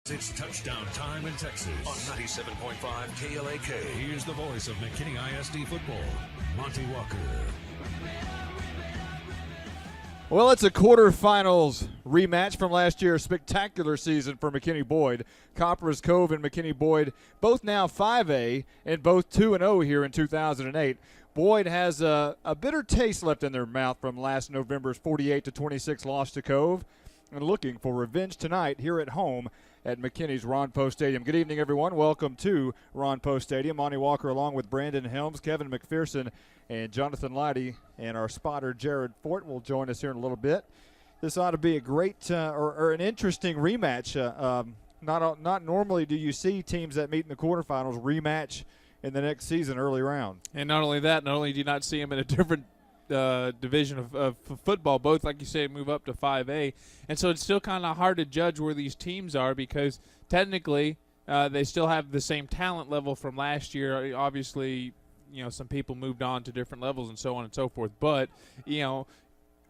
It's touchdown time in Texas on 97.5 KLAK. Here's the voice of McKinney ISD football, Monty Walker. Well, it's a quarterfinals rematch from last year's spectacular season for McKinney Boyd. Copperas Cove and McKinney Boyd, both now 5A and both 2-0 here in 2008. Boyd has a bitter taste left in their mouth from last November's 48-26 loss to Cove, and looking for revenge tonight here at home at McKinney's Ron Poe Stadium. Good evening, everyone. Welcome to Ron Poe Stadium. Monty Walker along with Brandon Helms, Kevin McPherson, and Jonathan Leidy, and our spotter Jared Fort will join us here in a little bit. This ought to be a great or an interesting rematch. Not normally do you see teams that meet in the quarterfinals rematch in the next season early round. And not only that, not only do you not see them in a different division of football, both, like you say, move up to 5A. And so it's still kind of hard to judge where these teams are because technically they still have the same talent level from last year. Obviously, some people moved on to different levels and so on and so forth. But,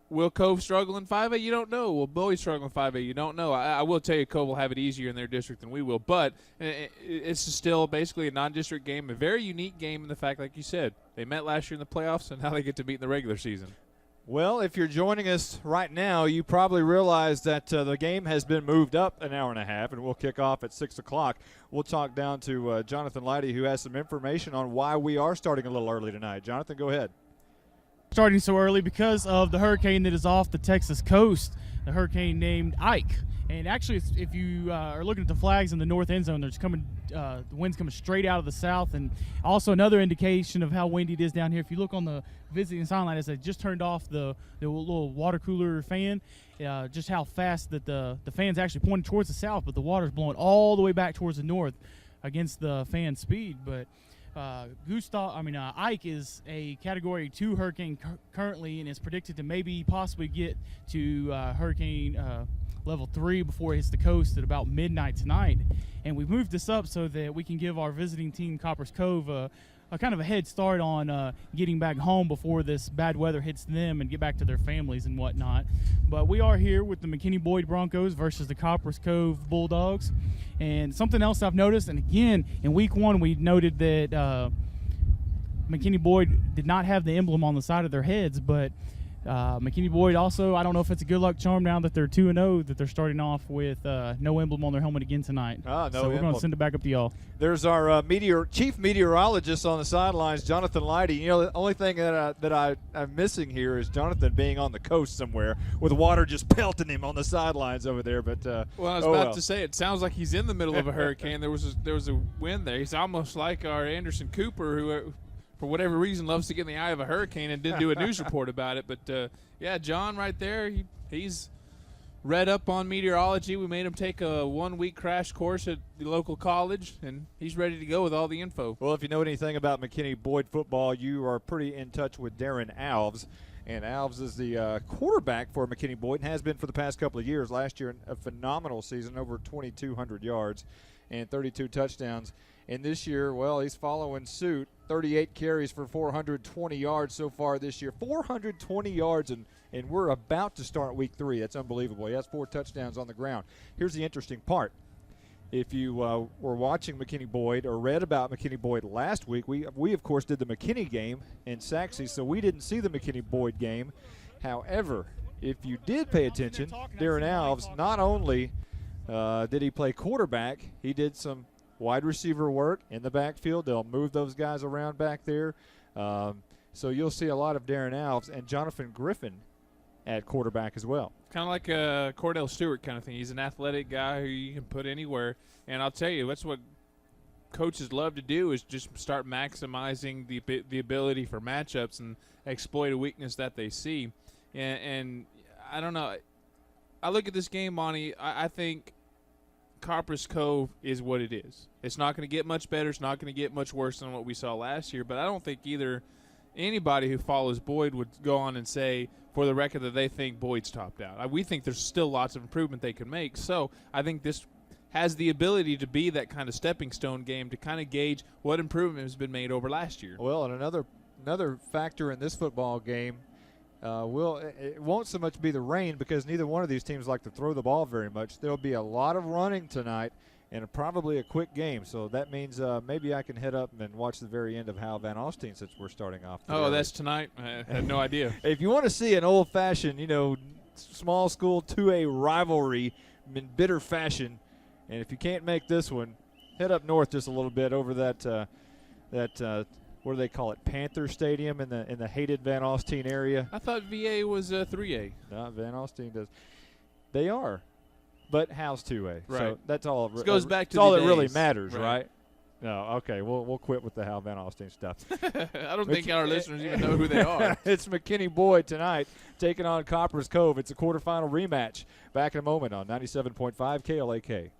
will Cove struggle in 5A? You don't know. Will Bowie struggle in 5A? You don't know. I will tell you Cove will have it easier in their district than we will. But it's still basically a non-district game, a very unique game in the fact, like you said, they met last year in the playoffs, and now they get to meet in the regular season. Well, if you're joining us right now, you probably realize that the game has been moved up an hour and a half, and we'll kick off at 6 o'clock. We'll talk down to Jonathan Leidy, who has some information on why we are starting a little early tonight. Jonathan, go ahead. Starting so early because of the hurricane that is off the Texas coast, the hurricane named Ike. And actually, if you are looking at the flags in the north end zone, the wind's coming straight out of the south. And also another indication of how windy it is down here, if you look on the visiting sign line, as they just turned off the little water cooler fan, just how fast that the fan's actually pointing towards the south, but the water's blowing all the way back towards the north against the fan speed. But Ike is a Category 2 hurricane currently, and is predicted to maybe possibly get to hurricane level 3 before it hits the coast at about midnight tonight. And we've moved this up so that we can give our visiting team, Copperas Cove, a kind of a head start on getting back home before this bad weather hits them and get back to their families and whatnot. But we are here with the McKinney Boyd Broncos versus the Copperas Cove Bulldogs. And something else I've noticed, and again, in week 1 we noted that McKinney Boyd did not have the emblem on the side of their heads, but McKinney Boyd also, I don't know if it's a good luck charm now that they're 2-0, that they're starting off with no emblem on their helmet again tonight. So we're going to send it back up to y'all. There's our chief meteorologist on the sidelines, Jonathan Leidy. The only thing that I'm missing here is Jonathan being on the coast somewhere with water just pelting him on the sidelines over there. But I was about to say, it sounds like he's in the middle of a hurricane. There was a wind there. He's almost like our Anderson Cooper, who for whatever reason, loves to get in the eye of a hurricane and did do a news report about it. But, John right there, he's read up on meteorology. We made him take a 1-week crash course at the local college, and he's ready to go with all the info. Well, if you know anything about McKinney Boyd football, you are pretty in touch with Darren Alves. And Alves is the quarterback for McKinney Boyd and has been for the past couple of years. Last year, a phenomenal season, over 2,200 yards and 32 touchdowns. And this year, well, he's following suit. 38 carries for 420 yards so far this year. 420 yards, and we're about to start week 3. That's unbelievable. He has 4 touchdowns on the ground. Here's the interesting part. If you were watching McKinney Boyd or read about McKinney Boyd last week, we of course did the McKinney game in Saxe, so we didn't see the McKinney Boyd game. However, if you did pay attention, Darren Alves, not only did he play quarterback, he did some wide receiver work in the backfield. They'll move those guys around back there. So you'll see a lot of Darren Alves and Jonathan Griffin at quarterback as well. Kind of like a Cordell Stewart kind of thing. He's an athletic guy who you can put anywhere. And I'll tell you, that's what coaches love to do, is just start maximizing the ability for matchups and exploit a weakness that they see. And I don't know. I look at this game, Monty, I think Copperas Cove is what it is. It's not going to get much better. It's not going to get much worse than what we saw last year. But I don't think anybody who follows Boyd would go on and say, for the record, that they think Boyd's topped out. We think there's still lots of improvement they can make. So I think this has the ability to be that kind of stepping stone game to kind of gauge what improvement has been made over last year. Well, and another factor in this football game, it won't so much be the rain because neither one of these teams like to throw the ball very much. There'll be a lot of running tonight and probably a quick game. So that means maybe I can head up and watch the very end of Hal Van Alstyne since we're starting off. Oh, that's tonight? I had no idea. If you want to see an old-fashioned, small school 2A rivalry in bitter fashion, and if you can't make this one, head up north just a little bit over that what do they call it, Panther Stadium in the hated Van Alstyne area. I thought VA was 3A. No, Van Alstyne does. They are, but Hal's 2A. Right. So that's all. This goes back to all the that really days. matters, Right. right? No, okay. We'll quit with the Hal Van Alstyne stuff. I don't think our listeners even know who they are. It's McKinney Boyd tonight taking on Copperas Cove. It's a quarterfinal rematch. Back in a moment on 97.5 KLAK.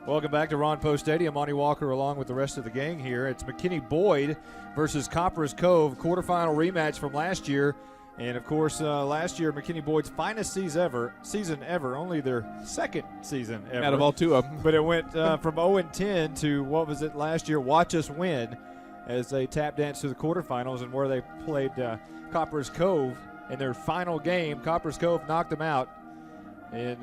Welcome back to Ron Post Stadium. Monty Walker along with the rest of the gang here. It's McKinney Boyd versus Copperas Cove, quarterfinal rematch from last year. And, of course, last year, McKinney Boyd's finest season ever, only their second season ever. Out of all two of them. But it went from 0-10 to, what was it last year, Watch Us Win, as they tap danced to the quarterfinals, and where they played Copperas Cove in their final game. Copperas Cove knocked them out in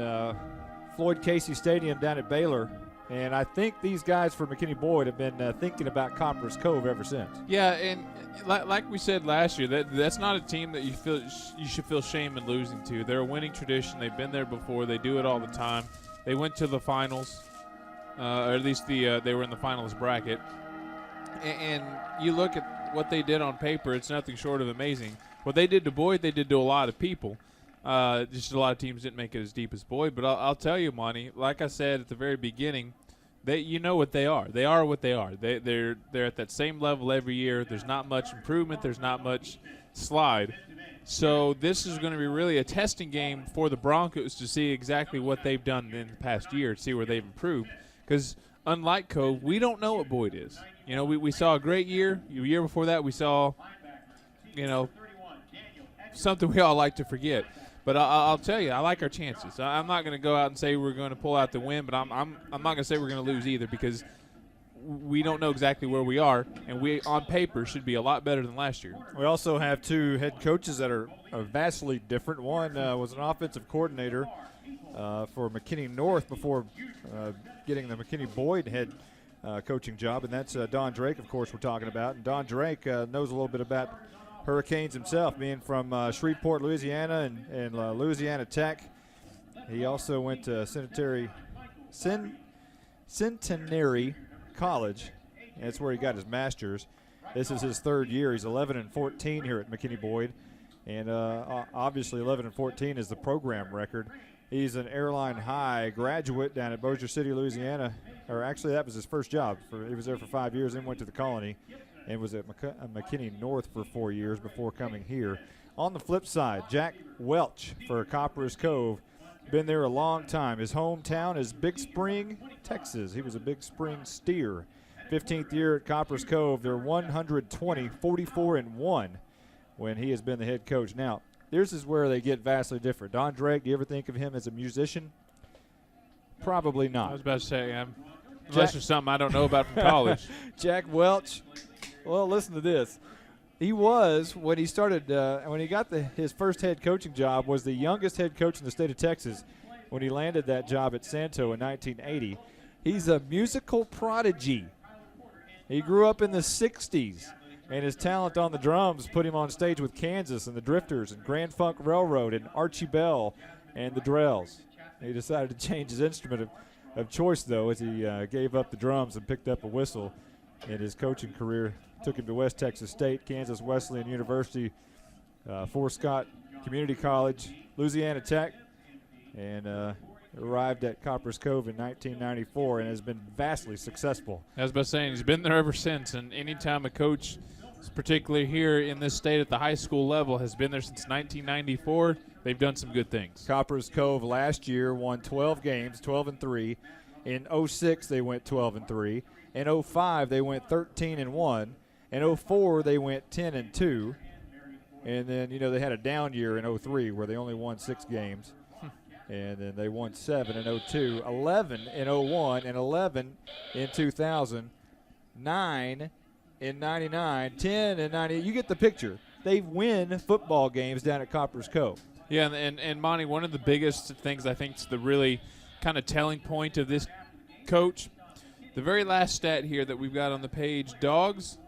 Floyd Casey Stadium down at Baylor. And I think these guys for McKinney Boyd have been thinking about Copperas Cove ever since. Yeah, and like we said last year, that's not a team that you should feel shame in losing to. They're a winning tradition. They've been there before. They do it all the time. They went to the finals, or at least they were in the finals bracket. And you look at what they did on paper, it's nothing short of amazing. What they did to Boyd, they did to a lot of people. Just a lot of teams didn't make it as deep as Boyd. But I'll tell you, Monty, like I said at the very beginning, you know what they are. They are what they are. They're at that same level every year. There's not much improvement. There's not much slide. So this is going to be really a testing game for the Broncos to see exactly what they've done in the past year, to see where they've improved. Because unlike Cove, we don't know what Boyd is. We saw a great year. The year before that, we saw, something we all like to forget. But I'll tell you, I like our chances. I'm not going to go out and say we're going to pull out the win, but I'm not going to say we're going to lose either because we don't know exactly where we are, and we, on paper, should be a lot better than last year. We also have two head coaches that are vastly different. One was an offensive coordinator for McKinney North before getting the McKinney Boyd head coaching job, and that's Don Drake, of course, we're talking about. And Don Drake knows a little bit about Hurricanes himself, being from Shreveport, Louisiana, and Louisiana Tech. He also went to Centenary College. That's where he got his master's. This is his third year. He's 11-14 here at McKinney Boyd, and obviously 11-14 is the program record. He's an Airline High graduate down at Bossier City, Louisiana. Or actually, that was his first job. He was there for 5 years, then went to the Colony, and was at McKinney North for 4 years before coming here. On the flip side, Jack Welch for Copperas Cove. Been there a long time. His hometown is Big Spring, Texas. He was a Big Spring Steer. 15th year at Copperas Cove. They're 120, 44-1 when he has been the head coach. Now, this is where they get vastly different. Don Drake, do you ever think of him as a musician? Probably not. I was about to say, unless there's something I don't know about from college. Jack Welch, well, listen to this. He was, when he started, when he got his first head coaching job, was the youngest head coach in the state of Texas when he landed that job at Santo in 1980. He's a musical prodigy. He grew up in the 60s, and his talent on the drums put him on stage with Kansas and the Drifters and Grand Funk Railroad and Archie Bell and the Drells. He decided to change his instrument of choice, though, as he gave up the drums and picked up a whistle. In his coaching career, took him to West Texas State, Kansas Wesleyan University, Fort Scott Community College, Louisiana Tech, and arrived at Copperas Cove in 1994 and has been vastly successful. I was about to say, he's been there ever since, and anytime a coach, particularly here in this state at the high school level, has been there since 1994, they've done some good things. Copperas Cove last year won 12 games, 12-3. In 06, they went 12-3. In 05, they went 13-1. In 04, they went 10-2. And then, they had a down year in 03 where they only won 6 games. And then they won 7 in 02, 11 in 01, and 11 in 2000, 9 in 99, 10 in 90. You get the picture. they win football games down at Copperas Cove. Yeah, and Monty, one of the biggest things I think is the really kind of telling point of this coach, the very last stat here that we've got on the page, Dogs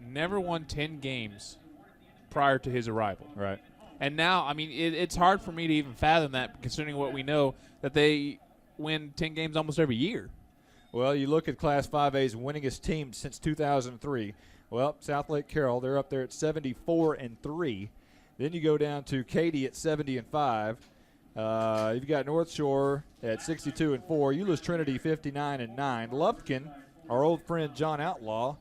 never won 10 games prior to his arrival. Right. And now, I mean, it's hard for me to even fathom that, considering what we know, that they win 10 games almost every year. Well, you look at Class 5A's winningest team since 2003. Well, South Lake Carroll, they're up there at 74-3. Then you go down to Katy at 70-5. You've got North Shore at 62-4. Euless Trinity 59-9. Lufkin, our old friend John Outlaw,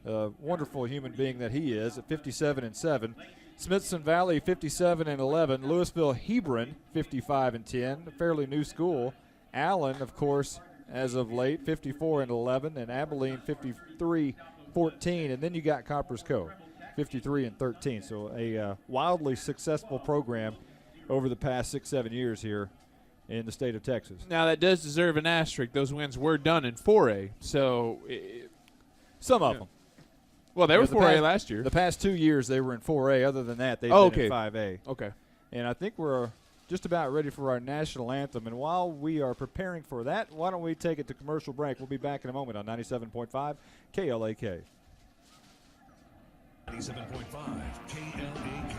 a wonderful human being that he is, at 57-7. Smithson Valley 57-11. Louisville Hebron 55-10. A fairly new school. Allen, of course, as of late 54-11, and Abilene 53-14. And then you got Copperas Cove 53-13. So a wildly successful program over the past 6-7 years here in the state of Texas. Now, that does deserve an asterisk. Those wins were done in 4A. So some of them. Well, they were 4A last year. The past 2 years they were in 4A. Other than that, they've been in 5A. Okay. And I think we're just about ready for our national anthem. And while we are preparing for that, why don't we take it to commercial break? We'll be back in a moment on 97.5 KLAK. 97.5 KLAK.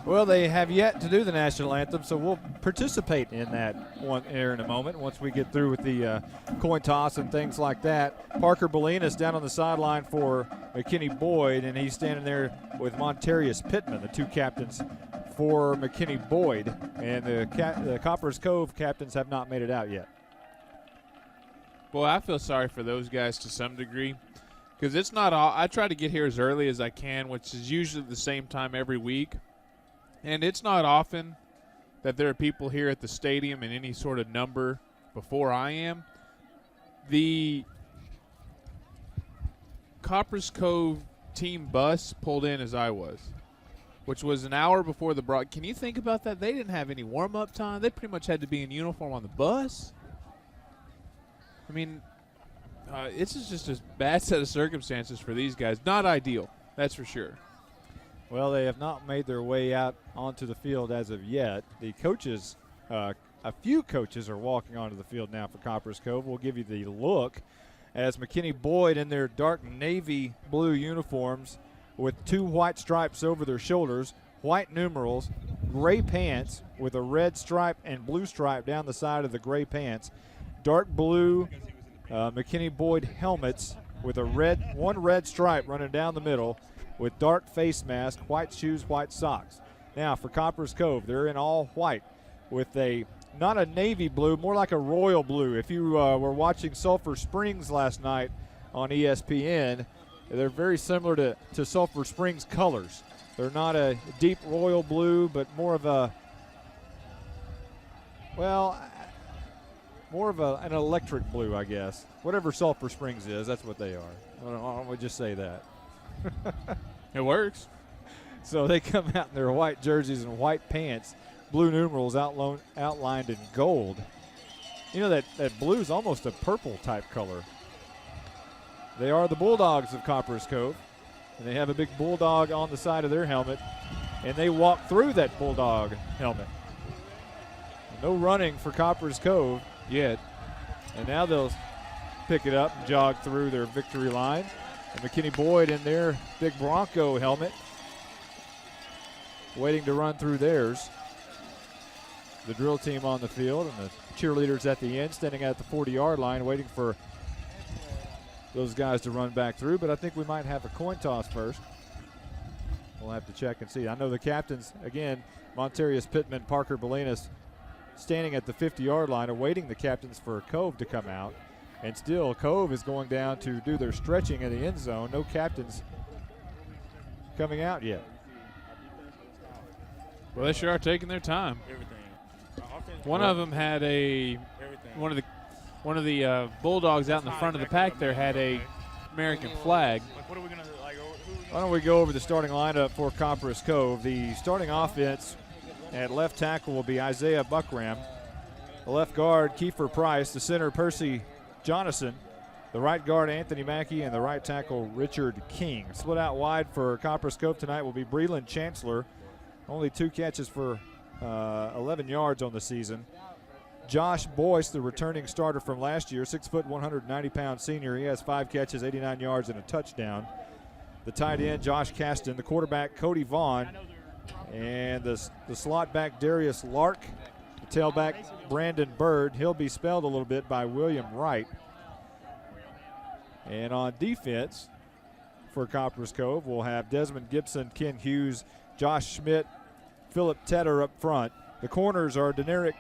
Well, they have yet to do the national anthem, so we'll participate in that one here in a moment once we get through with the coin toss and things like that. Parker Bolinas down on the sideline for McKinney Boyd, and he's standing there with Montarius Pittman, the two captains for McKinney Boyd. And the Copperas Cove captains have not made it out yet. Boy, I feel sorry for those guys to some degree, because it's not all. I try to get here as early as I can, which is usually the same time every week. And it's not often that there are people here at the stadium in any sort of number before I am. The Copperas Cove team bus pulled in as I was, which was an hour before the broad. Can you think about that? They didn't have any warm-up time. They pretty much had to be in uniform on the bus. I mean, this is just a bad set of circumstances for these guys. Not ideal, that's for sure. Well, they have not made their way out onto the field as of yet. The coaches, a few coaches are walking onto the field now for Copperas Cove. We'll give you the look as McKinney Boyd in their dark navy blue uniforms with two white stripes over their shoulders, white numerals, gray pants with a red stripe and blue stripe down the side of the gray pants, dark blue McKinney Boyd helmets with one red stripe running down the middle, with dark face mask, white shoes, white socks. Now for Copperas Cove, they're in all white with not a navy blue, more like a royal blue. If you were watching Sulphur Springs last night on ESPN, they're very similar to Sulphur Springs colors. They're not a deep royal blue, but more of an electric blue, I guess. Whatever Sulphur Springs is, that's what they are. Why don't we just say that? It works. So they come out in their white jerseys and white pants, blue numerals outlined in gold. You know, that blue is almost a purple type color. They are the Bulldogs of Copperas Cove, and they have a big bulldog on the side of their helmet, and they walk through that bulldog helmet. No running for Copperas Cove yet, and now they'll pick it up and jog through their victory line. And McKinney Boyd in their big Bronco helmet, waiting to run through theirs. The drill team on the field and the cheerleaders at the end, standing at the 40-yard line, waiting for those guys to run back through. But I think we might have a coin toss first. We'll have to check and see. I know the captains, again, Montarius Pittman, Parker Bolinas, standing at the 50-yard line, awaiting the captains for Cove to come out. And still, Cove is going down to do their stretching in the end zone. No captains coming out yet. Well, they sure are taking their time. One of them had one of the Bulldogs out in the front of the pack there had a American flag. Why don't we go over the starting lineup for Copperas Cove? The starting offense at left tackle will be Isaiah Buckram. The left guard, Kiefer Price. The center, Percy Jonathan. the right guard Anthony Mackey, and the right tackle Richard King. Split out wide for Copperas Cove tonight will be Breland Chancellor. Only 2 catches for 11 yards on the season. Josh Boyce, the returning starter from last year, 6 foot, 190-pound senior. He has 5 catches, 89 yards, and a touchdown. The tight end, Josh Caston. The quarterback, Cody Vaughn. And the slot back, Darius Lark. The tailback, Brandon Bird. He'll be spelled a little bit by William Wright. And on defense for Copperas Cove, we'll have Desmond Gibson, Ken Hughes, Josh Schmidt, Philip Tedder up front. The corners are Denedrick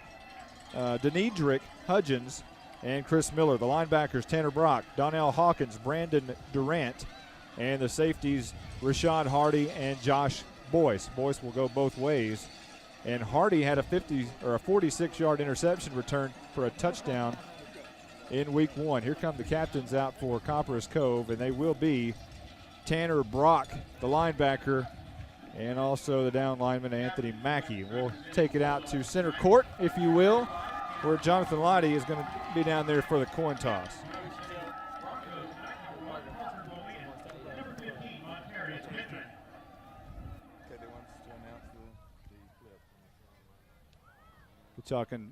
Hudgens and Chris Miller. The linebackers, Tanner Brock, Donnell Hawkins, Brandon Durant, and the safeties, Rashad Hardy and Josh Boyce. Boyce will go both ways. And Hardy had a 46-yard interception return for a touchdown in week 1. Here come the captains out for Copperas Cove, and they will be Tanner Brock, the linebacker, and also the down lineman Anthony Mackey. We'll take it out to center court, if you will, where Jonathan Lottie is going to be down there for the coin toss.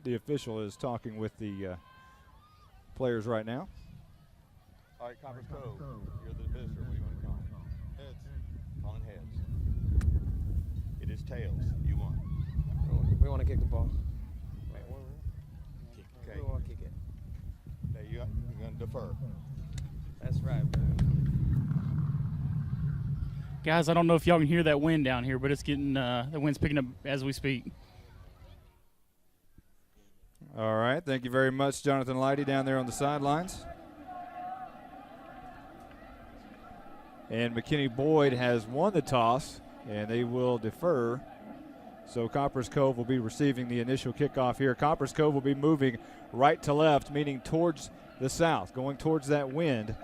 The official is talking with the players right now. All right, Copperas Cove, you're the visitor. What do you want to call? Heads. Calling heads. It is tails. You won. We want to kick the ball. Okay. We want to kick it. Now you're going to defer. That's right, man. Guys, I don't know if y'all can hear that wind down here, but it's getting the wind's picking up as we speak. All right, thank you very much, Jonathan Leidy, down there on the sidelines. And McKinney Boyd has won the toss, and they will defer. So Copperas Cove will be receiving the initial kickoff here. Copperas Cove will be moving right to left, meaning towards the south, going towards that wind.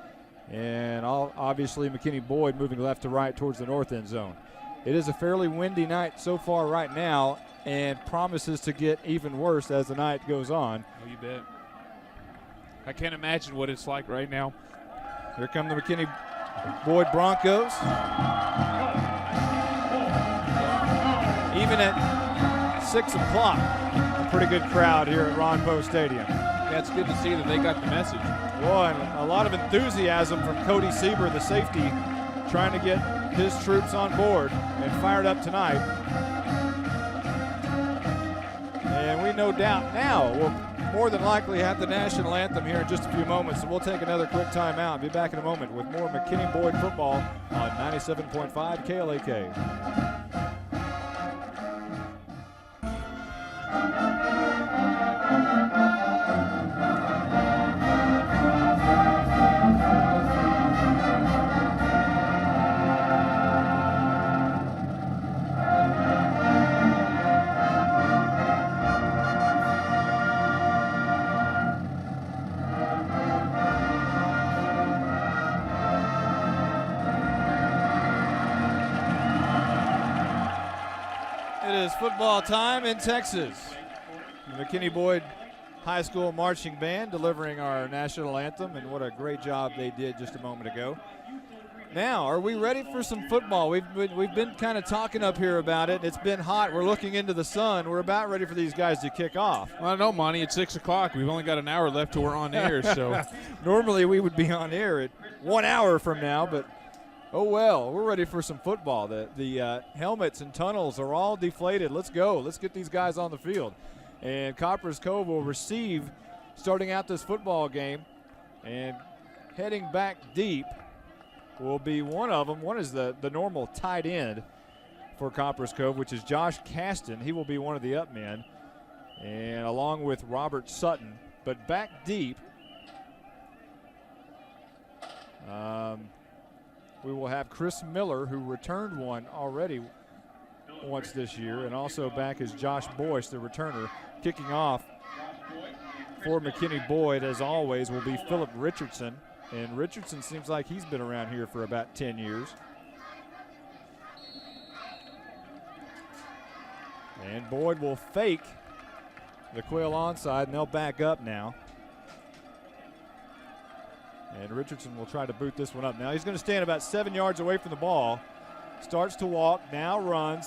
And obviously McKinney Boyd moving left to right towards the north end zone. It is a fairly windy night so far right now, and promises to get even worse as the night goes on. Oh, you bet. I can't imagine what it's like right now. Here come the McKinney Boyd Broncos. Even at 6 o'clock, a pretty good crowd here at Ron Poe Stadium. Yeah, it's good to see that they got the message. Well, and a lot of enthusiasm from Cody Sieber, the safety, trying to get his troops on board and fired up tonight. And we no doubt now will more than likely have the national anthem here in just a few moments. So we'll take another quick timeout and be back in a moment with more McKinney Boyd football on 97.5 KLAK. Football time in Texas. The McKinney Boyd High School Marching Band delivering our national anthem, and what a great job they did just a moment ago. Now, are we ready for some football? We've been kind of talking up here about it. It's been hot. We're looking into the sun. We're about ready for these guys to kick off. Well, I know, Monty. It's 6 o'clock. We've only got an hour left till we're on air. So normally we would be on air at 1 hour from now, but oh well, we're ready for some football. The helmets and tunnels are all deflated. Let's go. Let's get these guys on the field. And Copperas Cove will receive, starting out this football game, and heading back deep will be one of them. One is the normal tight end for Copperas Cove, which is Josh Caston. He will be one of the up men, and along with Robert Sutton. But back deep, we will have Chris Miller, who returned one already once this year, and also back is Josh Boyce, the returner. Kicking off for McKinney Boyd, as always, will be Philip Richardson. And Richardson seems like he's been around here for about 10 years. And Boyd will fake the Quill onside, and they'll back up now. And Richardson will try to boot this one up. Now he's going to stand about 7 yards away from the ball. Starts to walk, now runs,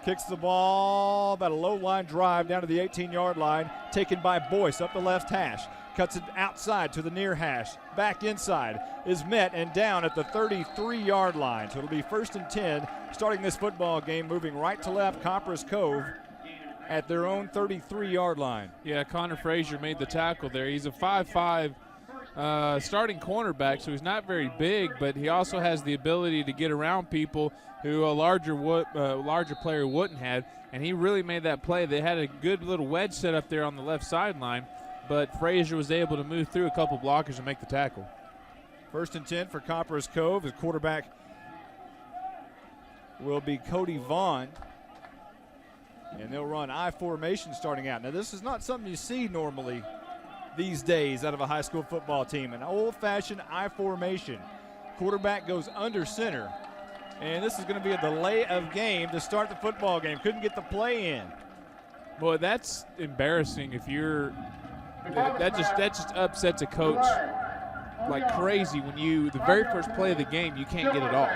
kicks the ball, about a low line drive down to the 18-yard line, taken by Boyce up the left hash. Cuts it outside to the near hash. Back inside is met and down at the 33-yard line. So it'll be 1st and 10 starting this football game, moving right to left, Copperas Cove at their own 33-yard line. Yeah, Connor Frazier made the tackle there. He's a 5'5", starting cornerback, so he's not very big, but he also has the ability to get around people who a larger player wouldn't have, and he really made that play. They had a good little wedge set up there on the left sideline, but Frazier was able to move through a couple blockers and make the tackle. 1st and 10 for Copperas Cove. His quarterback will be Cody Vaughn, and they'll run I formation starting out. Now, this is not something you see normally these days out of a high school football team. An old-fashioned I formation. Quarterback goes under center, and this is going to be a delay of game to start the football game. Couldn't get the play in. Boy, that's embarrassing. If you're that just upsets a coach like crazy when the very first play of the game you can't get it off.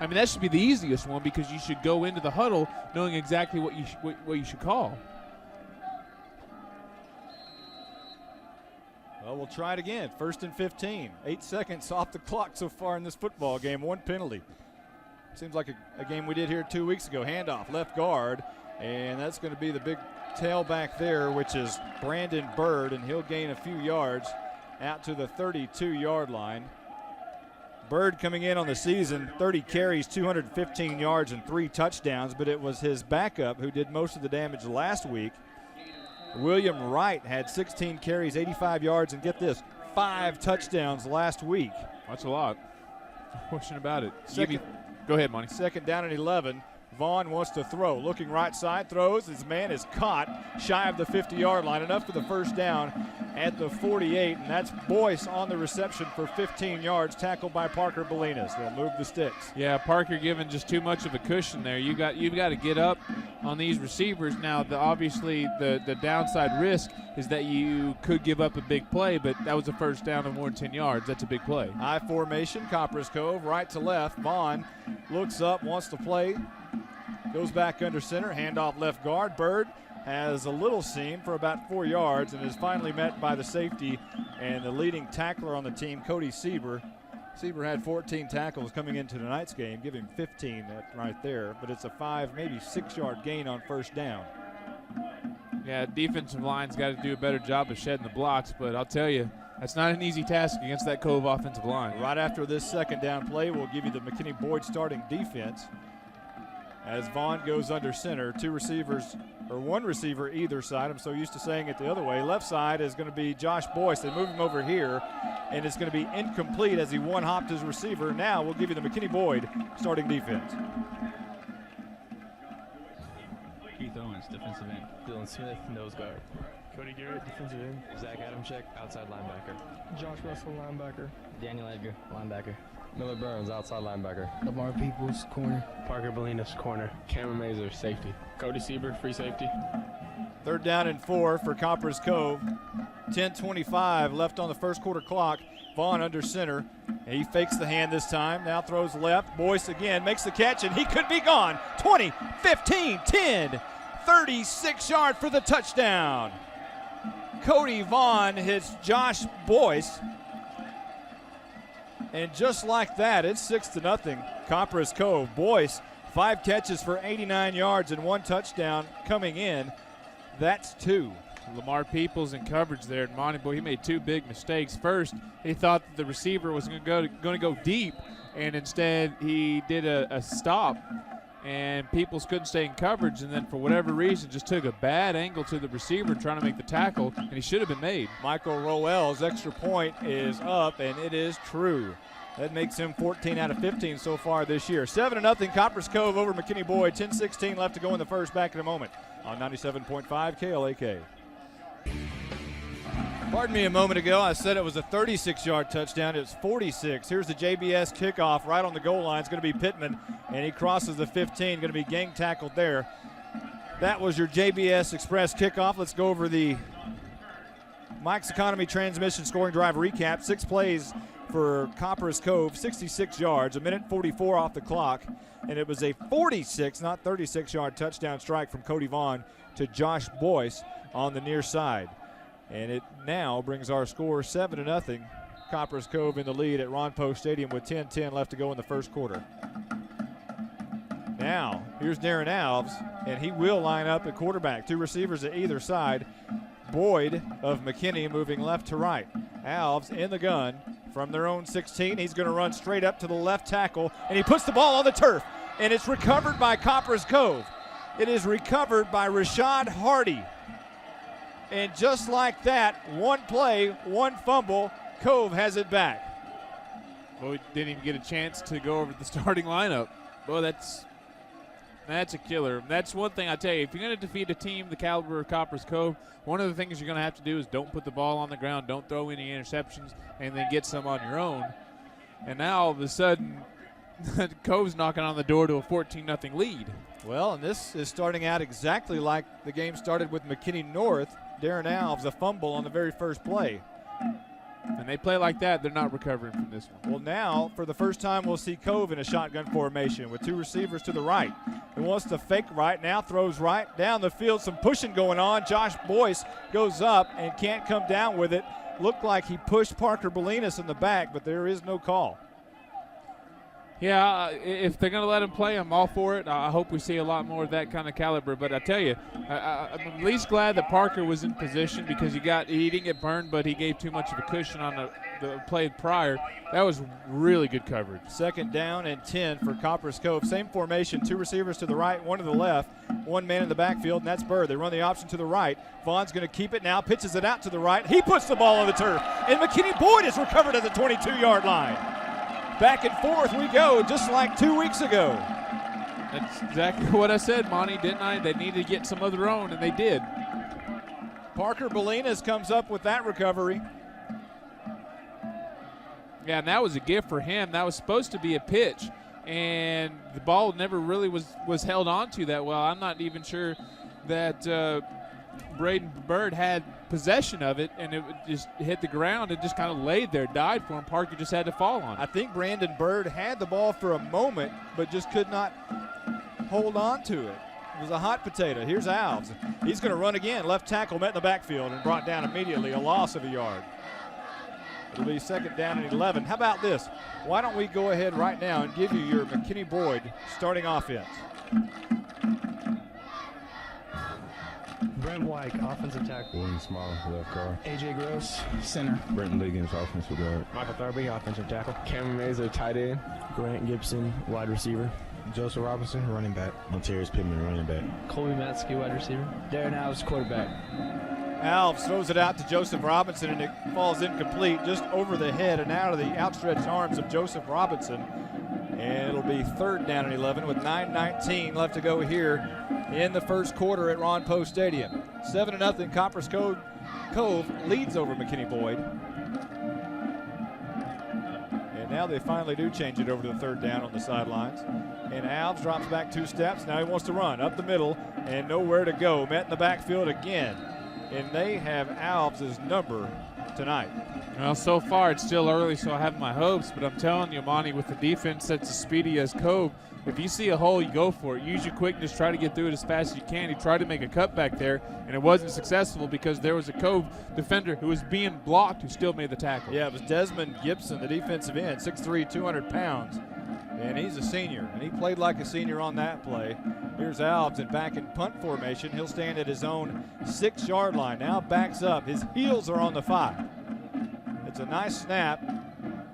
I mean, that should be the easiest one because you should go into the huddle knowing exactly what you should call. Well, we'll try it again. 1st and 15. 8 seconds off the clock so far in this football game. 1 penalty. Seems like a game we did here 2 weeks ago. Handoff, left guard, and that's going to be the big tailback there, which is Brandon Bird, and he'll gain a few yards out to the 32-yard line. Bird coming in on the season, 30 carries, 215 yards, and 3 touchdowns, but it was his backup who did most of the damage last week. William Wright had 16 carries, 85 yards, and get this, 5 touchdowns last week. That's a lot. No question about it. Go ahead, Monty. 2nd down and 11. Vaughn wants to throw. Looking right side, throws. His man is caught shy of the 50-yard line. Enough for the first down at the 48, and that's Boyce on the reception for 15 yards, tackled by Parker Bolinas. They'll move the sticks. Yeah, Parker giving just too much of a cushion there. You've got to get up on these receivers. Now, obviously the downside risk is that you could give up a big play, but that was a first down of more than 10 yards. That's a big play. I formation, Copperas Cove, right to left. Vaughn looks up, wants to play. Goes back under center, handoff left guard. Bird has a little seam for about 4 yards and is finally met by the safety and the leading tackler on the team, Cody Sieber. Sieber had 14 tackles coming into tonight's game, give him 15 right there, but it's a 5, maybe 6-yard gain on first down. Yeah, defensive line's got to do a better job of shedding the blocks, but I'll tell you, that's not an easy task against that Cove offensive line. Right after this 2nd down play, we'll give you the McKinney Boyd starting defense. As Vaughn goes under center, 2 receivers, or 1 receiver either side. I'm so used to saying it the other way. Left side is going to be Josh Boyce. They move him over here, and it's going to be incomplete as he one-hopped his receiver. Now we'll give you the McKinney Boyd starting defense. Keith Owens, defensive end. Dylan Smith, nose guard. Cody Garrett, defensive end. Zach Adamczyk, outside linebacker. Josh Russell, linebacker. Daniel Edgar, linebacker. Miller Burns, outside linebacker. Lamar Peoples, corner. Parker Bolinas, corner. Cameron Mazer, safety. Cody Sieber, free safety. 3rd down and 4 for Copperas Cove. 10:25 left on the first quarter clock. Vaughn under center. He fakes the hand this time. Now throws left. Boyce again makes the catch, and he could be gone. 20, 15, 10, 36 yard for the touchdown. Cody Vaughn hits Josh Boyce. And just like that, it's 6-0. Copperas Cove. Boyce, 5 catches for 89 yards and 1 touchdown coming in. That's 2. Lamar Peoples in coverage there. And Monty, boy, he made 2 big mistakes. First, he thought that the receiver was going to go deep, and instead he did a stop, and Peoples couldn't stay in coverage, and then for whatever reason just took a bad angle to the receiver trying to make the tackle, and he should have been made. Michael Roell's extra point is up, and it is true. That makes him 14 out of 15 so far this year. 7-0 Copperas Cove over McKinney Boyd. 10:16 left to go in the first. Back in a moment on 97.5 KLAK. Pardon me, a moment ago I said it was a 36-yard touchdown. It's 46. Here's the JBS kickoff right on the goal line. It's going to be Pittman, and he crosses the 15. Going to be gang tackled there. That was your JBS Express kickoff. Let's go over the Mike's Economy Transmission scoring drive recap. 6 plays for Copperas Cove, 66 yards, 1:44 off the clock, and it was a 46, not 36-yard touchdown strike from Cody Vaughn to Josh Boyce on the near side. And it now brings our score 7-0. Copperas Cove in the lead at Ron Poe Stadium with 10:10 left to go in the first quarter. Now, here's Darren Alves, and he will line up at quarterback. 2 receivers at either side. Boyd of McKinney moving left to right. Alves in the gun from their own 16. He's going to run straight up to the left tackle, and he puts the ball on the turf, and it's recovered by Copperas Cove. It is recovered by Rashad Hardy. And just like that, one play, one fumble, Cove has it back. Boyd didn't even get a chance to go over the starting lineup. Boy, that's a killer. That's one thing I tell you. If you're going to defeat a team the caliber of Copperas Cove, one of the things you're going to have to do is don't put the ball on the ground, don't throw any interceptions, and then get some on your own. And now all of a sudden, Cove's knocking on the door to a 14-0 lead. Well, and this is starting out exactly like the game started with McKinney North. Darren Alves, a fumble on the very first play. And they play like that, they're not recovering from this one. Well, now, for the first time, we'll see Cove in a shotgun formation with 2 receivers to the right. He wants to fake right now, throws right down the field. Some pushing going on. Josh Boyce goes up and can't come down with it. Looked like he pushed Parker Bolinas in the back, but there is no call. Yeah, if they're going to let him play, I'm all for it. I hope we see a lot more of that kind of caliber. But I tell you, I'm at least glad that Parker was in position because he didn't get burned, but he gave too much of a cushion on the play prior. That was really good coverage. 2nd down and 10 for Copperas Cove. Same formation, 2 receivers to the right, 1 to the left, 1 man in the backfield, and that's Bird. They run the option to the right. Vaughn's going to keep it now, pitches it out to the right. He puts the ball on the turf, and McKinney Boyd is recovered at the 22-yard line. Back and forth we go, just like 2 weeks ago. That's exactly what I said, Monty, didn't I? They needed to get some of their own, and they did. Parker Bolinas comes up with that recovery. Yeah, and that was a gift for him. That was supposed to be a pitch, and the ball never really was held onto that well. I'm not even sure that Braden Bird had possession of it, and it just hit the ground and just kind of laid there, died for him. Parker just had to fall on it. I think Brandon Bird had the ball for a moment, but just could not hold on to it. It was a hot potato. Here's Alves. He's going to run again. Left tackle met in the backfield and brought down immediately, a loss of a yard. It'll be 2nd down and 11. How about this? Why don't we go ahead right now and give you your McKinney Boyd starting offense? Brent White, offensive tackle. William Small, left guard. AJ Gross, center. Brenton Liggins, offensive guard. Michael Thurby, offensive tackle. Cameron Mazer, tight end. Grant Gibson, wide receiver. Joseph Robinson, running back. Montarius Pittman, running back. Colby Matsky, wide receiver. Darren Alves, quarterback. Alves throws it out to Joseph Robinson, and it falls incomplete just over the head and out of the outstretched arms of Joseph Robinson. And it'll be 3rd down and 11 with 9:19 left to go here in the first quarter at Ron Poe Stadium. 7-0, Copperas Cove leads over McKinney Boyd. And now they finally do change it over to the 3rd down on the sidelines. And Alves drops back 2 steps. Now he wants to run up the middle and nowhere to go. Met in the backfield again. And they have Alves' number tonight. Well, so far it's still early, so I have my hopes, but I'm telling you, Monty, with the defense that's as speedy as Cove, if you see a hole, you go for it. Use your quickness, try to get through it as fast as you can. He tried to make a cut back there, and it wasn't successful because there was a Cove defender who was being blocked who still made the tackle. Yeah, it was Desmond Gibson, the defensive end, 6'3", 200 pounds. And he's a senior, and he played like a senior on that play. Here's Alves, and back in punt formation. He'll stand at his own 6-yard line. Now backs up. His heels are on the 5. It's a nice snap,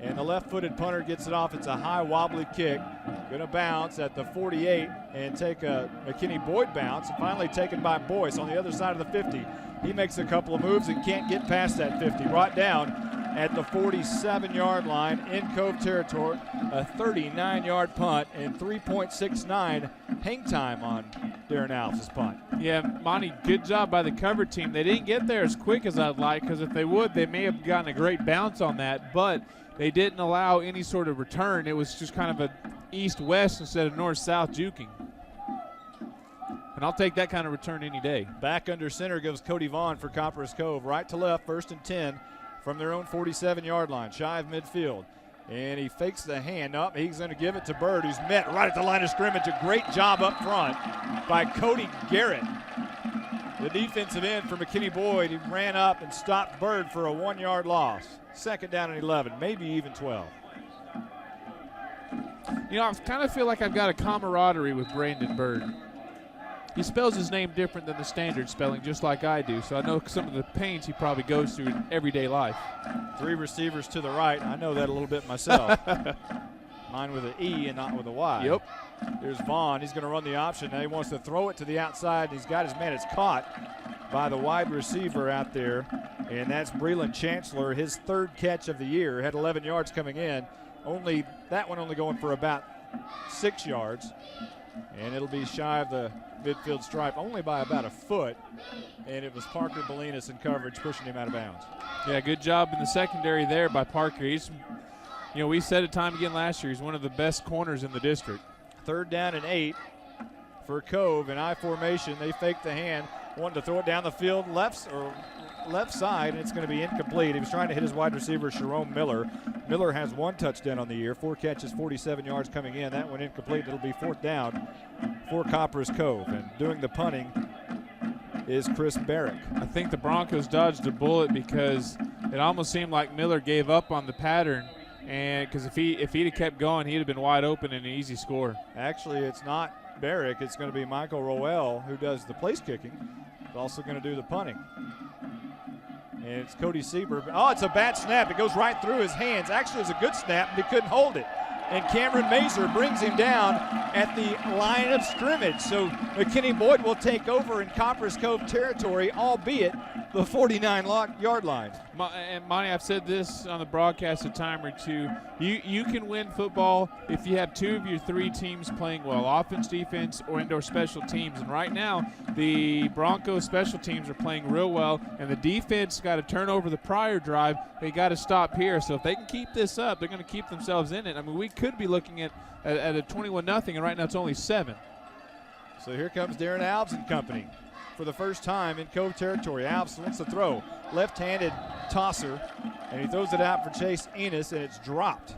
and the left-footed punter gets it off. It's a high, wobbly kick. Going to bounce at the 48 and take a McKinney Boyd bounce, and finally taken by Boyce on the other side of the 50. He makes a couple of moves and can't get past that 50. Brought down at the 47-yard line in Cove territory. A 39-yard punt and 3.69 hang time on Darren Alves' punt. Yeah, Monty, good job by the cover team. They didn't get there as quick as I'd like, because if they would, they may have gotten a great bounce on that, but they didn't allow any sort of return. It was just kind of a east-west instead of north-south juking. And I'll take that kind of return any day. Back under center goes Cody Vaughn for Copperas Cove. Right to left, 1st and 10 from their own 47-yard line, shy of midfield. And he fakes the hand up. He's going to give it to Bird, who's met right at the line of scrimmage. A great job up front by Cody Garrett. The defensive end for McKinney Boyd, he ran up and stopped Bird for a 1-yard loss. Second down and 11, maybe even 12. You know, I kind of feel like I've got a camaraderie with Brandon Bird. He spells his name different than the standard spelling, just like I do, so I know some of the pains he probably goes through in everyday life. 3 receivers to the right. I know that a little bit myself. Mine with an E and not with a Y. Yep. There's Vaughn. He's going to run the option. Now he wants to throw it to the outside. He's got his man. It's caught by the wide receiver out there, and that's Breland Chancellor, his 3rd catch of the year. Had 11 yards coming in. That one only going for about 6 yards, and it'll be shy of the midfield stripe only by about a foot, and it was Parker Bolinas in coverage pushing him out of bounds. Yeah, good job in the secondary there by Parker. He's, you know, we said it time again last year, he's one of the best corners in the district. 3rd down and 8 for Cove in I formation. They fake the hand, wanted to throw it down the field left side, and it's going to be incomplete. He was trying to hit his wide receiver, Sharon Miller. Miller has 1 touchdown on the year, 4 catches, 47 yards coming in. That one incomplete. It'll be 4th down for Copperas Cove. And doing the punting is Chris Barrick. I think the Broncos dodged a bullet because it almost seemed like Miller gave up on the pattern, and because if he'd have kept going, he'd have been wide open and an easy score. Actually, it's not Barrick. It's going to be Michael Roel who does the place kicking. He's also going to do the punting. And it's Cody Sieber. Oh, it's a bad snap. It goes right through his hands. Actually, it was a good snap, but he couldn't hold it. And Cameron Mazer brings him down at the line of scrimmage. So McKinney Boyd will take over in Copperas Cove territory, albeit the 49-yard line. And Monty, I've said this on the broadcast a time or two. You can win football if you have 2 of your 3 teams playing well, offense, defense, or indoor special teams. And right now, the Broncos special teams are playing real well, and the defense got to turn over the prior drive. They got to stop here. So if they can keep this up, they're going to keep themselves in it. I mean, we could be looking at a 21-0, and right now it's only 7. So here comes Darren Alves and company for the first time in Cove territory. Alves wants to throw. Left-handed tosser, and he throws it out for Chase Enos, and it's dropped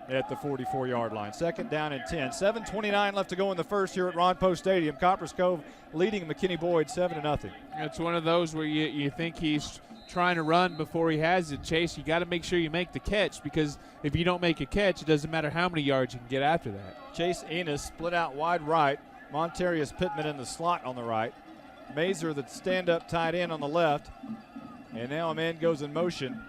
at the 44-yard line. 2nd down and 10. 7:29 left to go in the first here at Ron Poe Stadium. Copperas Cove leading McKinney Boyd 7-0. It's one of those where you think he's trying to run before he has it. Chase, you got to make sure you make the catch, because if you don't make a catch, it doesn't matter how many yards you can get after that. Chase Enos split out wide right. Montarius Pittman in the slot on the right. Mazer, the stand-up tight end, on the left. And now a man goes in motion.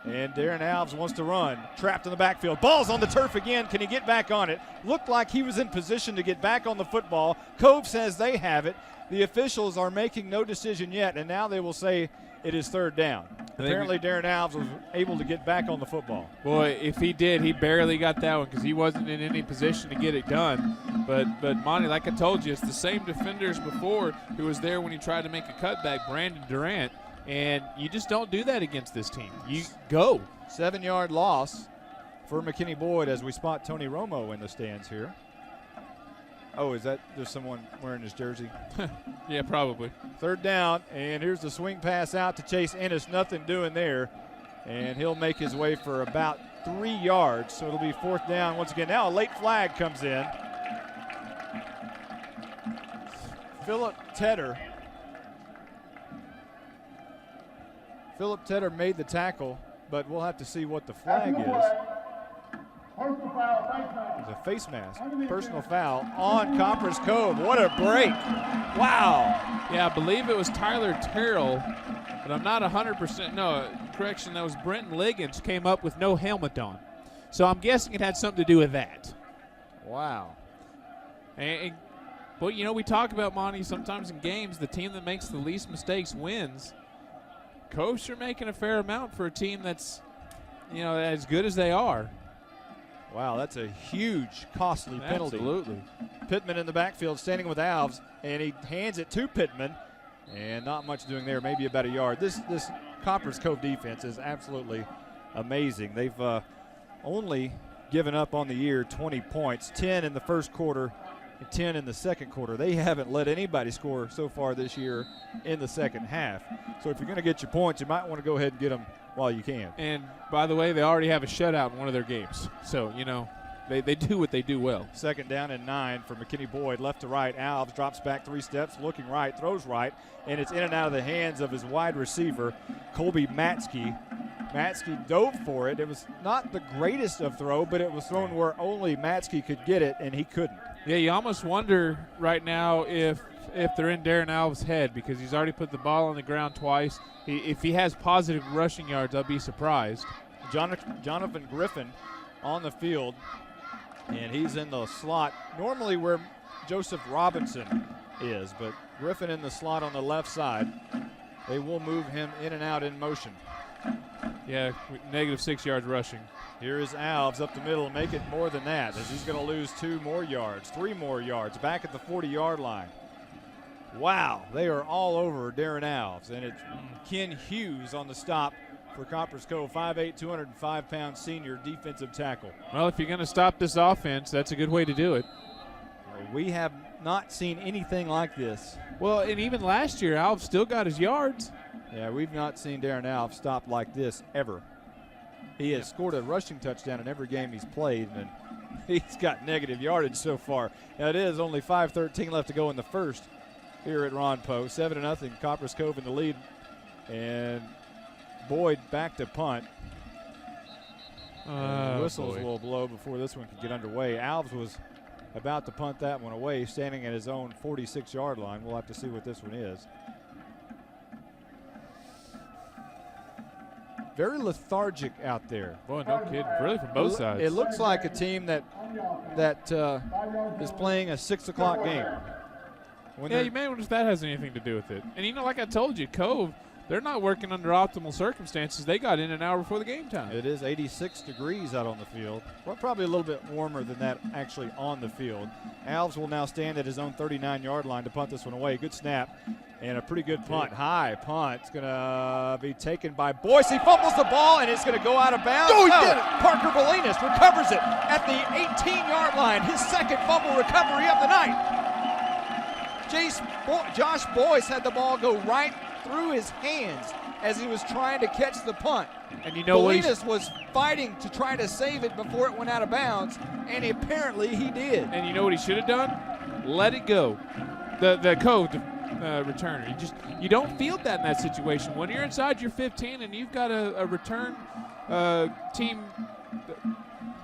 And Darren Alves wants to run. Trapped in the backfield. Ball's on the turf again. Can he get back on it? Looked like he was in position to get back on the football. Cove says they have it. The officials are making no decision yet, and now they will say it is 3rd down. Apparently Darren Alves was able to get back on the football. Boy, if he did, he barely got that one because he wasn't in any position to get it done. But Monty, like I told you, it's the same defenders before who was there when he tried to make a cutback, Brandon Durant, and you just don't do that against this team. You go. 7-yard loss for McKinney Boyd as we spot Tony Romo in the stands here. Oh, is that there's someone wearing his jersey? Yeah, probably. 3rd down, and here's the swing pass out to Chase Ennis. Nothing doing there, and he'll make his way for about 3 yards. So it'll be 4th down once again. Now a late flag comes in. Philip Tedder made the tackle, but we'll have to see what the flag is. It's a face mask. Personal foul on Copperas Cove. What a break. Wow. Yeah, I believe it was Tyler Terrell, but I'm not 100%. No, correction, that was Brenton Liggins came up with no helmet on. So I'm guessing it had something to do with that. Wow. And well, you know, we talk about, Monty, sometimes in games, the team that makes the least mistakes wins. Cove's are making a fair amount for a team that's, you know, as good as they are. Wow, that's a huge, costly penalty. Absolutely. Pittman in the backfield standing with Alves, and he hands it to Pittman, and not much doing there, maybe about a yard. This Copperas Cove defense is absolutely amazing. They've only given up on the year 20 points, 10 in the first quarter, and 10 in the second quarter. They haven't let anybody score so far this year in the second half. So if you're going to get your points, you might want to go ahead and get them while you can. And, by the way, they already have a shutout in one of their games. So, they do what they do well. Second down and 9 for McKinney Boyd. Left to right. Alves drops back 3 steps, looking right, throws right, and it's in and out of the hands of his wide receiver, Colby Matsky. Matsky dove for it. It was not the greatest of throw, but it was thrown where only Matsky could get it, and he couldn't. Yeah, you almost wonder right now if they're in Darren Alves' head, because he's already put the ball on the ground twice. If he has positive rushing yards, I'll be surprised. Jonathan Griffin on the field, and he's in the slot, normally where Joseph Robinson is, but Griffin in the slot on the left side. They will move him in and out in motion. Yeah, -6 yards rushing. Here is Alves up the middle, make it more than that, as he's going to lose 2 more yards, 3 more yards, back at the 40-yard line. Wow, they are all over Darren Alves, and it's Ken Hughes on the stop for Copperas Cove, 5'8", 205-pound senior defensive tackle. Well, if you're going to stop this offense, that's a good way to do it. We have not seen anything like this. Well, and even last year, Alves still got his yards. Yeah, we've not seen Darren Alves stop like this ever. He has scored a rushing touchdown in every game he's played, and he's got negative yardage so far. Now, it is only 5:13 left to go in the first here at Ron Poe. 7-0, Copperas Cove in the lead, and Boyd back to punt. Whistles will blow before this one can get underway. Alves was about to punt that one away, standing at his own 46-yard line. We'll have to see what this one is. Very lethargic out there. Boy, no kidding. Really from both sides. It looks like a team that is playing a 6 o'clock game. Yeah, you may wonder if that has anything to do with it. And, like I told you, Cove, they're not working under optimal circumstances. They got in an hour before the game time. It is 86 degrees out on the field. Well, probably a little bit warmer than that actually on the field. Alves will now stand at his own 39-yard line to punt this one away. Good snap and a pretty good punt. High punt. It's going to be taken by Boyce. He fumbles the ball, and it's going to go out of bounds. Oh, he did it. Parker Bolinas recovers it at the 18-yard line. His second fumble recovery of the night. Josh Boyce had the ball go right through his hands as he was trying to catch the punt. And Bolinas was fighting to try to save it before it went out of bounds, and apparently he did. And you know what he should have done? Let it go. The Cove returner. You don't field that in that situation. When you're inside your 15 and you've got a return team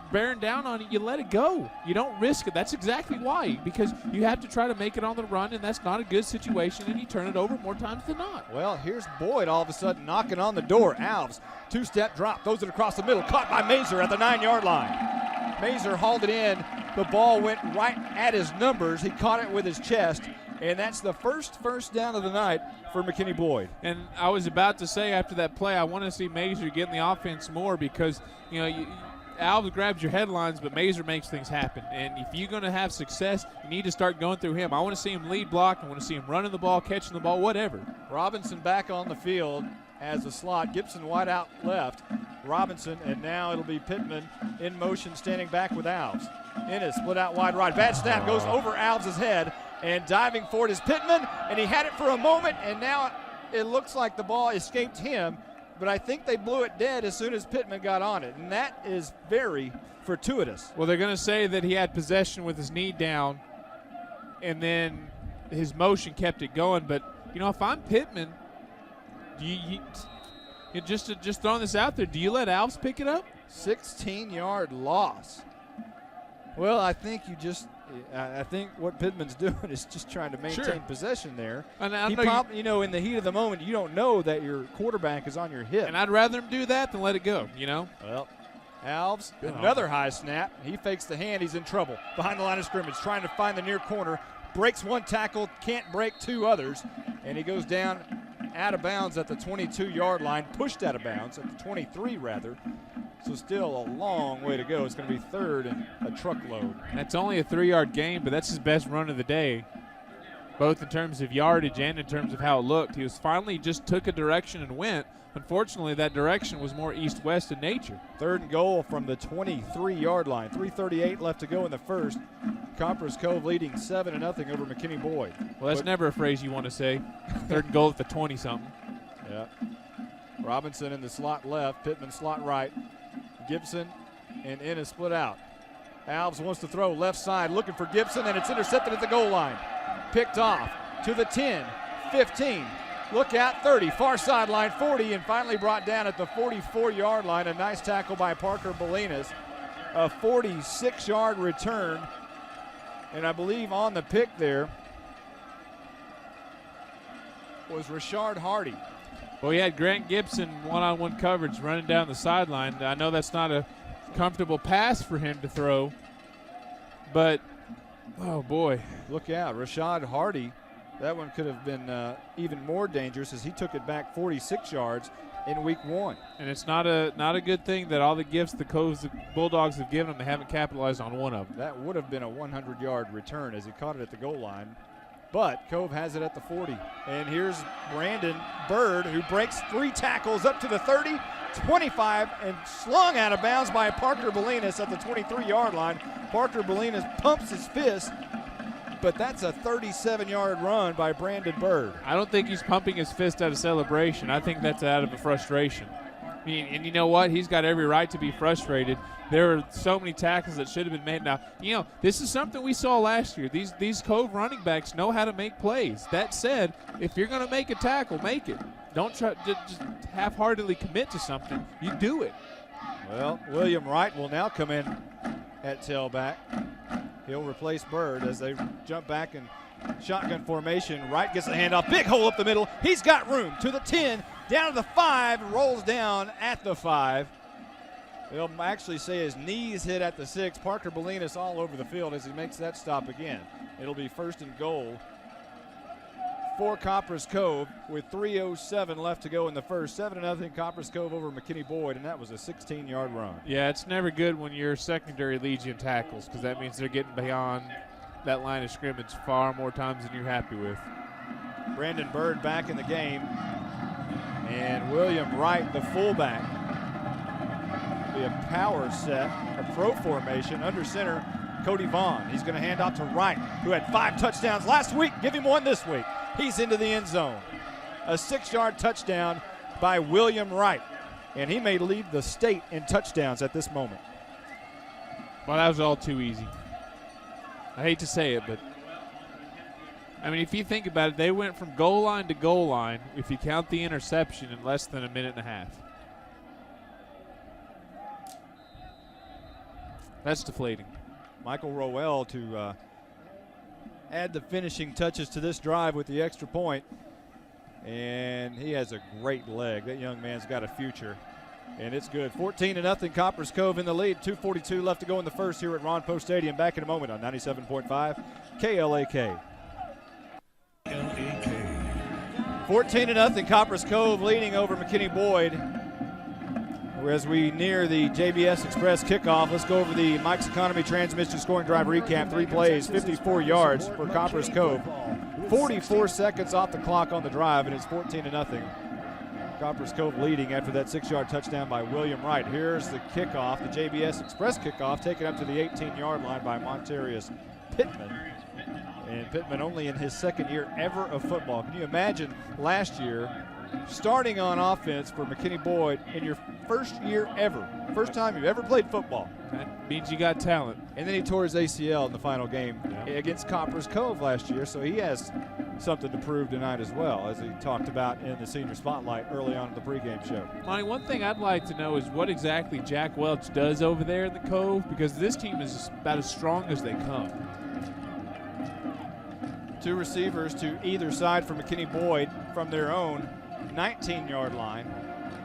bearing down on it, you let it go. You don't risk it. That's exactly why, because you have to try to make it on the run, and that's not a good situation, and you turn it over more times than not. Well, here's Boyd all of a sudden knocking on the door. Alves, 2-step drop, throws it across the middle, caught by Mazer at the 9-yard line. Mazer hauled it in. The ball went right at his numbers. He caught it with his chest, and that's the first down of the night for McKinney Boyd. And I was about to say after that play, I want to see Mazer get in the offense more, because, Alves grabs your headlines, but Mazer makes things happen. And if you're going to have success, you need to start going through him. I want to see him lead block. I want to see him running the ball, catching the ball, whatever. Robinson back on the field as a slot. Gibson wide out left. Robinson, and now it'll be Pittman in motion, standing back with Alves. Ennis split out wide right. Bad snap goes over Alves' head, and diving for it is Pittman, and he had it for a moment, and now it looks like the ball escaped him. But I think they blew it dead as soon as Pittman got on it, and that is very fortuitous. Well, they're going to say that he had possession with his knee down, and then his motion kept it going. But, if I'm Pittman, just throwing this out there, do you let Alves pick it up? 16-yard loss. Well, I think I think what Pittman's doing is just trying to maintain possession there. And in the heat of the moment, you don't know that your quarterback is on your hip. And I'd rather him do that than let it go, Well, Alves, another high snap. He fakes the hand. He's in trouble. Behind the line of scrimmage, trying to find the near corner. Breaks one tackle, can't break 2 others. And he goes down out of bounds at the 22-yard line, pushed out of bounds at the 23 rather. So still a long way to go. It's going to be 3rd and a truckload. That's only a 3-yard gain, but that's his best run of the day. both in terms of yardage and in terms of how it looked. He was finally just took a direction and went. Unfortunately, that direction was more east-west in nature. 3rd and goal from the 23-yard line. 3:38 left to go in the first. Copperas Cove leading 7-0 over McKinney Boyd. Well, that's never a phrase you want to say. 3rd and goal at the 20-something. Yeah. Robinson in the slot left, Pittman slot right. Gibson and Ennis split out. Alves wants to throw left side, looking for Gibson, and it's intercepted at the goal line. Picked off to the 10, 15. Look out, 30, far sideline, 40, and finally brought down at the 44-yard line. A nice tackle by Parker Bolinas. A 46-yard return. And I believe on the pick there was Rashard Hardy. Well, he had Grant Gibson one-on-one coverage running down the sideline. I know that's not a comfortable pass for him to throw, but, oh, boy. Look out, Rashard Hardy. That one could have been even more dangerous as he took it back 46 yards in week 1. And it's not a good thing that all the gifts the Bulldogs have given them, they haven't capitalized on one of them. That would have been a 100-yard return as he caught it at the goal line. But Cove has it at the 40. And here's Brandon Bird, who breaks 3 tackles up to the 30, 25, and slung out of bounds by Parker Bolinas at the 23-yard line. Parker Bolinas pumps his fist, but that's a 37-yard run by Brandon Bird. I don't think he's pumping his fist out of celebration. I think that's out of a frustration. I mean, and you know what? He's got every right to be frustrated. There are so many tackles that should have been made. Now, you know, this is something we saw last year. These Cove running backs know how to make plays. That said, if you're going to make a tackle, make it. Don't try to just half-heartedly commit to something. You do it. Well, William Wright will now come in at tailback. He'll replace Bird as they jump back in shotgun formation. Wright gets the handoff. Big hole up the middle. He's got room to the 10, down to the 5, rolls down at the 5. They'll actually say his knees hit at the 6. Parker Bolinas all over the field as he makes that stop again. It'll be 1st and goal for Copperas Cove with 3:07 left to go in the first. 7-0 Copperas Cove over McKinney Boyd, and that was a 16-yard run. Yeah, it's never good when your secondary leads you in tackles because that means they're getting beyond that line of scrimmage far more times than you're happy with. Brandon Bird back in the game, and William Wright, the fullback. Be a power set, a pro formation under center. Cody Vaughn. He's going to hand off to Wright, who had 5 touchdowns last week. Give him one this week. He's into the end zone. A 6-yard touchdown by William Wright, and he may lead the state in touchdowns at this moment. Well, that was all too easy. I hate to say it, but I mean, if you think about it, they went from goal line to goal line, if you count the interception, in less than a minute and a half. That's deflating. Michael Rowell to add the finishing touches to this drive with the extra point. And he has a great leg. That young man's got a future. And it's good. 14-0 Copperas Cove in the lead. 2:42 left to go in the first here at Ron Post Stadium. Back in a moment on 97.5 KLAK. 14-0 Copperas Cove leading over McKinney Boyd. As we near the JBS Express kickoff, let's go over the Mike's Economy Transmission scoring drive recap. 3 plays, 54 yards for Copperas Cove. 44 seconds off the clock on the drive, and it's 14-0. Copperas Cove leading after that 6-yard touchdown by William Wright. Here's the kickoff, the JBS Express kickoff, taken up to the 18-yard line by Montarius Pittman. And Pittman only in his 2nd year ever of football. Can you imagine last year starting on offense for McKinney Boyd in your first year ever, first time you've ever played football? That means you got talent. And then he tore his ACL in the final game against Copperas Cove last year, so he has something to prove tonight as well, as he talked about in the senior spotlight early on in the pregame show. Monty, one thing I'd like to know is what exactly Jack Welch does over there in the Cove, because this team is about as strong as they come. 2 receivers to either side for McKinney Boyd from their own 19-yard line.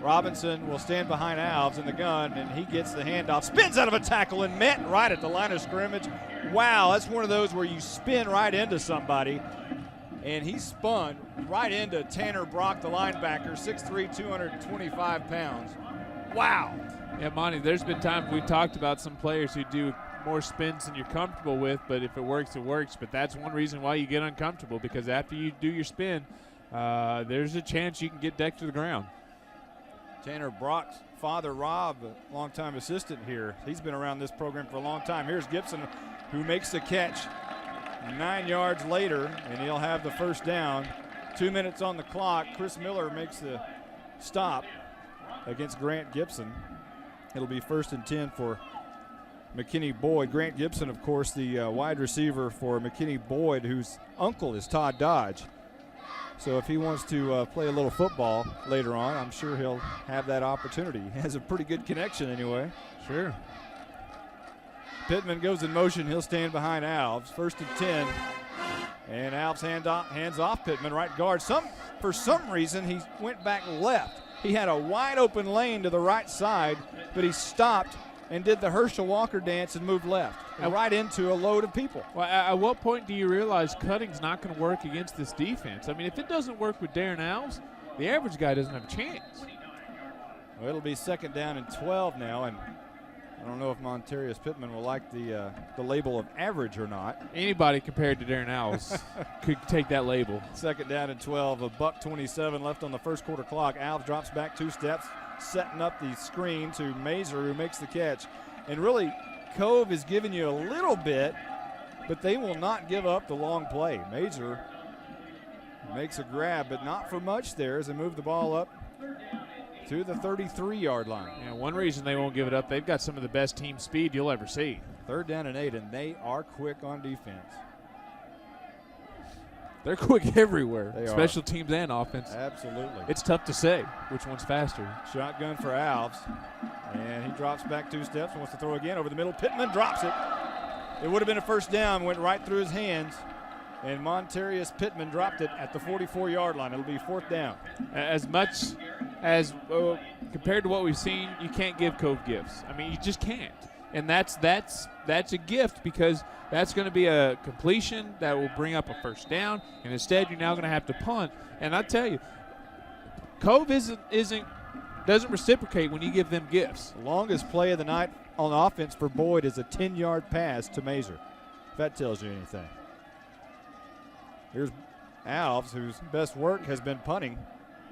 Robinson will stand behind Alves in the gun, and he gets the handoff, spins out of a tackle, and met right at the line of scrimmage. Wow, that's one of those where you spin right into somebody, and he spun right into Tanner Brock, the linebacker, 6'3", 225 pounds. Wow. Yeah, Monty, there's been times we've talked about some players who do more spins than you're comfortable with, but if it works, it works. But that's one reason why you get uncomfortable, because after you do your spin, there's a chance you can get decked to the ground. Tanner Brock's father, Rob, a longtime assistant here. He's been around this program for a long time. Here's Gibson, who makes the catch 9 yards later, and he'll have the first down. 2 minutes on the clock. Chris Miller makes the stop against Grant Gibson. It'll be 1st and 10 for McKinney Boyd. Grant Gibson, of course, the wide receiver for McKinney Boyd, whose uncle is Todd Dodge. So if he wants to play a little football later on, I'm sure he'll have that opportunity. He has a pretty good connection anyway. Sure. Pittman goes in motion. He'll stand behind Alves. 1st and 10. And Alves hands off Pittman, right guard. For some reason, he went back left. He had a wide open lane to the right side, but he stopped and did the Herschel Walker dance and moved left, and right into a load of people. Well, at what point do you realize cutting's not going to work against this defense? I mean, if it doesn't work with Darren Alves, the average guy doesn't have a chance. Well, it'll be 2nd down and 12 now, and I don't know if Montarius Pittman will like the label of average or not. Anybody compared to Darren Alves could take that label. 2nd down and 12, $1:27 left on the first quarter clock. Alves drops back 2 steps, setting up the screen to Mazer, who makes the catch. And really, Cove is giving you a little bit, but they will not give up the long play. Mazer makes a grab, but not for much there as they move the ball up to the 33-yard line. Yeah, one reason they won't give it up, they've got some of the best team speed you'll ever see. 3rd down and 8, and they are quick on defense. They're quick everywhere, They special teams and offense. Absolutely. It's tough to say which one's faster. Shotgun for Alves, and he drops back 2 steps, wants to throw again over the middle. Pittman drops it. It would have been a first down, went right through his hands, and Montarius Pittman dropped it at the 44-yard line. It'll be 4th down. As much as compared to what we've seen, you can't give Cove gifts. I mean, you just can't. And that's a gift, because that's going to be a completion that will bring up a first down, and instead you're now going to have to punt. And I tell you, Cove doesn't reciprocate when you give them gifts. Longest play of the night on offense for Boyd is a 10-yard pass to Mazer, if that tells you anything. Here's Alves, whose best work has been punting.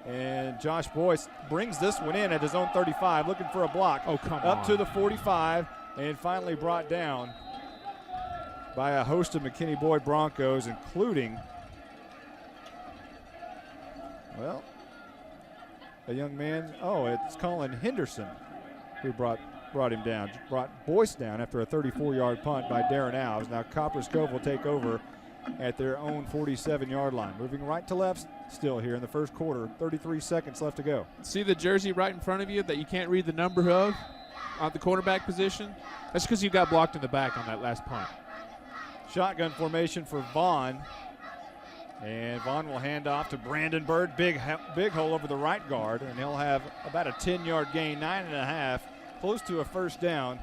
And Josh Boyce brings this one in at his own 35, looking for a block. Oh, come on. Up to the 45, and finally brought down by a host of McKinney Boyd Broncos, including, well, a young man. Oh, it's Colin Henderson who brought him down. Brought Boyce down after a 34-yard punt by Darren Alves. Now Copperas Cove will take over at their own 47-yard line. Moving right to left still here in the first quarter. 33 seconds left to go. See the jersey right in front of you that you can't read the number of on the quarterback position? That's because you got blocked in the back on that last punt. Shotgun formation for Vaughn. And Vaughn will hand off to Brandon Bird. Big hole over the right guard, and he'll have about a 10-yard gain, 9.5, close to a first down.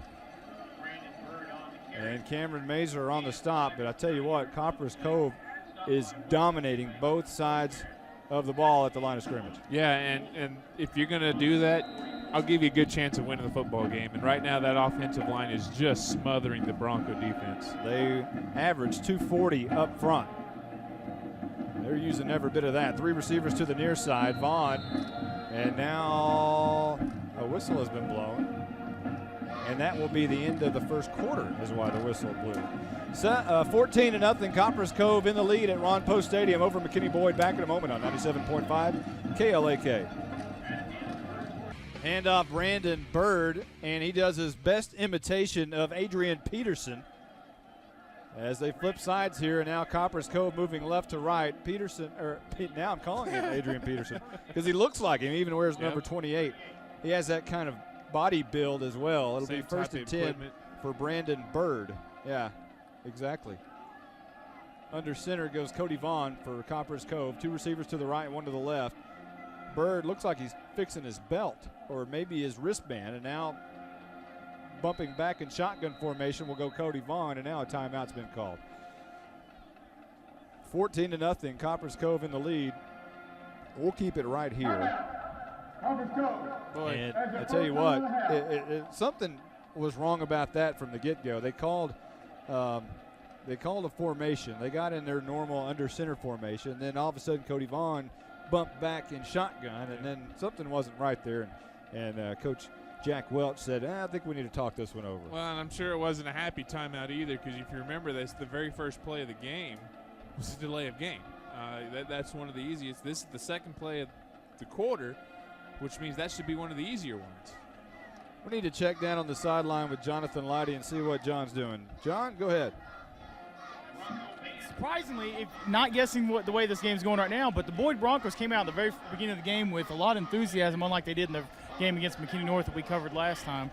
And Cameron Mazer on the stop, but I tell you what, Copperas Cove is dominating both sides of the ball at the line of scrimmage. Yeah, and if you're going to do that, I'll give you a good chance of winning the football game. And right now that offensive line is just smothering the Bronco defense. They average 240 up front. They're using every bit of that. 3 receivers to the near side. Vaughn, and now a whistle has been blown. And that will be the end of the first quarter is why the whistle blew. 14-0, Copperas Cove in the lead at Ron Post Stadium over McKinney Boyd. Back in a moment on 97.5 KLAK. Handoff Brandon Bird, and he does his best imitation of Adrian Peterson as they flip sides here. And now Copperas Cove moving left to right. Now I'm calling him Adrian Peterson because he looks like him, even wears number 28. He has that kind of body build as well. It'll be 1st and 10 for Brandon Bird. Yeah, exactly. Under center goes Cody Vaughn for Copperas Cove. 2 receivers to the right, 1 to the left. Bird looks like he's fixing his belt or maybe his wristband, and now bumping back in shotgun formation will go Cody Vaughn, and now a timeout's been called. 14-0, Copperas Cove in the lead. We'll keep it right here. And I tell you what, something was wrong about that from the get-go. They called a formation. They got in their normal under center formation. Then all of a sudden, Cody Vaughn bumped back in shotgun, and then something wasn't right there. And Coach Jack Welch said, I think we need to talk this one over. Well, and I'm sure it wasn't a happy timeout either, because if you remember this, the very first play of the game was a delay of game. That's one of the easiest. This is the second play of the quarter, which means that should be one of the easier ones. We need to check down on the sideline with Jonathan Leidy and see what John's doing. John, go ahead. Surprisingly, not guessing the way this game's going right now, but the Boyd Broncos came out at the very beginning of the game with a lot of enthusiasm, unlike they did in the game against McKinney North that we covered last time.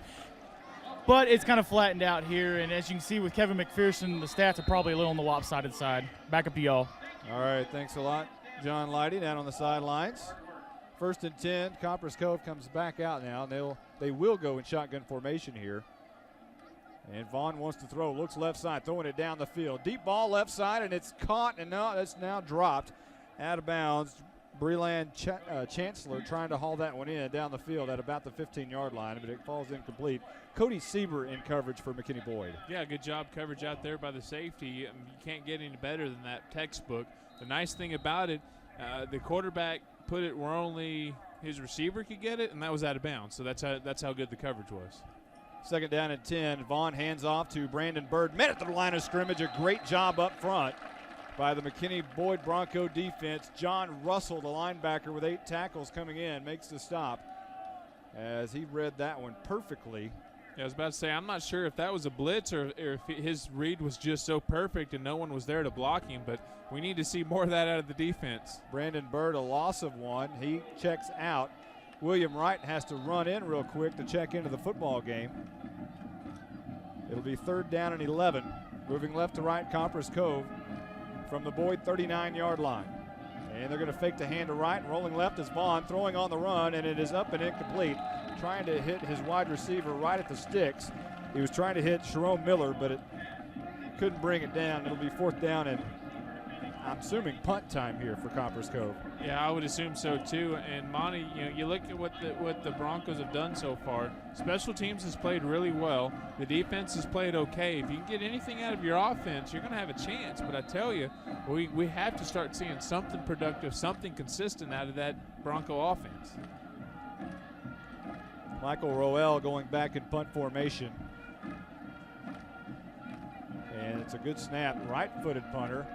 But it's kind of flattened out here, and as you can see with Kevin McPherson, the stats are probably a little on the lopsided side. Back up to y'all. All right, thanks a lot. John Leidy down on the sidelines. 1st and 10, Copperas Cove comes back out now, and they will go in shotgun formation here. And Vaughn wants to throw, looks left side, throwing it down the field. Deep ball left side, and it's caught, and it's now dropped out of bounds. Breland Chancellor trying to haul that one in down the field at about the 15-yard line, but it falls incomplete. Cody Sieber in coverage for McKinney Boyd. Yeah, good job coverage out there by the safety. You can't get any better than that textbook. The nice thing about it, the quarterback put it where only his receiver could get it, and that was out of bounds. So that's how good the coverage was. 2nd down and 10. Vaughn hands off to Brandon Bird. Met at the line of scrimmage. A great job up front by the McKinney Boyd Bronco defense. John Russell, the linebacker with 8 tackles coming in, makes the stop as he read that one perfectly. Yeah, I was about to say, I'm not sure if that was a blitz or if his read was just so perfect and no one was there to block him, but we need to see more of that out of the defense. Brandon Bird, a loss of 1. He checks out. William Wright has to run in real quick to check into the football game. It'll be 3rd down and 11. Moving left to right, Copperas Cove from the Boyd 39-yard line. And they're going to fake the hand to right, and rolling left is Vaughn, throwing on the run, and it is up and incomplete. Trying to hit his wide receiver right at the sticks. He was trying to hit Jerome Miller, but it couldn't bring it down. It'll be 4th down, and I'm assuming punt time here for Copperas Cove. Yeah, I would assume so too. And Monty, you look at what the Broncos have done so far. Special teams has played really well. The defense has played okay. If you can get anything out of your offense, you're going to have a chance. But I tell you, we have to start seeing something productive, something consistent out of that Bronco offense. Michael Roel going back in punt formation. And it's a good snap, right-footed punter.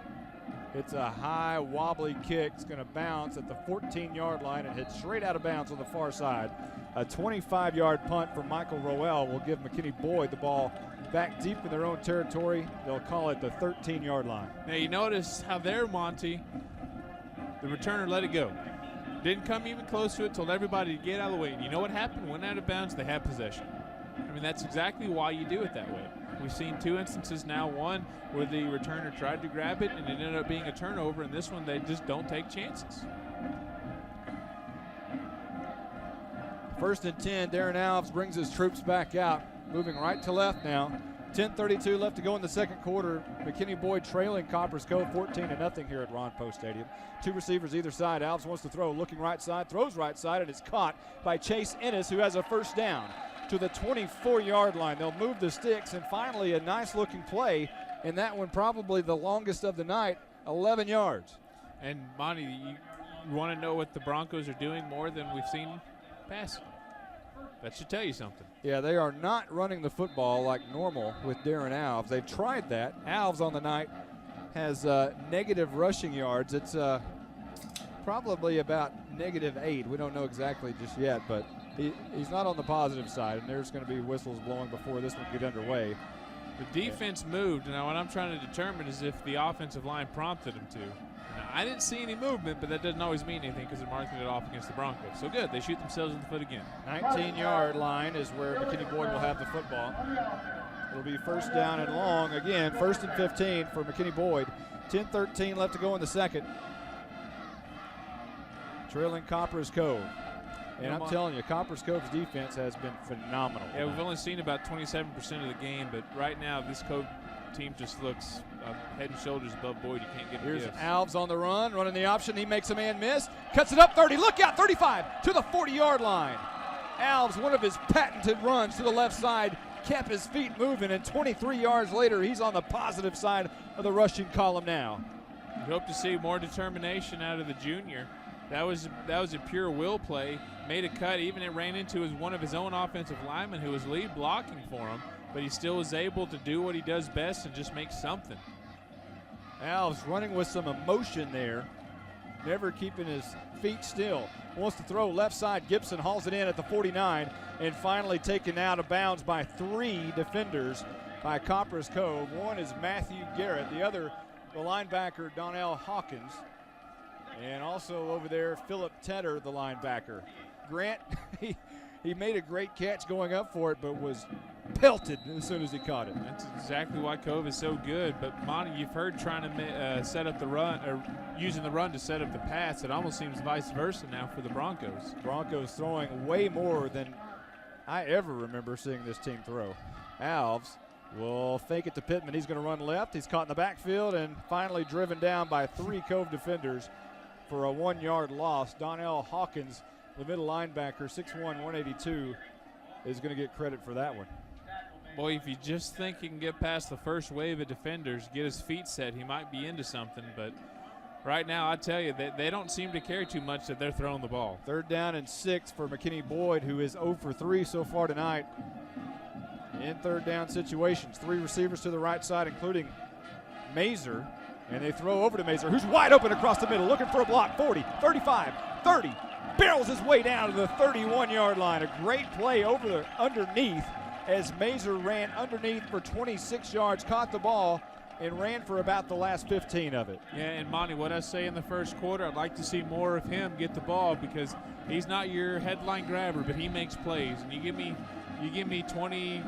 It's a high, wobbly kick. It's going to bounce at the 14-yard line and hit straight out of bounds on the far side. A 25-yard punt from Michael Roel will give McKinney Boyd the ball back deep in their own territory. They'll call it the 13-yard line. Now, you notice how there, Monty, the returner let it go. Didn't come even close to it, told everybody to get out of the way. And you know what happened? Went out of bounds, they had possession. I mean, that's exactly why you do it that way. We've seen 2 instances now, one where the returner tried to grab it and it ended up being a turnover, and this one they just don't take chances. 1st and 10, Darren Alves brings his troops back out, moving right to left now. 10:32 left to go in the 2nd quarter. McKinney Boyd trailing Copperas Cove 14-0 here at Ron Poe Stadium. 2 receivers either side. Alves wants to throw, looking right side, throws right side, and it's caught by Chase Ennis, who has a 1st down to the 24-yard line. They'll move the sticks, and finally a nice-looking play, and that one probably the longest of the night, 11 yards. And, Monty, you want to know what the Broncos are doing more than we've seen passing. That should tell you something. Yeah, they are not running the football like normal with Darren Alves. They've tried that. Alves on the night has negative rushing yards. It's probably about -8. We don't know exactly just yet, but he's not on the positive side, and there's going to be whistles blowing before this one get underway. The defense moved. Now, what I'm trying to determine is if the offensive line prompted them to. Now, I didn't see any movement, but that doesn't always mean anything because they're marking it off against the Broncos. So good, they shoot themselves in the foot again. 19-yard line is where McKinney Boyd will have the football. It'll be 1st down and long. Again, 1st and 15 for McKinney Boyd. 10:13 left to go in the 2nd. Trailing Copperas Cove. And I'm telling you, Copperas Cove's defense has been phenomenal. Yeah, we've only seen about 27% of the game, but right now this Cove team just looks head and shoulders above Boyd. You can't get Here's gifts. Alves on the run, running the option. He makes a man miss. Cuts it up 30. Look out, 35 to the 40-yard line. Alves, one of his patented runs to the left side, kept his feet moving, and 23 yards later, he's on the positive side of the rushing column now. We hope to see more determination out of the junior. That was a pure will play. Made a cut, even it ran into one of his own offensive linemen who was lead blocking for him, but he still was able to do what he does best and just make something. Alves running with some emotion there, never keeping his feet still. Wants to throw left side. Gibson hauls it in at the 49 and finally taken out of bounds by 3 defenders by Copperas Cove. One is Matthew Garrett, the other the linebacker Donnell Hawkins, and also over there Philip Tedder, the linebacker. Grant, he made a great catch going up for it, but was pelted as soon as he caught it. That's exactly why Cove is so good. But Monty, you've heard trying to set up the run, or using the run to set up the pass. It almost seems vice versa now for the Broncos. Broncos throwing way more than I ever remember seeing this team throw. Alves will fake it to Pittman. He's going to run left. He's caught in the backfield and finally driven down by 3 Cove defenders for a 1-yard loss. Donnell Hawkins, the middle linebacker, 6'1", 182, is going to get credit for that one. Boy, if you just think he can get past the first wave of defenders, get his feet set, he might be into something. But right now, I tell you, they don't seem to care too much that they're throwing the ball. 3rd down and 6 for McKinney Boyd, who is 0 for 3 so far tonight in 3rd down situations. 3 receivers to the right side, including Mazer. And they throw over to Mazer, who's wide open across the middle, looking for a block. 40, 35, 30. Barrels his way down to the 31-yard line. A great play underneath as Mazer ran underneath for 26 yards, caught the ball, and ran for about the last 15 of it. Yeah, and Monty, what I say in the first quarter, I'd like to see more of him get the ball because he's not your headline grabber, but he makes plays. And you give me 22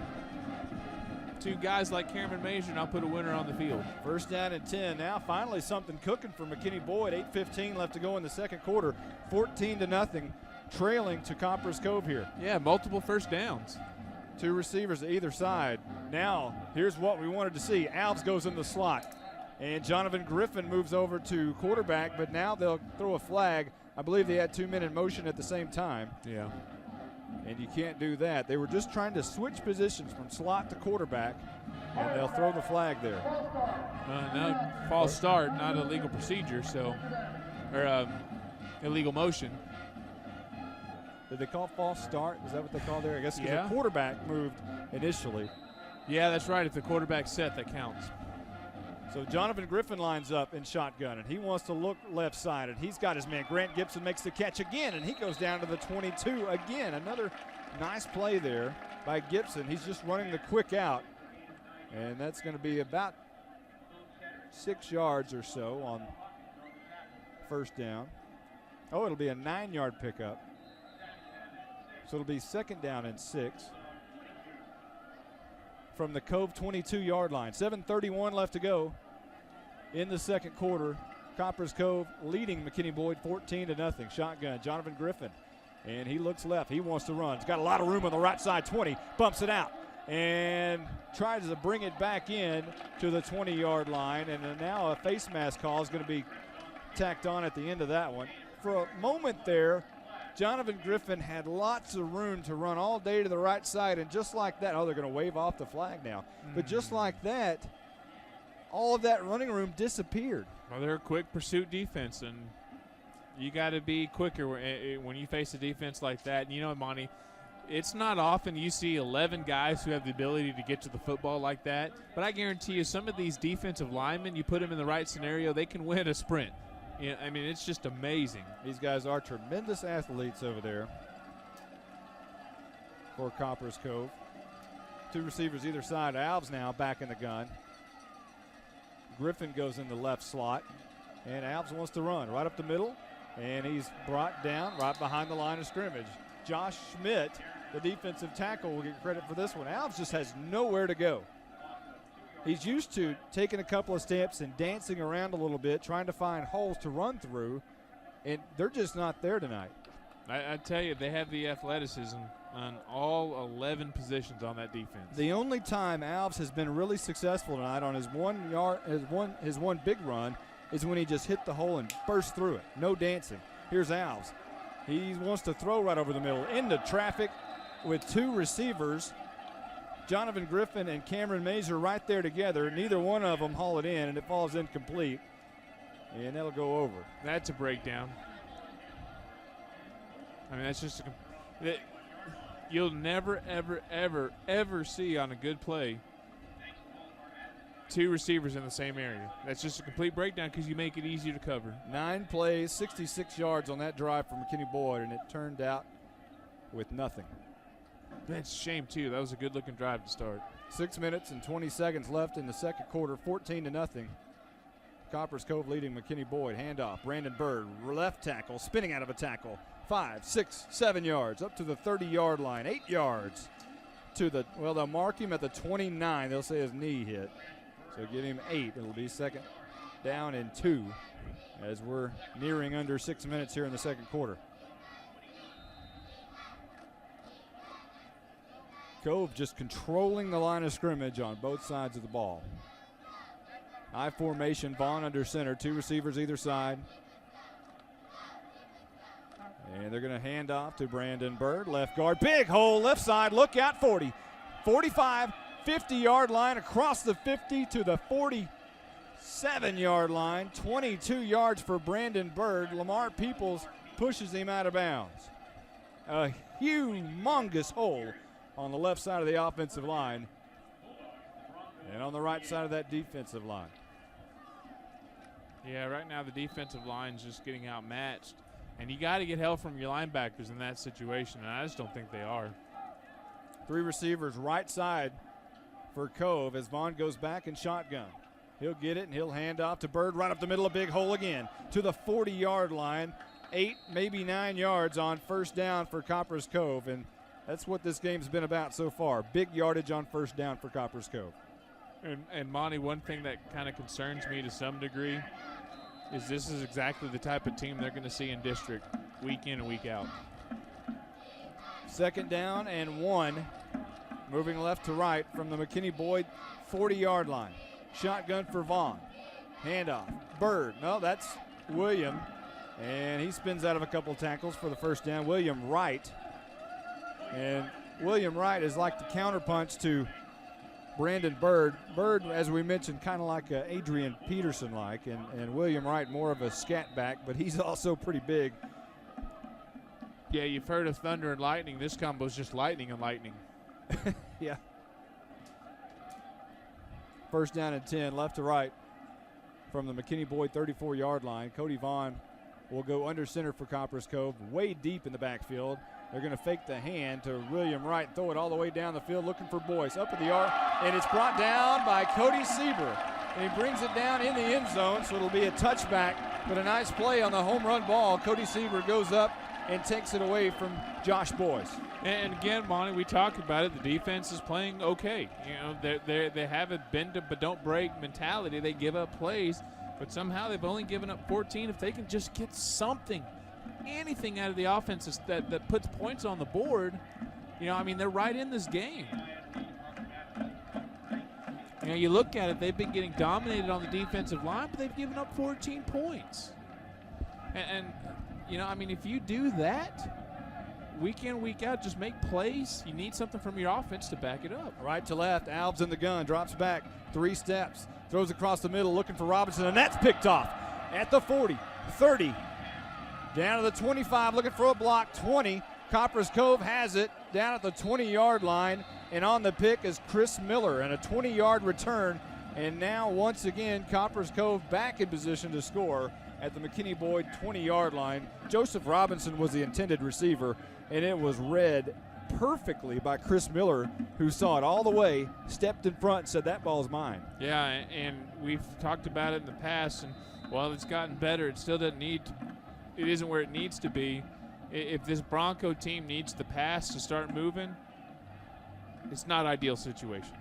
guys like Cameron Mazer, and I'll put a winner on the field. 1st down and 10. Now finally something cooking for McKinney Boyd. 8:15 left to go in the second quarter. 14-0, trailing to Copperas Cove here. Yeah, multiple first downs. 2 receivers either side. Now, here's what we wanted to see. Alves goes in the slot, and Jonathan Griffin moves over to quarterback, but now they'll throw a flag. I believe they had 2 men in motion at the same time. Yeah. And you can't do that. They were just trying to switch positions from slot to quarterback, and they'll throw the flag there. No, false start, not a legal procedure, or illegal motion. Did they call false start? Is that what they call there? I guess because Yeah. the quarterback moved initially. Yeah, that's right. If the quarterback's set, that counts. So Jonathan Griffin lines up in shotgun, and he wants to look left side, and he's got his man. Grant Gibson makes the catch again, and he goes down to the 22 again. Another nice play there by Gibson. He's just running the quick out, and that's going to be about 6 yards or so on 1st down. Oh, it'll be a 9-yard pickup. So it'll be 2nd down and 6 from the Cove 22-yard line. 7:31 left to go in the second quarter. Copperas Cove leading McKinney Boyd 14-0. Shotgun, Jonathan Griffin, and he looks left. He wants to run. He's got a lot of room on the right side. 20, bumps it out, and tries to bring it back in to the 20-yard line. And now a face mask call is going to be tacked on at the end of that one. For a moment there, Jonathan Griffin had lots of room to run all day to the right side, and just like that, they're going to wave off the flag now. But just like that, all of that running room disappeared. Well, they're a quick pursuit defense, and you got to be quicker when you face a defense like that. And you know, Monty, it's not often you see 11 guys who have the ability to get to the football like that, but I guarantee you some of these defensive linemen, you put them in the right scenario, they can win a sprint. Yeah, I mean, it's just amazing. These guys are tremendous athletes over there for Copperas Cove. 2 receivers either side. Alves now back in the gun. Griffin goes in the left slot, and Alves wants to run right up the middle, and he's brought down right behind the line of scrimmage. Josh Schmidt, the defensive tackle, will get credit for this one. Alves just has nowhere to go. He's used to taking a couple of steps and dancing around a little bit, trying to find holes to run through, and they're just not there tonight. I tell you, they have the athleticism on all 11 positions on that defense. The only time Alves has been really successful tonight on his one big run is when he just hit the hole and burst through it. No dancing. Here's Alves. He wants to throw right over the middle into traffic with 2 receivers. Jonathan Griffin and Cameron Mazer right there together. Neither one of them haul it in, and it falls incomplete. And that'll go over. That's a breakdown. I mean, that's just you'll never, ever, ever, ever see on a good play 2 receivers in the same area. That's just a complete breakdown because you make it easier to cover. 9 plays, 66 yards on that drive from McKinney Boyd, and it turned out with nothing. That's a shame, too. That was a good-looking drive to start. 6 minutes and 20 seconds left in the second quarter, 14-0. Copperas Cove leading McKinney Boyd. Handoff, Brandon Bird, left tackle, spinning out of a tackle. 5, 6, 7 yards, up to the 30-yard line. 8 yards to the, well, they'll mark him at the 29. They'll say his knee hit. So give him 8. It'll be second down and 2 as we're nearing under 6 minutes here in the second quarter. Cove just controlling the line of scrimmage on both sides of the ball. I formation, Vaughn under center, 2 receivers either side. And they're going to hand off to Brandon Bird, left guard. Big hole, left side, look out, 40. 45, 50-yard line across the 50 to the 47-yard line. 22 yards for Brandon Bird. Lamar Peoples pushes him out of bounds. A humongous hole on the left side of the offensive line and on the right side of that defensive line. Yeah, right now the defensive line's just getting outmatched. And you got to get help from your linebackers in that situation, and I just don't think they are. 3 receivers right side for Cove as Vaughn goes back in shotgun. He'll get it, and he'll hand off to Bird right up the middle, a big hole again to the 40-yard line. 8, maybe 9 yards on first down for Copperas Cove, and that's what this game's been about so far. Big yardage on first down for Copperas Cove. And Monty, one thing that kind of concerns me to some degree is this is exactly the type of team they're going to see in district week in and week out. Second down and 1. Moving left to right from the McKinney Boyd 40-yard line. Shotgun for Vaughn. Handoff. Bird. No, that's William. And he spins out of a couple tackles for the first down. William Wright. And William Wright is like the counterpunch to Brandon Bird. Bird, as we mentioned, kind of like Adrian Peterson-like, and William Wright more of a scat back, but he's also pretty big. Yeah, you've heard of thunder and lightning. This combo is just lightning and lightning. Yeah. First down and 10, left to right from the McKinney Boyd 34-yard line. Cody Vaughn will go under center for Copperas Cove, way deep in the backfield. They're going to fake the hand to William Wright, throw it all the way down the field, looking for Boyce. Up at the yard, and it's brought down by Cody Sieber. And he brings it down in the end zone, so it'll be a touchback, but a nice play on the home run ball. Cody Sieber goes up and takes it away from Josh Boyce. And again, Monty, we talked about it. The defense is playing okay. You know, they have a bend but don't break mentality. They give up plays, but somehow they've only given up 14. If they can just get something, anything out of the offense that puts points on the board, you know, I mean, they're right in this game. You know, you look at it, they've been getting dominated on the defensive line, but they've given up 14 points. And you know, I mean, if you do that week in, week out, just make plays, you need something from your offense to back it up. Right to left, Alves in the gun, drops back, 3 steps, throws across the middle, looking for Robinson, and that's picked off at the 40, 30, down to the 25, looking for a block, 20. Copperas Cove has it down at the 20-yard line, and on the pick is Chris Miller, and a 20-yard return. And now, once again, Copperas Cove back in position to score at the McKinney Boyd 20-yard line. Joseph Robinson was the intended receiver, and it was read perfectly by Chris Miller, who saw it all the way, stepped in front, and said, that ball's mine. Yeah, and we've talked about it in the past, and while it's gotten better, it still doesn't need to, it isn't where it needs to be. If this Bronco team needs the pass to start moving, it's not ideal situation.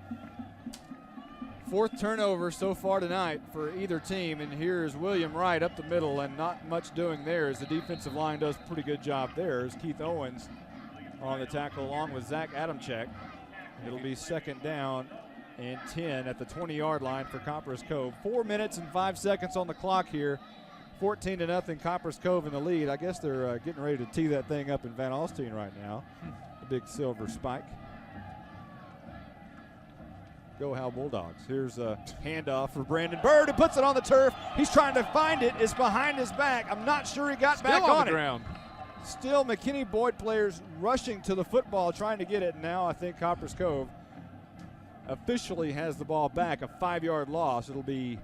4th turnover so far tonight for either team, and here's William Wright up the middle, and not much doing there as the defensive line does a pretty good job there as Keith Owens on the tackle along with Zach Adamczyk. It'll be second down and 10 at the 20-yard line for Copperas Cove. 4 minutes and 5 seconds on the clock here. 14-0, Copperas Cove in the lead. I guess they're getting ready to tee that thing up in Van Alstyne right now. The big silver spike. Go Hal Bulldogs. Here's a handoff for Brandon Bird, who puts it on the turf. He's trying to find it. It's behind his back. I'm not sure he got Still back on on the it. ground. Still McKinney Boyd players rushing to the football, trying to get it. Now I think Copperas Cove officially has the ball back. A 5-yard loss. It'll be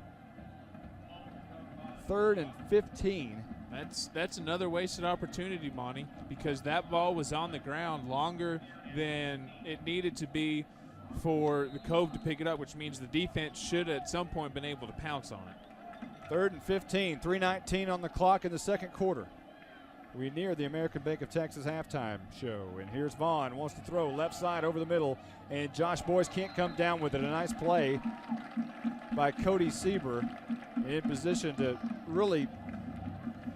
3rd and 15. That's another wasted opportunity, Monty, because that ball was on the ground longer than it needed to be for the Cove to pick it up, which means the defense should at some point been able to pounce on it. 3rd and 15, 3:19 on the clock in the second quarter. We near the American Bank of Texas halftime show, and here's Vaughn, wants to throw left side over the middle, and Josh Boyce can't come down with it. A nice play by Cody Sieber in position to really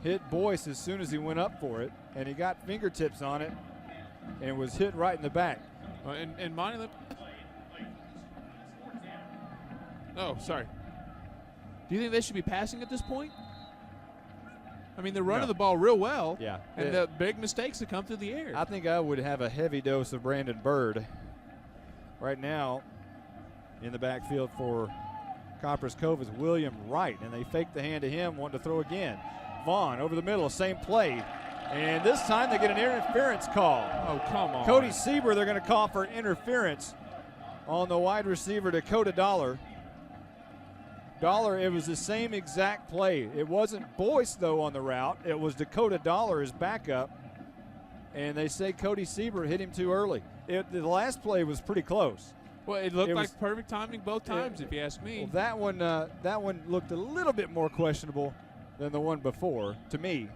hit Boyce as soon as he went up for it, and he got fingertips on it and was hit right in the back. And Monty, oh, sorry. Do you think they should be passing at this point? I mean, they're running the ball real well. Yeah. And the big mistakes that come through the air. I think I would have a heavy dose of Brandon Bird. Right now, in the backfield for Copperas Cove is William Wright, and they fake the hand to him, want to throw again. Vaughn over the middle, same play. And this time they get an interference call. Oh, come on. Cody Sieber, they're going to call for interference on the wide receiver, Dakota Dollar. Dollar, it was the same exact play. It wasn't Boyce, though, on the route. It was Dakota Dollar, his backup. And they say Cody Sieber hit him too early. The last play was pretty close. Well, it looked like perfect timing both times, if you ask me. Well, that one looked a little bit more questionable than the one before, to me.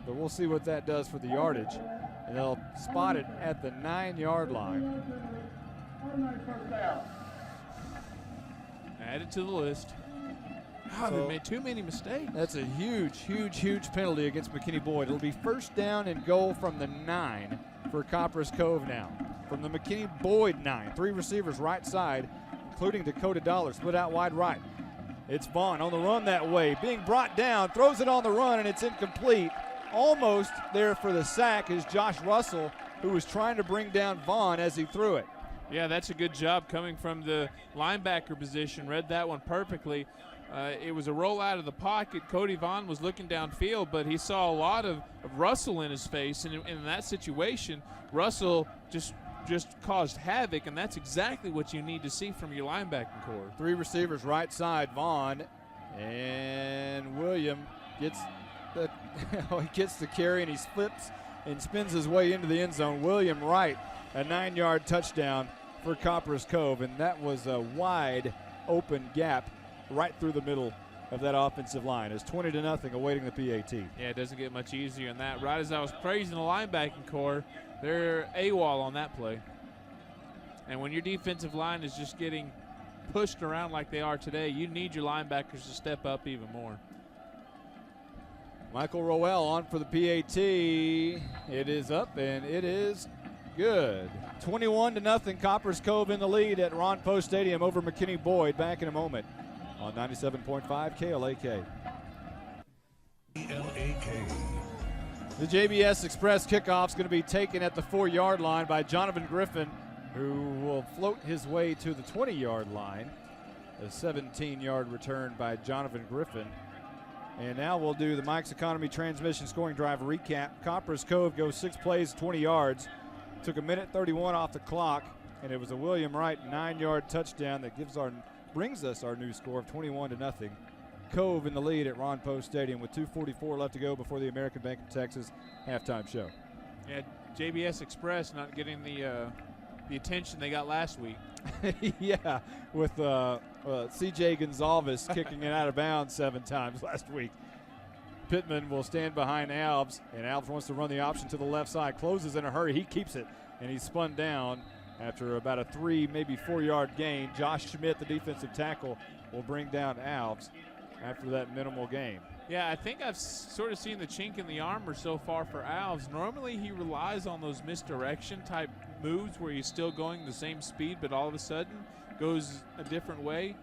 But we'll see what that does for the yardage. And they'll spot it at the 9-yard line. Add it to the list. God, they made too many mistakes. That's a huge penalty against McKinney Boyd. It'll be 1st down and goal from the 9 for Copperas Cove now. From the McKinney Boyd 9. 3 receivers right side, including Dakota Dollar, split out wide right. It's Vaughn on the run that way, being brought down, throws it on the run, and it's incomplete. Almost there for the sack is Josh Russell, who was trying to bring down Vaughn as he threw it. Yeah, that's a good job coming from the linebacker position. Read that one perfectly. It was a roll out of the pocket. Cody Vaughn was looking downfield, but he saw a lot of Russell in his face. And in that situation, Russell just caused havoc, and that's exactly what you need to see from your linebacking core. 3 receivers right side, Vaughn, and William gets the carry, and he flips and spins his way into the end zone. William Wright, a 9-yard touchdown for Copperas Cove, and that was a wide open gap right through the middle of that offensive line. It's 20-0 awaiting the PAT. Yeah, it doesn't get much easier than that. Right as I was praising the linebacking core, they're AWOL on that play. And when your defensive line is just getting pushed around like they are today, you need your linebackers to step up even more. Michael Roel on for the PAT. It is up, and it is good. 21-0, Copperas Cove in the lead at Ron Post Stadium over McKinney Boyd. Back in a moment on 97.5 KLAK. The JBS Express kickoff is going to be taken at the 4-yard line by Jonathan Griffin, who will float his way to the 20-yard line. A 17-yard return by Jonathan Griffin. And now we'll do the Mike's Economy Transmission Scoring Drive recap. Copperas Cove goes 6 plays, 20 yards. Took a minute 31 off the clock, and it was a William Wright 9-yard touchdown that brings us our new score of 21-0. Cove in the lead at Ron Post Stadium with 2:44 left to go before the American Bank of Texas halftime show. Yeah, JBS Express not getting the attention they got last week. Yeah, with C.J. Gonzalez kicking it out of bounds 7 times last week. Pittman will stand behind Alves, and Alves wants to run the option to the left side. Closes in a hurry. He keeps it, and he's spun down after about a 3, maybe 4-yard gain. Josh Schmidt, the defensive tackle, will bring down Alves after that minimal gain. Yeah, I think I've sort of seen the chink in the armor so far for Alves. Normally he relies on those misdirection type moves where he's still going the same speed, but all of a sudden goes a different way.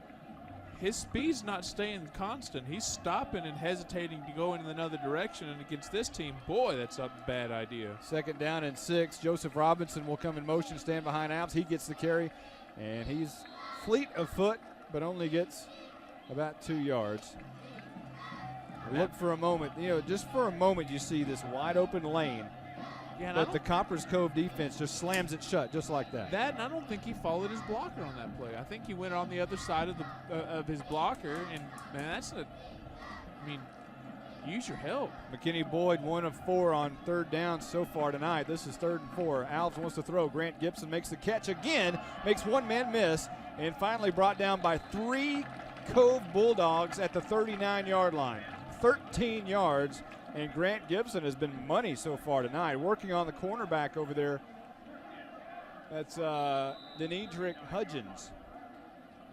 His speed's not staying constant. He's stopping and hesitating to go in another direction, and against this team, boy, that's a bad idea. 2nd down and 6. Joseph Robinson will come in motion, stand behind Alves. He gets the carry And he's fleet of foot, but only gets about 2 yards. Look for a moment, just for a moment you see this wide open lane. Yeah, but the Copperas Cove defense just slams it shut just like that. And I don't think he followed his blocker on that play. I think he went on the other side of his blocker, and man, use your help. McKinney Boyd 1 of 4 on 3rd down so far tonight. This is 3rd and 4. Alves wants to throw. Grant Gibson makes the catch again, makes one man miss, and finally brought down by 3 Cove Bulldogs at the 39-yard line. 13 yards, and Grant Gibson has been money so far tonight. Working on the cornerback over there. That's Denedrick Hudgens.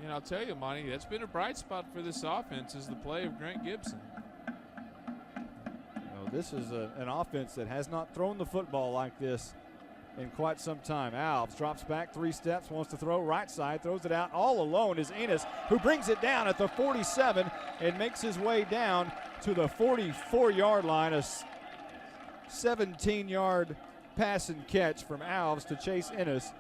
And I'll tell you, Monty, that's been a bright spot for this offense is the play of Grant Gibson. This is an offense that has not thrown the football like this in quite some time. Alves drops back 3 steps, wants to throw right side, throws it out. All alone is Enos, who brings it down at the 47 and makes his way down to the 44-yard line. A 17-yard pass and catch from Alves to Chase Ennis,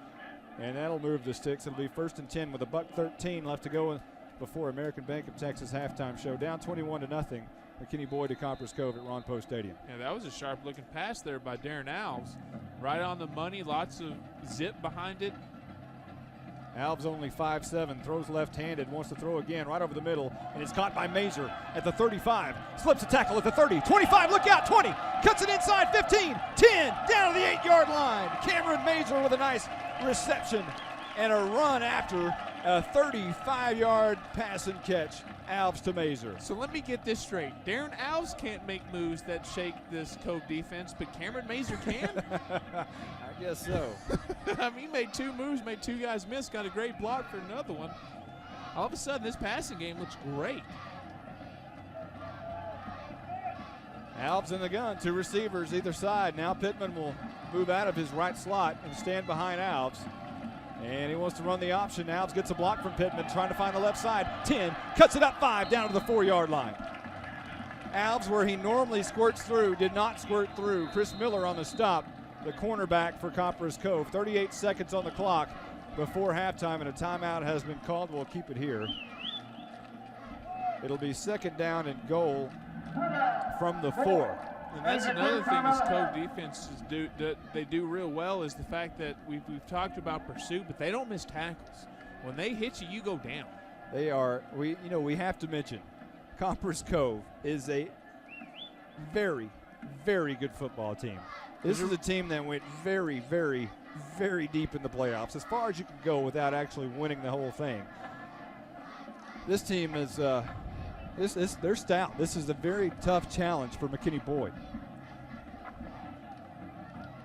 and that'll move the sticks. It'll be 1st and 10 with a $1:13 left to go before American Bank of Texas halftime show. Down 21-0. McKinney Boyd to Copperas Cove at Ron Poe Stadium. Yeah, that was a sharp-looking pass there by Darren Alves. Right on the money, lots of zip behind it. Alves only 5'7", throws left-handed, wants to throw again right over the middle, and it's caught by Mazer at the 35. Slips a tackle at the 30, 25, look out, 20, cuts it inside, 15, 10, down to the 8-yard line. Cameron Mazer with a nice reception and a run after a 35-yard pass and catch. Alves to Mazer. So let me get this straight. Darren Alves can't make moves that shake this Cove defense, but Cameron Mazer can? I guess so. I mean, he made 2 moves, made 2 guys miss, got a great block for another one. All of a sudden, this passing game looks great. Alves in the gun, 2 receivers either side. Now Pittman will move out of his right slot and stand behind Alves. And he wants to run the option. Alves gets a block from Pittman, trying to find the left side. 10, cuts it up 5, down to the 4-yard line. Alves, where he normally squirts through, did not squirt through. Chris Miller on the stop, the cornerback for Copperas Cove. 38 seconds on the clock before halftime, and a timeout has been called. We'll keep it here. It'll be 2nd down and goal from the 4. And that's another thing this Cove defense they do real well is the fact that we've talked about pursuit, but they don't miss tackles. When they hit you, you go down. They are. We have to mention, Copperas Cove is a very, very good football team. This is a team that went very, very, very deep in the playoffs, as far as you can go without actually winning the whole thing. This team is. They're stout. This is a very tough challenge for McKinney Boyd.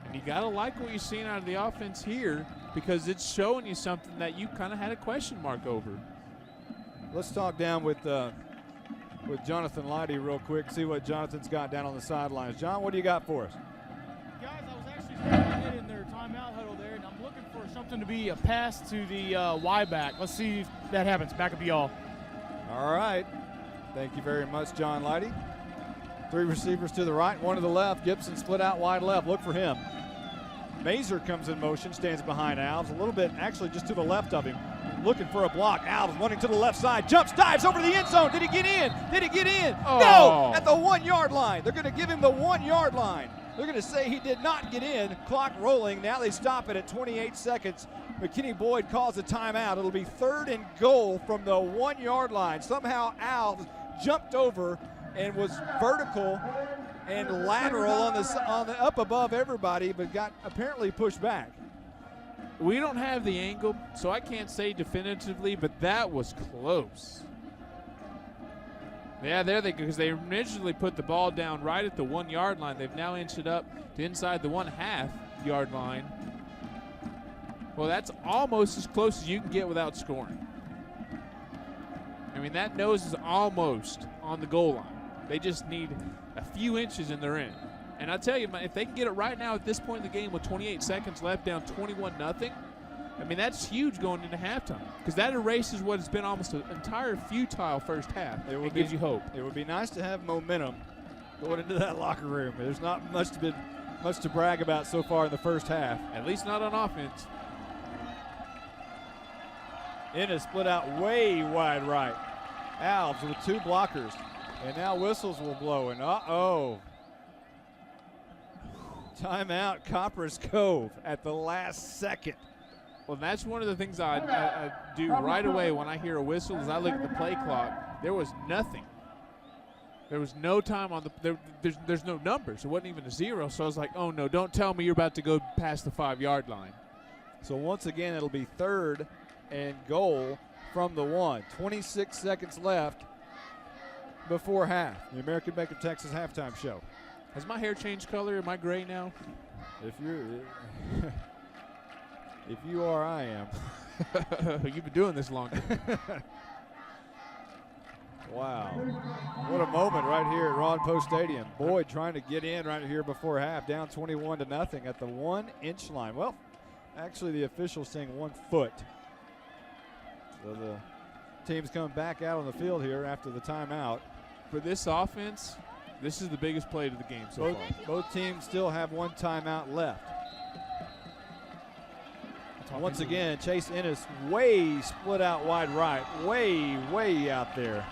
And you got to like what you're seeing out of the offense here because it's showing you something that you kind of had a question mark over. Let's talk down with Jonathan Leidy real quick, see what Jonathan's got down on the sidelines. John, what do you got for us? Guys, I was actually standing in their timeout huddle there, and I'm looking for something to be a pass to the Y-back. Let's see if that happens. Back up to y'all. All right. Thank you very much, John Leidy. 3 receivers to the right, 1 to the left. Gibson split out wide left. Look for him. Mazer comes in motion, stands behind Alves, a little bit actually just to the left of him. Looking for a block. Alves running to the left side. Jumps, dives over to the end zone. Did he get in? Did he get in? Oh. No! At the 1-yard line. They're going to give him the 1-yard line. They're going to say he did not get in. Clock rolling. Now they stop it at 28 seconds. McKinney Boyd calls a timeout. It'll be 3rd and goal from the 1-yard line. Somehow Alves jumped over and was vertical and lateral on the up above everybody, but got apparently pushed back. We don't have the angle, so I can't say definitively, but that was close. Yeah, there they go, because they initially put the ball down right at the 1-yard line. They've now inched it up to inside the 1.5-yard line. Well, that's almost as close as you can get without scoring. I mean, that nose is almost on the goal line. They just need a few inches and they're in. And I'll tell you, if they can get it right now at this point in the game with 28 seconds left, down 21-0, I mean, that's huge going into halftime because that erases what has been almost an entire futile first half. It gives you hope. It would be nice to have momentum going into that locker room. There's not much to brag about so far in the first half. At least not on offense. Ennis split out way wide right. Alves with 2 blockers. And now whistles will blow. And uh-oh. Timeout, Copperas Cove at the last second. Well, that's one of the things I do right away when I hear a whistle is I look at the play clock. There was nothing. There was no time on the there's no numbers. It wasn't even a 0. So I was like, oh, no, don't tell me you're about to go past the 5-yard line. So once again, it'll be 3rd and goal from the 1. 26 seconds left before half. The American Bank of Texas halftime show. Has my hair changed color? Am I gray now? If you are, I am. You've been doing this longer. Wow. What a moment right here at Ron Post Stadium. Boyd trying to get in right here before half, down 21-0 at the 1-inch line. Well, actually the official's saying 1 foot. So the team's coming back out on the field here after the timeout. For this offense, this is the biggest play to the game so far. Both teams still have 1 timeout left. Once again, Chase Ennis way split out wide right, way out there.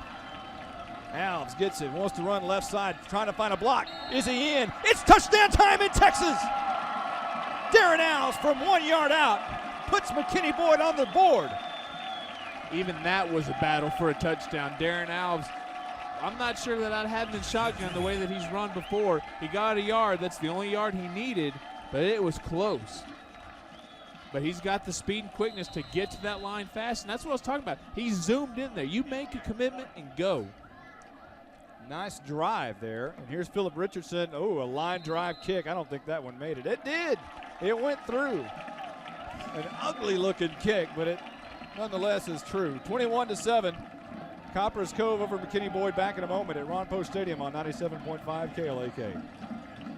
Alves gets it, wants to run left side, trying to find a block. Is he in? It's touchdown time in Texas! Darren Alves from 1 yard out puts McKinney Boyd on the board. Even that was a battle for a touchdown. Darren Alves, I'm not sure that I'd have him in shotgun the way that he's run before. He got a yard. That's the only yard he needed, but it was close. But he's got the speed and quickness to get to that line fast, and that's what I was talking about. He zoomed in there. You make a commitment and go. Nice drive there. And here's Philip Richardson. Oh, a line drive kick. I don't think that one made it. It did. It went through. An ugly-looking kick, but it nonetheless is true. 21-7. Copperas Cove over McKinney Boyd back in a moment at Ron Post Stadium on 97.5 KLAK.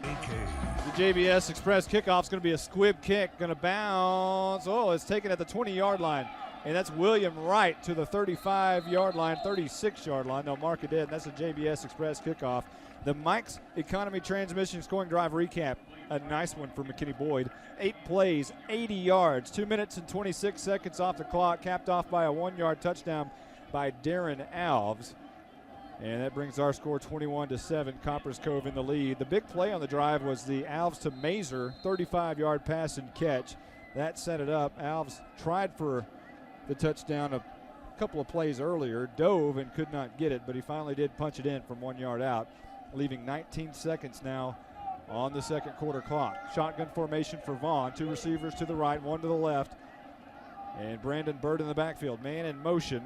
The JBS Express kickoff is going to be a squib kick, going to bounce. Oh, it's taken at the 20-yard line, and that's William Wright to the 35-yard line, 36-yard line. They'll mark it in. That's a JBS Express kickoff. The Mike's Economy Transmission scoring drive recap, a nice one for McKinney Boyd. 8 plays, 80 yards, 2 minutes and 26 seconds off the clock, capped off by a 1-yard touchdown by Darren Alves. And that brings our score 21-7, Copperas Cove in the lead. The big play on the drive was the Alves to Mazer 35-yard pass and catch. That set it up. Alves tried for the touchdown a couple of plays earlier, dove and could not get it, but he finally did punch it in from 1 yard out, leaving 19 seconds now on the second quarter clock. Shotgun formation for Vaughn. 2 receivers to the right, 1 to the left. And Brandon Bird in the backfield. Man in motion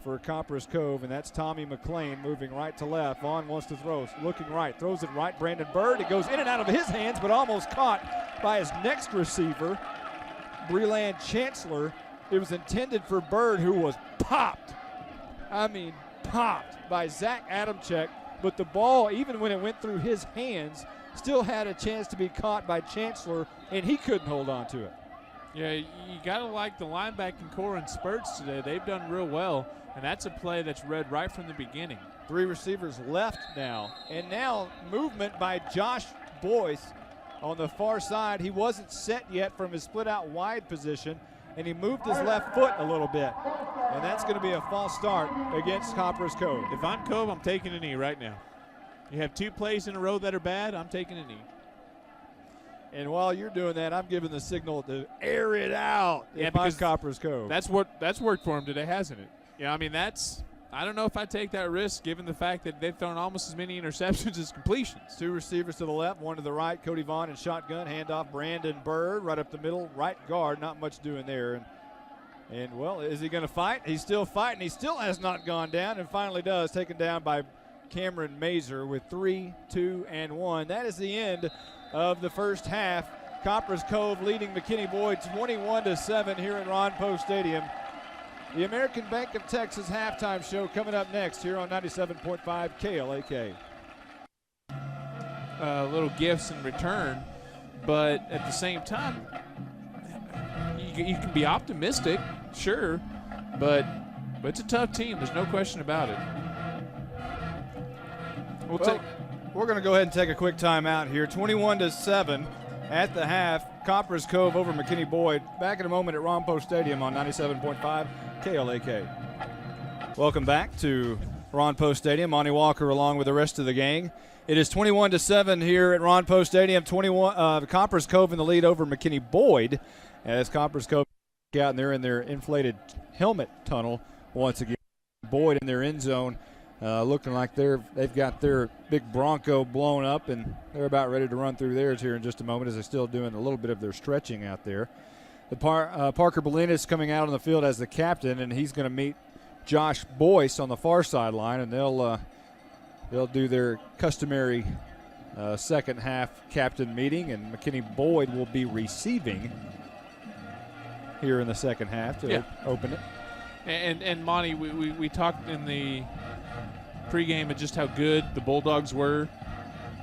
for Copperas Cove, and that's Tommy McLean moving right to left. Vaughn wants to throw, looking right, throws it right. Brandon Bird, it goes in and out of his hands, but almost caught by his next receiver, Breland Chancellor. It was intended for Bird, who was popped. I mean, popped by Zach Adamczyk, but the ball, even when it went through his hands, still had a chance to be caught by Chancellor, and he couldn't hold on to it. Yeah, you got to like the linebacking core in spurts today. They've done real well, and that's a play that's read right from the beginning. 3 receivers left now, and now movement by Josh Boyce on the far side. He wasn't set yet from his split out wide position, and he moved his left foot a little bit, and that's going to be a false start against Copperas Cove. If I'm Cove, I'm taking a knee right now. You have 2 plays in a row that are bad, I'm taking a knee. And while you're doing that, I'm giving the signal to air it out. Yeah, because Copperas Cove. That's worked for him today, hasn't it? Yeah, I mean, I don't know if I take that risk given the fact that they've thrown almost as many interceptions as completions. 2 receivers to the left, 1 to the right. Cody Vaughn in shotgun, handoff Brandon Bird right up the middle, right guard. Not much doing there. And well, is he going to fight? He's still fighting. He still has not gone down, and finally does, taken down by Cameron Mazer with 3, 2, and 1. That is the end of the first half. Copperas Cove leading McKinney Boyd 21-7 here at Ron Post Stadium. The American Bank of Texas halftime show coming up next here on 97.5 KLAK. Little gifts in return, but at the same time, you can be optimistic, sure, but it's a tough team. There's no question about it. We're going to go ahead and take a quick timeout here. 21-7 at the half. Copperas Cove over McKinney Boyd. Back in a moment at Ron Post Stadium on 97.5 KLAK. Welcome back to Ron Post Stadium. Monty Walker along with the rest of the gang. It is 21-7 here at Ron Post Stadium. Copperas Cove in the lead over McKinney Boyd as Copperas Cove out and they're in their inflated helmet tunnel once again. Boyd in their end zone. Looking like they've got their big Bronco blown up, and they're about ready to run through theirs here in just a moment as they're still doing a little bit of their stretching out there. Parker Belinas coming out on the field as the captain, and he's going to meet Josh Boyce on the far sideline, and they'll do their customary second half captain meeting, and McKinney Boyd will be receiving here in the second half to open it. And Monty, we talked in the pregame of just how good the Bulldogs were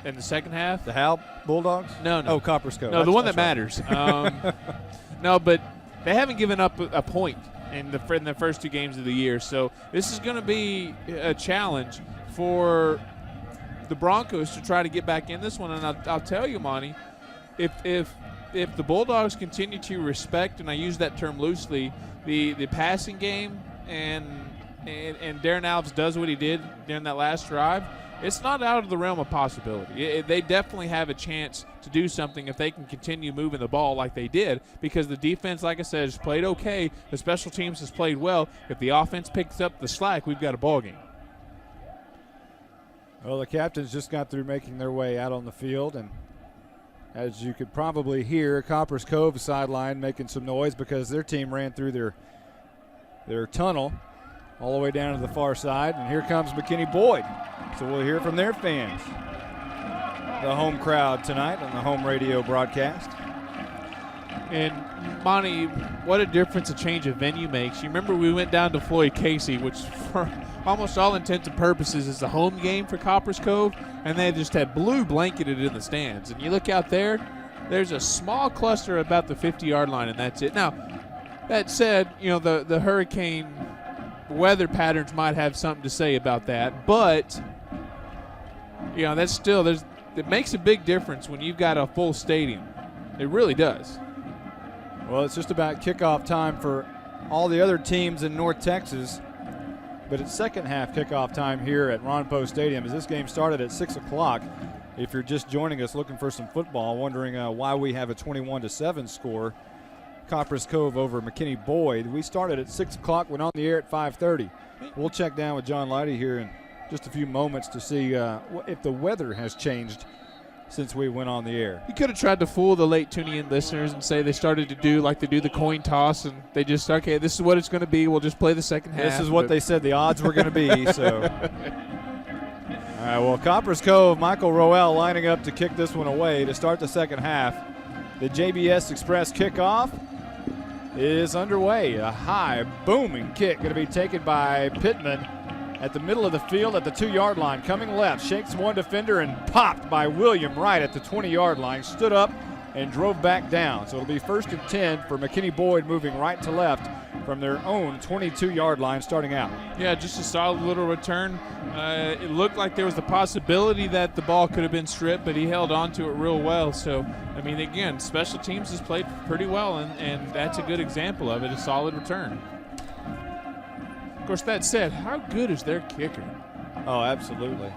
in the second half. The Hal Bulldogs? No. Oh, Copperas Cove. No, the one that matters. No, but they haven't given up a point in the first two games of the year. So this is going to be a challenge for the Broncos to try to get back in this one. And I'll tell you, Monty, if the Bulldogs continue to respect, and I use that term loosely, the passing game and Darren Alves does what he did during that last drive, it's not out of the realm of possibility. They definitely have a chance to do something if they can continue moving the ball like they did, because the defense, like I said, has played okay. The special teams has played well. If the offense picks up the slack, we've got a ball game. Well, the captains just got through making their way out on the field, and as you could probably hear, Copperas Cove sideline making some noise because their team ran through their tunnel all the way down to the far side, and here comes McKinney Boyd. So we'll hear from their fans, the home crowd tonight on the home radio broadcast. And Monty, what a difference a change of venue makes. You remember we went down to Floyd Casey, which for almost all intents and purposes is the home game for Copperas Cove, and they just had blue blanketed in the stands. And you look out there, there's a small cluster about the 50-yard line, and that's it. Now, that said, the hurricane weather patterns might have something to say about that, but that's still it makes a big difference when you've got a full stadium. It really does. Well, it's just about kickoff time for all the other teams in North Texas, but it's second half kickoff time here at Ron Post Stadium as this game started at 6 o'clock. If you're just joining us looking for some football, wondering why we have a 21-7 score, Copperas Cove over McKinney Boyd. We started at 6 o'clock, went on the air at 5:30. We'll check down with John Leidy here in just a few moments to see if the weather has changed since we went on the air. You could have tried to fool the late tuning in listeners and say they started to do like they do the coin toss, and they just, okay, this is what it's going to be. We'll just play the second half. This is what they said the odds were going to be. So, all right, well, Copperas Cove, Michael Roel lining up to kick this one away to start the second half. The JBS Express kickoff is underway. A high, booming kick going to be taken by Pittman at the middle of the field at the 2-yard line. Coming left, shakes one defender and popped by William Wright at the 20-yard line. Stood up and drove back down. So it'll be 1st and 10 for McKinney Boyd, moving right to left from their own 22-yard line starting out. Yeah, just a solid little return. It looked like there was the possibility that the ball could have been stripped, but he held on to it real well. So, I mean, again, special teams has played pretty well, and that's a good example of it, a solid return. Of course, that said, how good is their kicker? Oh, absolutely.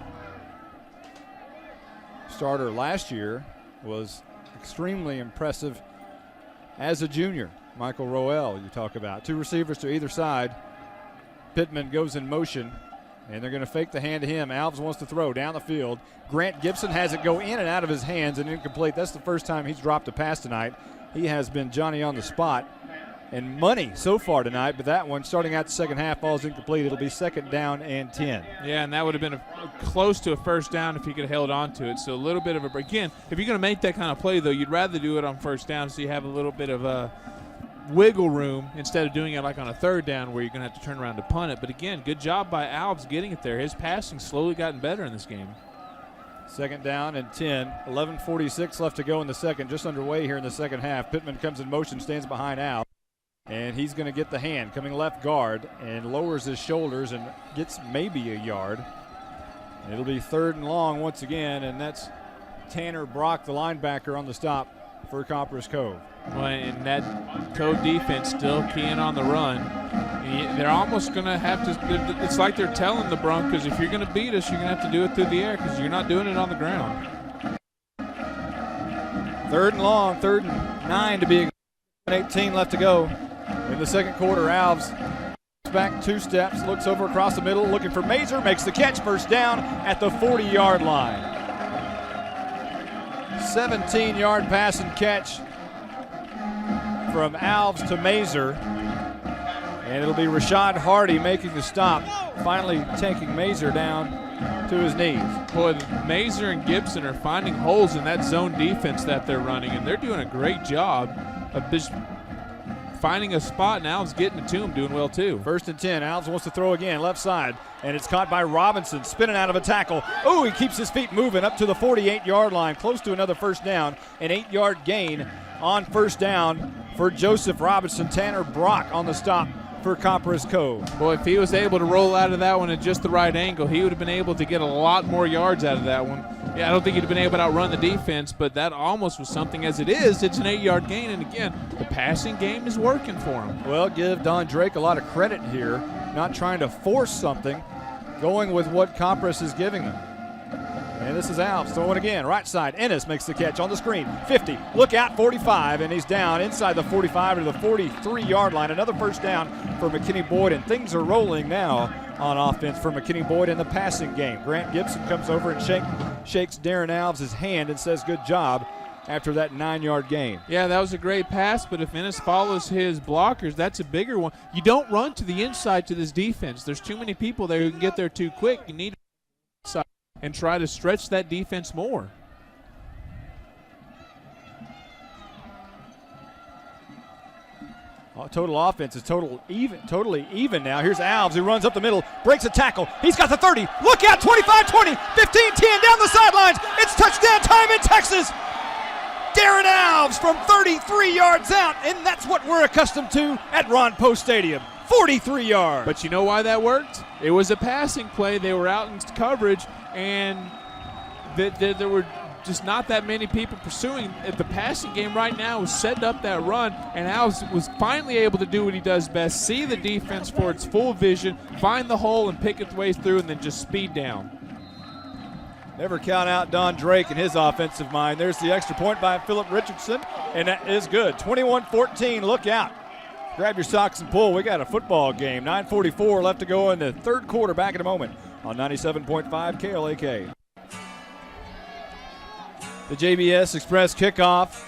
Starter last year was extremely impressive as a junior. Michael Roel, you talk about. 2 receivers to either side. Pittman goes in motion, and they're going to fake the hand to him. Alves wants to throw down the field. Grant Gibson has it go in and out of his hands and incomplete. That's the first time he's dropped a pass tonight. He has been Johnny on the spot and money so far tonight, but that one starting out the second half falls incomplete. It'll be 2nd down and 10. Yeah, and that would have been close to a first down if he could have held on to it. So a little bit of a break. Again, if you're going to make that kind of play, though, you'd rather do it on first down so you have a little bit of a wiggle room instead of doing it like on a 3rd down where you're going to have to turn around to punt it. But again, good job by Alves getting it there. His passing slowly gotten better in this game. 2nd down and 10. 11:46 left to go in the second. Just underway here in the second half. Pittman comes in motion, stands behind Alves. And he's going to get the hand, coming left guard, and lowers his shoulders and gets maybe a yard. It'll be 3rd and long once again, and that's Tanner Brock, the linebacker, on the stop for Copperas Cove. Well, and that Cove defense still keying on the run. They're almost going to have to – it's like they're telling the Broncos, if you're going to beat us, you're going to have to do it through the air because you're not doing it on the ground. 3rd and long, 3rd and 9 to be 18 left to go. In the second quarter, Alves back 2 steps, looks over across the middle, looking for Mazer, makes the catch, first down at the 40-yard line. 17-yard pass and catch from Alves to Mazer. And it'll be Rashad Hardy making the stop, finally taking Mazer down to his knees. Boy, Mazer and Gibson are finding holes in that zone defense that they're running, and they're doing a great job of just finding a spot, and Alves getting it to him, doing well too. 1st and 10. Alves wants to throw again, left side, and it's caught by Robinson, spinning out of a tackle. Oh, he keeps his feet moving up to the 48-yard line, close to another first down. An 8-yard gain on first down for Joseph Robinson. Tanner Brock on the stop for Copperas Cove. Boy, if he was able to roll out of that one at just the right angle, he would have been able to get a lot more yards out of that one. Yeah, I don't think he'd have been able to outrun the defense, but that almost was something. As it is, it's an 8-yard gain, and again, the passing game is working for him. Well, give Don Drake a lot of credit here, not trying to force something, going with what Copperas is giving them. And this is Alves throwing again, right side. Ennis makes the catch on the screen. 50, look out, 45, and he's down inside the 45 to the 43-yard line. Another first down for McKinney Boyd, and things are rolling now on offense for McKinney Boyd in the passing game. Grant Gibson comes over and shakes Darren Alves' hand and says good job after that 9-yard gain. Yeah, that was a great pass, but if Ennis follows his blockers, that's a bigger one. You don't run to the inside to this defense. There's too many people there who can get there too quick. You need to inside and try to stretch that defense more. Total offense is totally even now. Here's Alves, who runs up the middle, breaks a tackle. He's got the 30. Look out, 25, 20, 15, 10, down the sidelines. It's touchdown time in Texas. Darren Alves from 33 yards out, and that's what we're accustomed to at Ron Post Stadium. 43 yards. But you know why that worked? It was a passing play. They were out in coverage, and there were just not that many people pursuing. The passing game right now was setting up that run, and Alves was finally able to do what he does best, see the defense for its full vision, find the hole and pick its way through, and then just speed down. Never count out Don Drake and his offensive mind. There's the extra point by Philip Richardson, and that is good. 21-14, look out. Grab your socks and pull. We got a football game. 9:44 left to go in the third quarter. Back in a moment on 97.5 KLAK. The JBS Express kickoff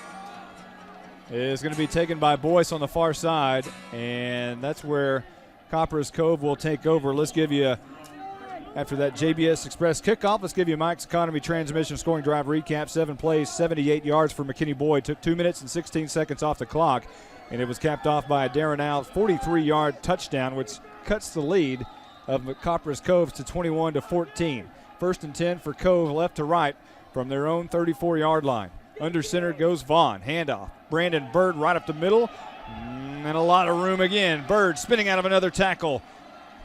is going to be taken by Boyce on the far side, and that's where Copperas Cove will take over. Let's give you, after that JBS Express kickoff, let's give you Mike's Economy Transmission scoring drive recap. 7 plays, 78 yards for McKinney Boyd. Took 2 minutes and 16 seconds off the clock, and it was capped off by a Darren Alves 43-yard touchdown, which cuts the lead of Copperas Cove to 21-14. 1st and 10 for Cove, left to right from their own 34-yard line. Under center goes Vaughn. Handoff. Brandon Bird right up the middle. And a lot of room again. Bird spinning out of another tackle.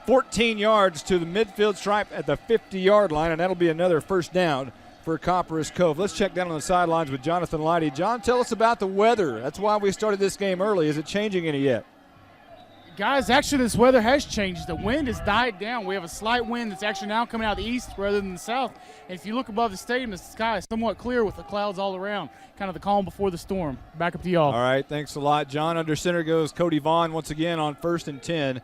14 yards to the midfield stripe at the 50-yard line, and that'll be another first down for Copperas Cove. Let's check down on the sidelines with Jonathan Leidy. John, tell us about the weather. That's why we started this game early. Is it changing any yet? Guys, actually this weather has changed. The wind has died down. We have a slight wind that's actually now coming out of the east rather than the south. And if you look above the stadium, the sky is somewhat clear with the clouds all around. Kind of the calm before the storm. Back up to y'all. All right, thanks a lot, John. Under center goes Cody Vaughn once again on 1st and 10.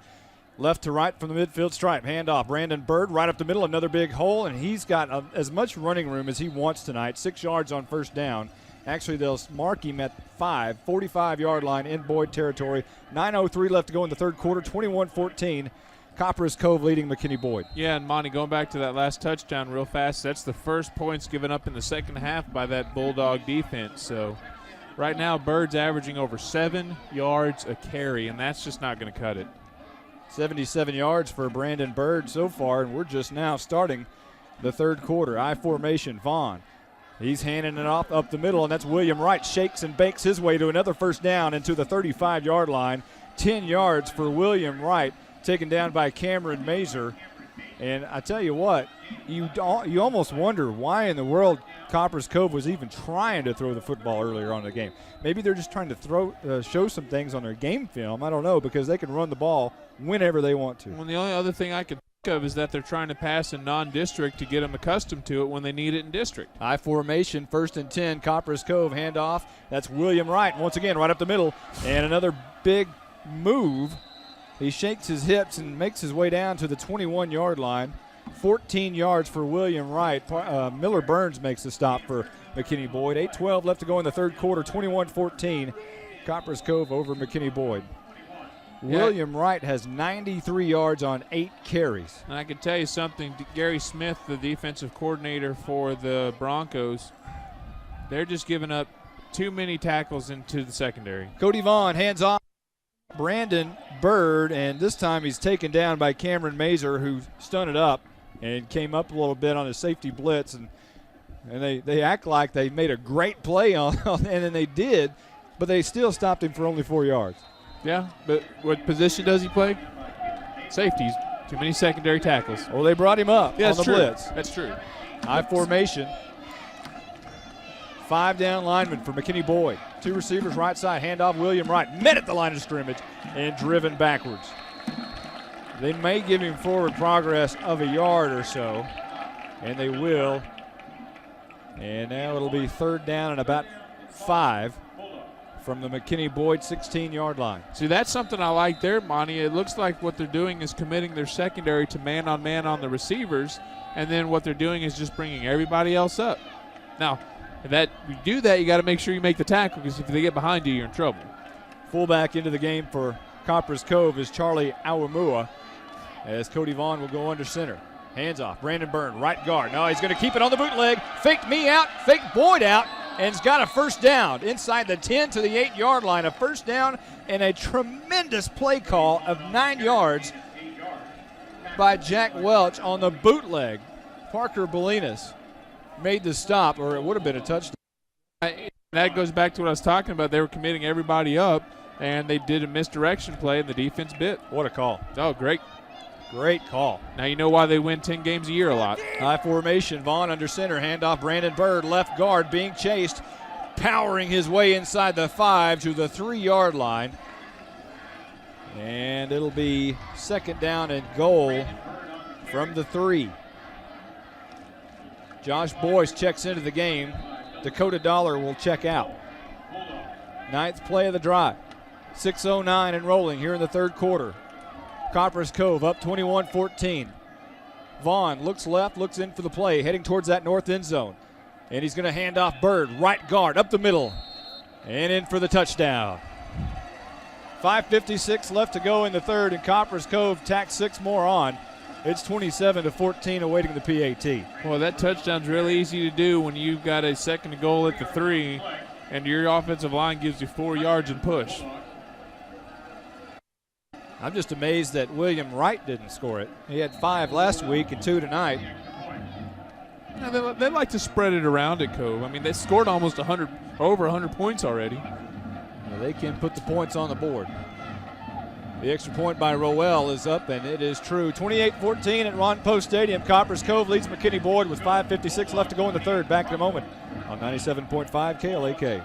Left to right from the midfield stripe. Handoff. Brandon Bird right up the middle, another big hole, and he's got as much running room as he wants tonight. 6 yards on first down. Actually, they'll mark him at 45-yard line in Boyd territory. 9:03 left to go in the third quarter, 21-14. Copperas Cove leading McKinney Boyd. Yeah, and Monty, going back to that last touchdown real fast, that's the first points given up in the second half by that Bulldog defense. So right now, Bird's averaging over 7 yards a carry, and that's just not going to cut it. 77 yards for Brandon Bird so far, and we're just now starting the third quarter. I formation, Vaughn. He's handing it off up the middle, and that's William Wright. Shakes and bakes his way to another first down into the 35-yard line. 10 yards for William Wright, taken down by Cameron Mazer. And I tell you what, you almost wonder why in the world Copperas Cove was even trying to throw the football earlier on in the game. Maybe they're just trying to show some things on their game film. I don't know, because they can run the ball whenever they want to. Well, the only other thing I can think of is that they're trying to pass in non-district to get them accustomed to it when they need it in district. High formation, 1st and 10, Copperas Cove handoff. That's William Wright once again right up the middle, and another big move. He shakes his hips and makes his way down to the 21-yard line. 14 yards for William Wright. Miller Burns makes the stop for McKinney Boyd. 8:12 left to go in the third quarter. 21-14. Copperas Cove over McKinney Boyd. Yeah. William Wright has 93 yards on 8 carries. And I can tell you something, Gary Smith, the defensive coordinator for the Broncos, they're just giving up too many tackles into the secondary. Cody Vaughn hands off Brandon Bird, and this time he's taken down by Cameron Mazer, who stunted up and came up a little bit on his safety blitz, and they act like they made a great play on and then they did, but they still stopped him for only 4 yards. Yeah, but what position does he play? Safeties. Too many secondary tackles. Well, they brought him up on the true. blitz. That's true. High formation. 5 down linemen for McKinney Boyd. 2 receivers right side. Handoff William Wright. Met at the line of scrimmage and driven backwards. They may give him forward progress of a yard or so, and they will. And now it'll be 3rd down and about 5 from the McKinney Boyd 16-yard line. See, that's something I like there, Monty. It looks like what they're doing is committing their secondary to man-on-man on the receivers, and then what they're doing is just bringing everybody else up. Now, if you do that, you got to make sure you make the tackle, because if they get behind you, you're in trouble. Fullback into the game for Copperas Cove is Charlie Awamua, as Cody Vaughn will go under center. Hands off. Brandon Byrne, right guard. No, he's going to keep it on the bootleg. Faked me out, faked Boyd out, and has got a first down inside the 10 to the 8-yard line. A first down and a tremendous play call of 9 yards by Jack Welch on the bootleg. Parker Bolinas made the stop, or it would have been a touchdown. That goes back to what I was talking about. They were committing everybody up, and they did a misdirection play, and the defense bit. What a call. Oh, great. Great call. Now you know why they win 10 games a year a lot. High formation, Vaughn under center, handoff Brandon Bird, left guard being chased, powering his way inside the 5 to the 3-yard line. And it'll be 2nd down and goal from the 3. Josh Boyce checks into the game. Dakota Dollar will check out. 9th play of the drive. 6:09 and rolling here in the third quarter. Copperas Cove up 21-14. Vaughn looks left, looks in for the play, heading towards that north end zone. And he's going to hand off Bird, right guard, up the middle, and in for the touchdown. 5:56 left to go in the third, and Copperas Cove tacks 6 more on. It's 27-14 awaiting the PAT. Well, that touchdown's really easy to do when you've got a 2nd and goal at the 3, and your offensive line gives you 4 yards and push. I'm just amazed that William Wright didn't score it. He had 5 last week and 2 tonight. Yeah, they like to spread it around at Cove. I mean, they scored almost 100, over 100 points already. Well, they can put the points on the board. The extra point by Roel is up, and it is true. 28-14 at Ron Post Stadium. Copperas Cove leads McKinney Boyd with 5:56 left to go in the third. Back in a moment on 97.5 KLAK.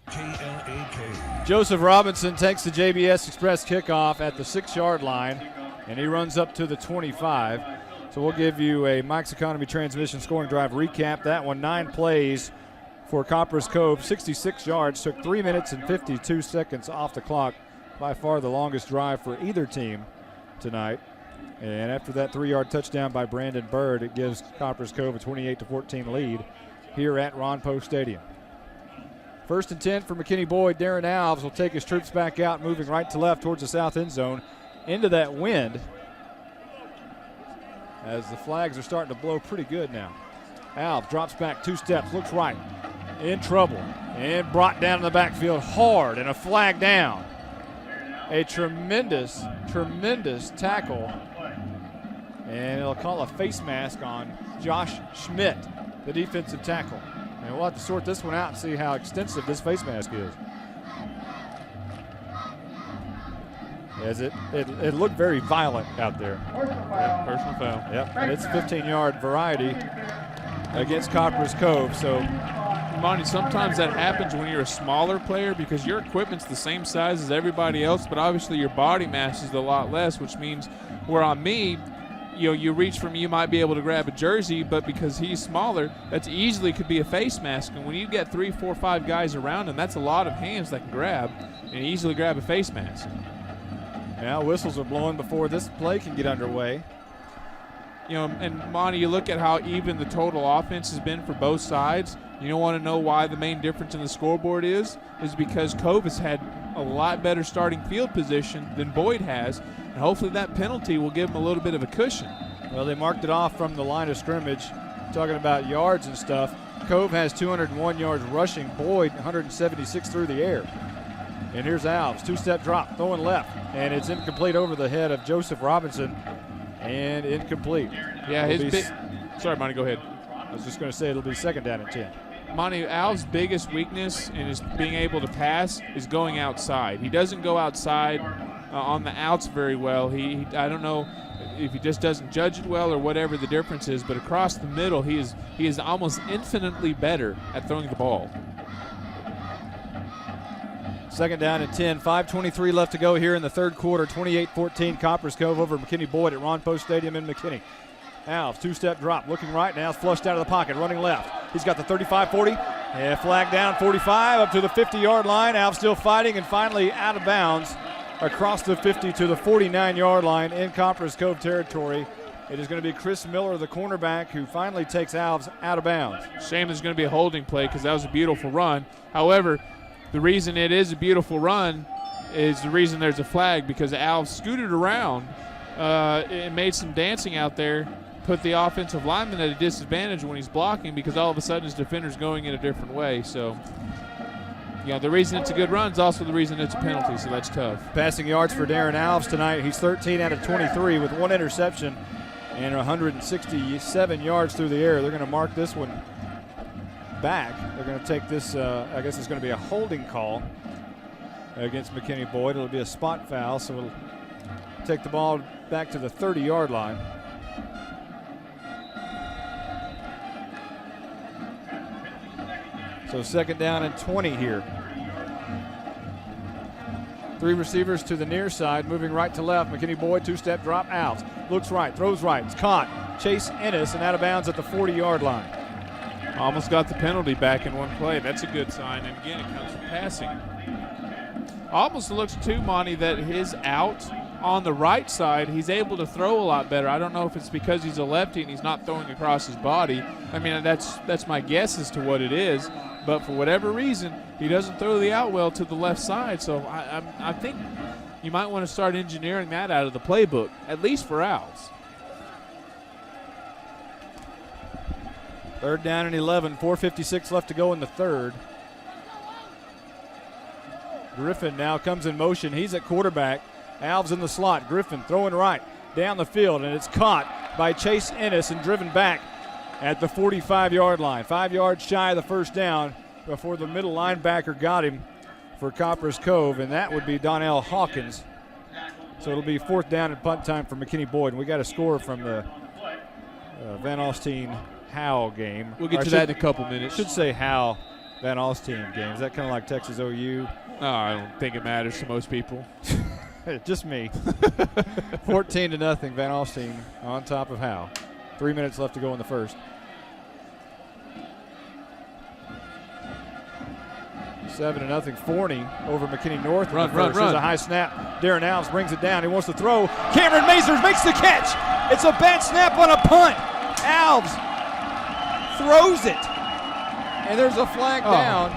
KLAK. Joseph Robinson takes the JBS Express kickoff at the 6-yard line, and he runs up to the 25. So we'll give you a Mike's Economy Transmission scoring drive recap. That one, 9 plays for Copperas Cove, 66 yards, took 3 minutes and 52 seconds off the clock. By far the longest drive for either team tonight. And after that 3-yard touchdown by Brandon Bird, it gives Copperas Cove a 28-14 lead here at Ron Post Stadium. 1st and 10 for McKinney Boyd. Darren Alves will take his troops back out, moving right to left towards the south end zone into that wind, as the flags are starting to blow pretty good now. Alves drops back 2 steps, looks right, in trouble, and brought down in the backfield hard, and a flag down. A tremendous, tremendous tackle. And they'll call a face mask on Josh Schmidt, the defensive tackle. And we'll have to sort this one out and see how extensive this face mask is. as it looked very violent out there. Yeah, personal foul. Yep, and it's 15-yard variety against Copperas Cove. So, Monty, sometimes that happens when you're a smaller player because your equipment's the same size as everybody else, but obviously your body mass is a lot less, which means where on me, you reach for me, you might be able to grab a jersey, but because he's smaller, that's easily could be a face mask. And when you get 3, 4, 5 guys around him, that's a lot of hands that can grab and easily grab a face mask. now whistles are blowing before this play can get underway. And Monty, you look at how even the total offense has been for both sides. You don't want to know why the main difference in the scoreboard is because Cove has had a lot better starting field position than Boyd has, and hopefully that penalty will give him a little bit of a cushion. Well, they marked it off from the line of scrimmage, talking about yards and stuff. Cove has 201 yards rushing, Boyd 176 through the air. And here's Alves, two-step drop, throwing left, and it's incomplete over the head of Joseph Robinson, and incomplete. Yeah, sorry, Monty, go ahead. I was just going to say it'll be second down and 10. Monty, Al's biggest weakness in his being able to pass is going outside. He doesn't go outside on the outs very well. I don't know if he just doesn't judge it well or whatever the difference is, but across the middle he is almost infinitely better at throwing the ball. Second down and 10, 5:23 left to go here in the third quarter. 28-14 Copperas Cove over McKinney Boyd at Ron Post Stadium in McKinney. Alves, two-step drop, looking right now, flushed out of the pocket, running left. He's got the 35-40, and flag down 45 up to the 50-yard line. Alves still fighting and finally out of bounds across the 50 to the 49-yard line in Copperas Cove territory. It is going to be Chris Miller, the cornerback, who finally takes Alves out of bounds. Shame there's going to be a holding play because that was a beautiful run. However, the reason it is a beautiful run is the reason there's a flag because Alves scooted around and made some dancing out there, put the offensive lineman at a disadvantage when he's blocking because all of a sudden his defender's going in a different way. So, the reason it's a good run is also the reason it's a penalty, so that's tough. Passing yards for Darren Alves tonight. He's 13 out of 23 with one interception and 167 yards through the air. They're going to mark this one back. They're going to take this, I guess it's going to be a holding call against McKinney Boyd. It'll be a spot foul, so we'll take the ball back to the 30-yard line. So second down and 20 here. Three receivers to the near side, moving right to left. McKinney Boyd, two-step drop out. Looks right, throws right. It's caught. Chase Ennis and out of bounds at the 40-yard line. Almost got the penalty back in one play. That's a good sign. And again, it comes from passing. Almost looks too, Monty, that his out on the right side, he's able to throw a lot better. I don't know if it's because he's a lefty and he's not throwing across his body. I mean, that's my guess as to what it is. But for whatever reason, he doesn't throw the out well to the left side. So I think you might want to start engineering that out of the playbook, at least for Alves. Third down and 11, 4:56 left to go in the third. Griffin now comes in motion. He's at quarterback. Alves in the slot. Griffin throwing right down the field, and it's caught by Chase Ennis and driven back at the 45-yard line. 5 yards shy of the first down before the middle linebacker got him for Copperas Cove, and that would be Donnell Hawkins. So it'll be fourth down and punt time for McKinney Boyd. And we got a score from the Van Alstyne-Howe game. We'll get to that in a couple minutes. Should say Howe Van Alstyne game. Is that kind of like Texas OU? No, I don't think it matters to most people. Just me. 14-0 Van Alstyne on top of Howe. 3 minutes left to go in the first. 7-0 Forney over McKinney North. Run. Here's a high snap. Darren Alves brings it down. He wants to throw. Cameron Mazers makes the catch. It's a bad snap on a punt. Alves throws it. And there's a flag down,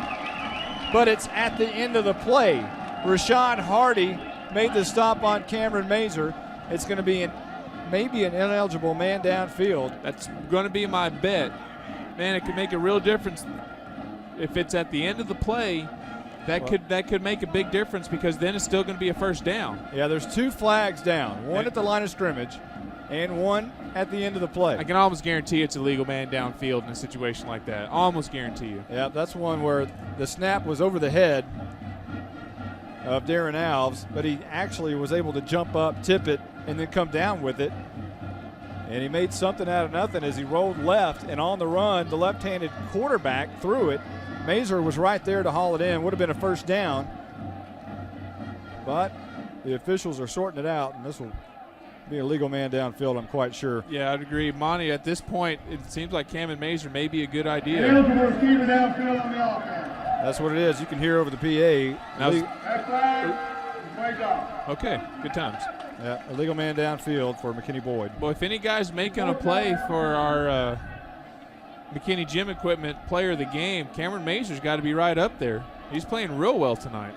but it's at the end of the play. Rashad Hardy made the stop on Cameron Mazer. It's going to be maybe an ineligible man downfield. That's going to be my bet. Man, it could make a real difference if it's at the end of the play. That could make a big difference because then it's still going to be a first down. Yeah, there's two flags down, one at the line of scrimmage and one at the end of the play. I can almost guarantee it's a legal man downfield in a situation like that. Almost guarantee you. Yeah, that's one where the snap was over the head of Darren Alves, but he actually was able to jump up, tip it, and then come down with it. And he made something out of nothing as he rolled left, and on the run, the left-handed quarterback threw it. Mazer was right there to haul it in. Would have been a first down. But the officials are sorting it out, and this will be a legal man downfield, I'm quite sure. Yeah, I'd agree. Monty, at this point, it seems like Cameron Mazer may be a good idea. That's what it is. You can hear over the PA. Okay, good times. Yeah, a legal man downfield for McKinney Boyd. Well, if any guy's making a play for our McKinney Gym Equipment player of the game, Cameron Mazer's got to be right up there. He's playing real well tonight.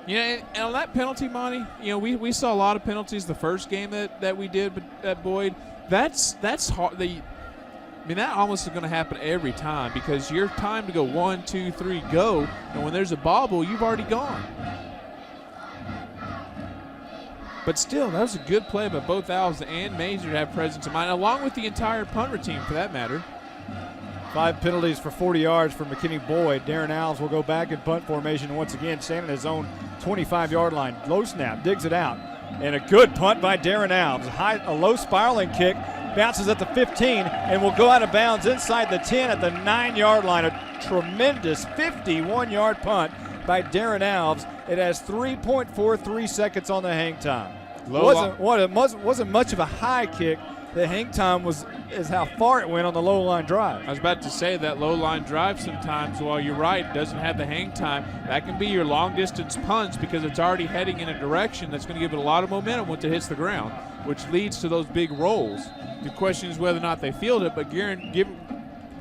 And on that penalty, Monty, we saw a lot of penalties the first game that we did at Boyd. That's hard. That almost is going to happen every time because your time to go 1, 2, 3, go, and when there's a bobble, you've already gone. But still, that was a good play by both Alves and Mazer to have presence of mind, along with the entire punter team for that matter. 5 penalties for 40 yards for McKinney Boyd. Darren Alves will go back in punt formation once again, standing at his own 25-yard line. Low snap, digs it out. And a good punt by Darren Alves. A low spiraling kick, bounces at the 15, and will go out of bounds inside the 10 at the 9-yard line. A tremendous 51-yard punt by Darren Alves. It has 3.43 seconds on the hang time. Wasn't much of a high kick. The hang time is how far it went on the low line drive. I was about to say that low line drive sometimes, while you're right, doesn't have the hang time. That can be your long distance punch because it's already heading in a direction that's going to give it a lot of momentum once it hits the ground, which leads to those big rolls. The question is whether or not they field it, but given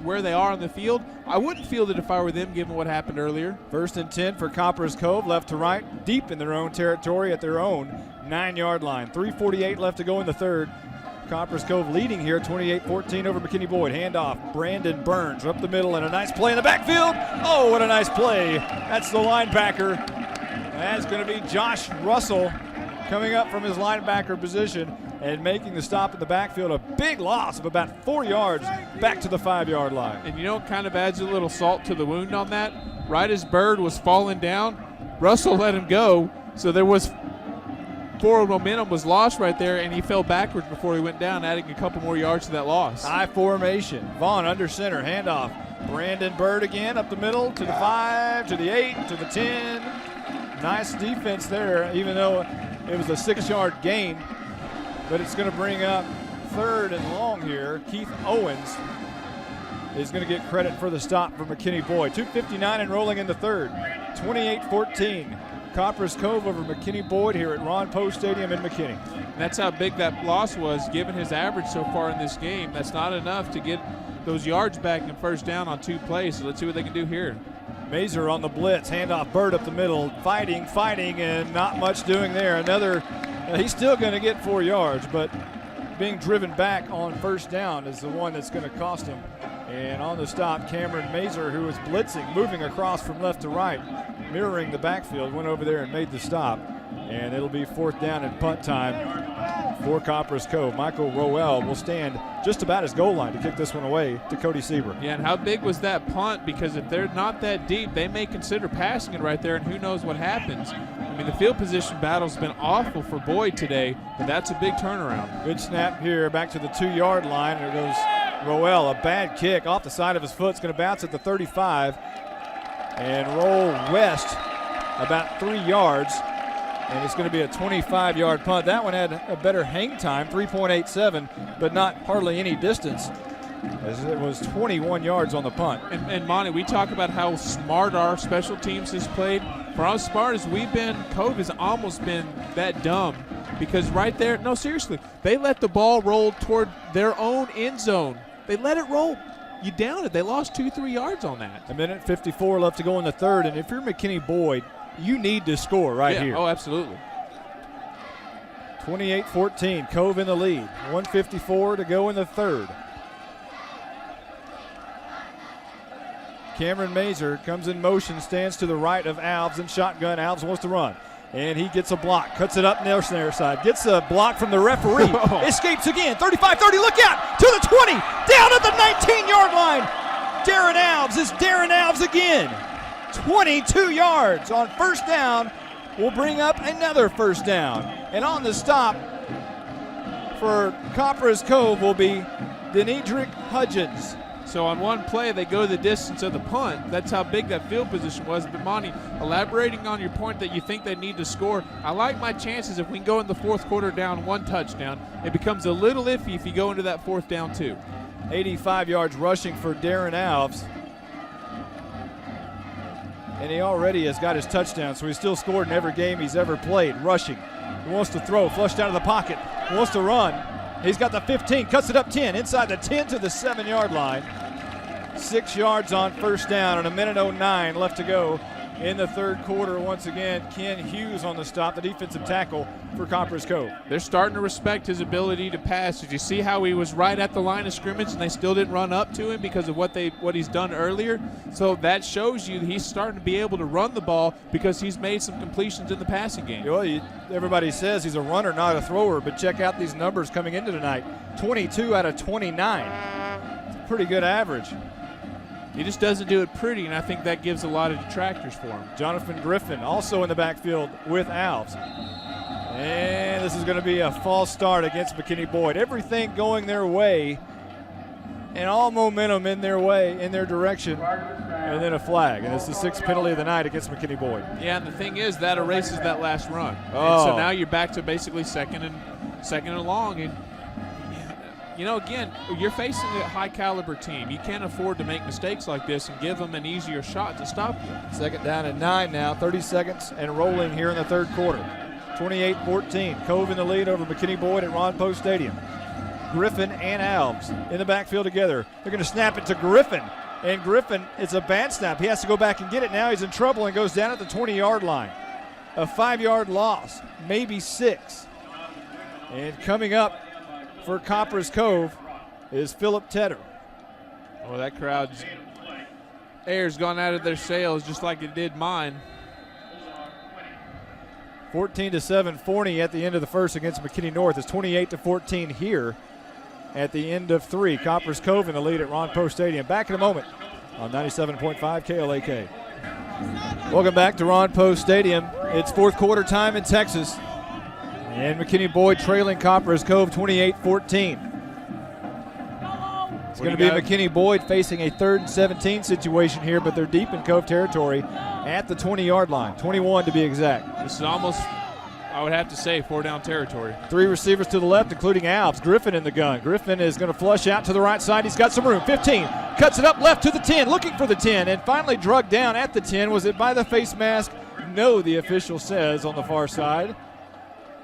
where they are on the field, I wouldn't field it if I were them given what happened earlier. 1st and 10 for Copperas Cove, left to right, deep in their own territory at their own 9-yard line. 3:48 left to go in the third. Copperas Cove leading here 28-14 over McKinney Boyd. Handoff, Brandon Burns up the middle, and a nice play in the backfield. Oh, what a nice play. That's the linebacker. That's going to be Josh Russell coming up from his linebacker position and making the stop in the backfield. A big loss of about 4 yards back to the 5-yard line. And kind of adds a little salt to the wound on that? Right as Bird was falling down, Russell let him go, so there was forward momentum was lost right there, and he fell backwards before he went down, adding a couple more yards to that loss. High formation. Vaughn under center. Handoff. Brandon Bird again up the middle to the 5, to the 8, to the 10. Nice defense there, even though it was a 6-yard gain. But it's going to bring up 3rd and long here. Keith Owens is going to get credit for the stop for McKinney Boyd. 2:59 and rolling in the third. 28-14. Copperas Cove over McKinney Boyd here at Ron Poe Stadium in McKinney. And that's how big that loss was, given his average so far in this game. That's not enough to get those yards back and first down on 2 plays. So let's see what they can do here. Mazer on the blitz. Handoff, Bird up the middle. Fighting, and not much doing there. He's still going to get 4 yards, but being driven back on first down is the one that's going to cost him. And on the stop, Cameron Mazer, who was blitzing, moving across from left to right, mirroring the backfield, went over there and made the stop. And it'll be 4th down and punt time for Copperas Cove. Michael Rowell will stand just about his goal line to kick this one away to Cody Sieber. Yeah, and how big was that punt? Because if they're not that deep, they may consider passing it right there, and who knows what happens. I mean, the field position battle's been awful for Boyd today, but that's a big turnaround. Good snap here back to the 2-yard line. There goes Rowell. A bad kick off the side of his foot. It's going to bounce at the 35 and roll west about 3 yards. And it's going to be a 25-yard punt. That one had a better hang time, 3.87, but not hardly any distance, as it was 21 yards on the punt. And Monty, we talk about how smart our special teams has played. For how smart as we've been, Cove has almost been that dumb, because right there, no, seriously, they let the ball roll toward their own end zone. They let it roll. You down it. They lost 2-3 yards on that. 1:54 left to go in the third, and if you're McKinney Boyd, you need to score here. Oh, absolutely. 28-14, Cove in the lead. 1:54 to go in the third. Cameron Mazer comes in motion, stands to the right of Alves in shotgun. Alves wants to run, and he gets a block. Cuts it up near their side. Gets a block from the referee. Escapes again. 35-30, look out! To the 20, down at the 19-yard line. Darren Alves is Darren Alves again. 22 yards on first down will bring up another first down. And on the stop for Copperas Cove will be Denedrick Hudgens. So on one play, they go the distance of the punt. That's how big that field position was. But, Monty, elaborating on your point that you think they need to score, I like my chances if we can go in the fourth quarter down 1 touchdown. It becomes a little iffy if you go into that fourth down, too. 85 yards rushing for Darren Alves. And he already has got his touchdown, so he's still scored in every game he's ever played. Rushing. He wants to throw, flushed out of the pocket. He wants to run. He's got the 15, cuts it up 10, inside the 10 to the 7-yard line. 6 yards on first down and 1:09 left to go in the third quarter. Once again, Ken Hughes on the stop, the defensive tackle for Copperas Cove. They're starting to respect his ability to pass. Did you see how he was right at the line of scrimmage and they still didn't run up to him because of what he's done earlier? So that shows you that he's starting to be able to run the ball because he's made some completions in the passing game. Well, everybody says he's a runner, not a thrower, but check out these numbers coming into tonight. 22 out of 29. It's a pretty good average. He just doesn't do it pretty, and I think that gives a lot of detractors for him. Jonathan Griffin also in the backfield with Alves. And this is going to be a false start against McKinney Boyd. Everything going their way and all momentum in their way, in their direction, and then a flag. And it's the 6th penalty of the night against McKinney Boyd. Yeah, and the thing is that erases that last run. Oh. And so now you're back to basically second and long. And you know, again, you're facing a high-caliber team. You can't afford to make mistakes like this and give them an easier shot to stop you. 2nd down and 9 now, 30 seconds and rolling here in the third quarter. 28-14, Cove in the lead over McKinney Boyd at Ron Poe Stadium. Griffin and Alves in the backfield together. They're going to snap it to Griffin, and Griffin, it's a bad snap. He has to go back and get it now. He's in trouble and goes down at the 20-yard line. A 5-yard loss, maybe 6. And coming up for Copperas Cove is Philip Tedder. Oh, that crowd's air's gone out of their sails just like it did mine. 14-7, Forney at the end of the first against McKinney North. It's 28-14 here at the end of 3. Copperas Cove in the lead at Ron Poe Stadium. Back in a moment on 97.5 KLAK. Welcome back to Ron Poe Stadium. It's fourth quarter time in Texas. And McKinney Boyd trailing Copperas Cove 28-14. It's going to be McKinney Boyd facing a 3rd and 17 situation here, but they're deep in Cove territory at the 20-yard line, 21 to be exact. This is almost, I would have to say, 4-down territory. 3 receivers to the left, including Alves. Griffin in the gun. Griffin is going to flush out to the right side. He's got some room. 15, cuts it up left to the 10, looking for the 10, and finally drugged down at the 10. Was it by the face mask? No, the official says on the far side.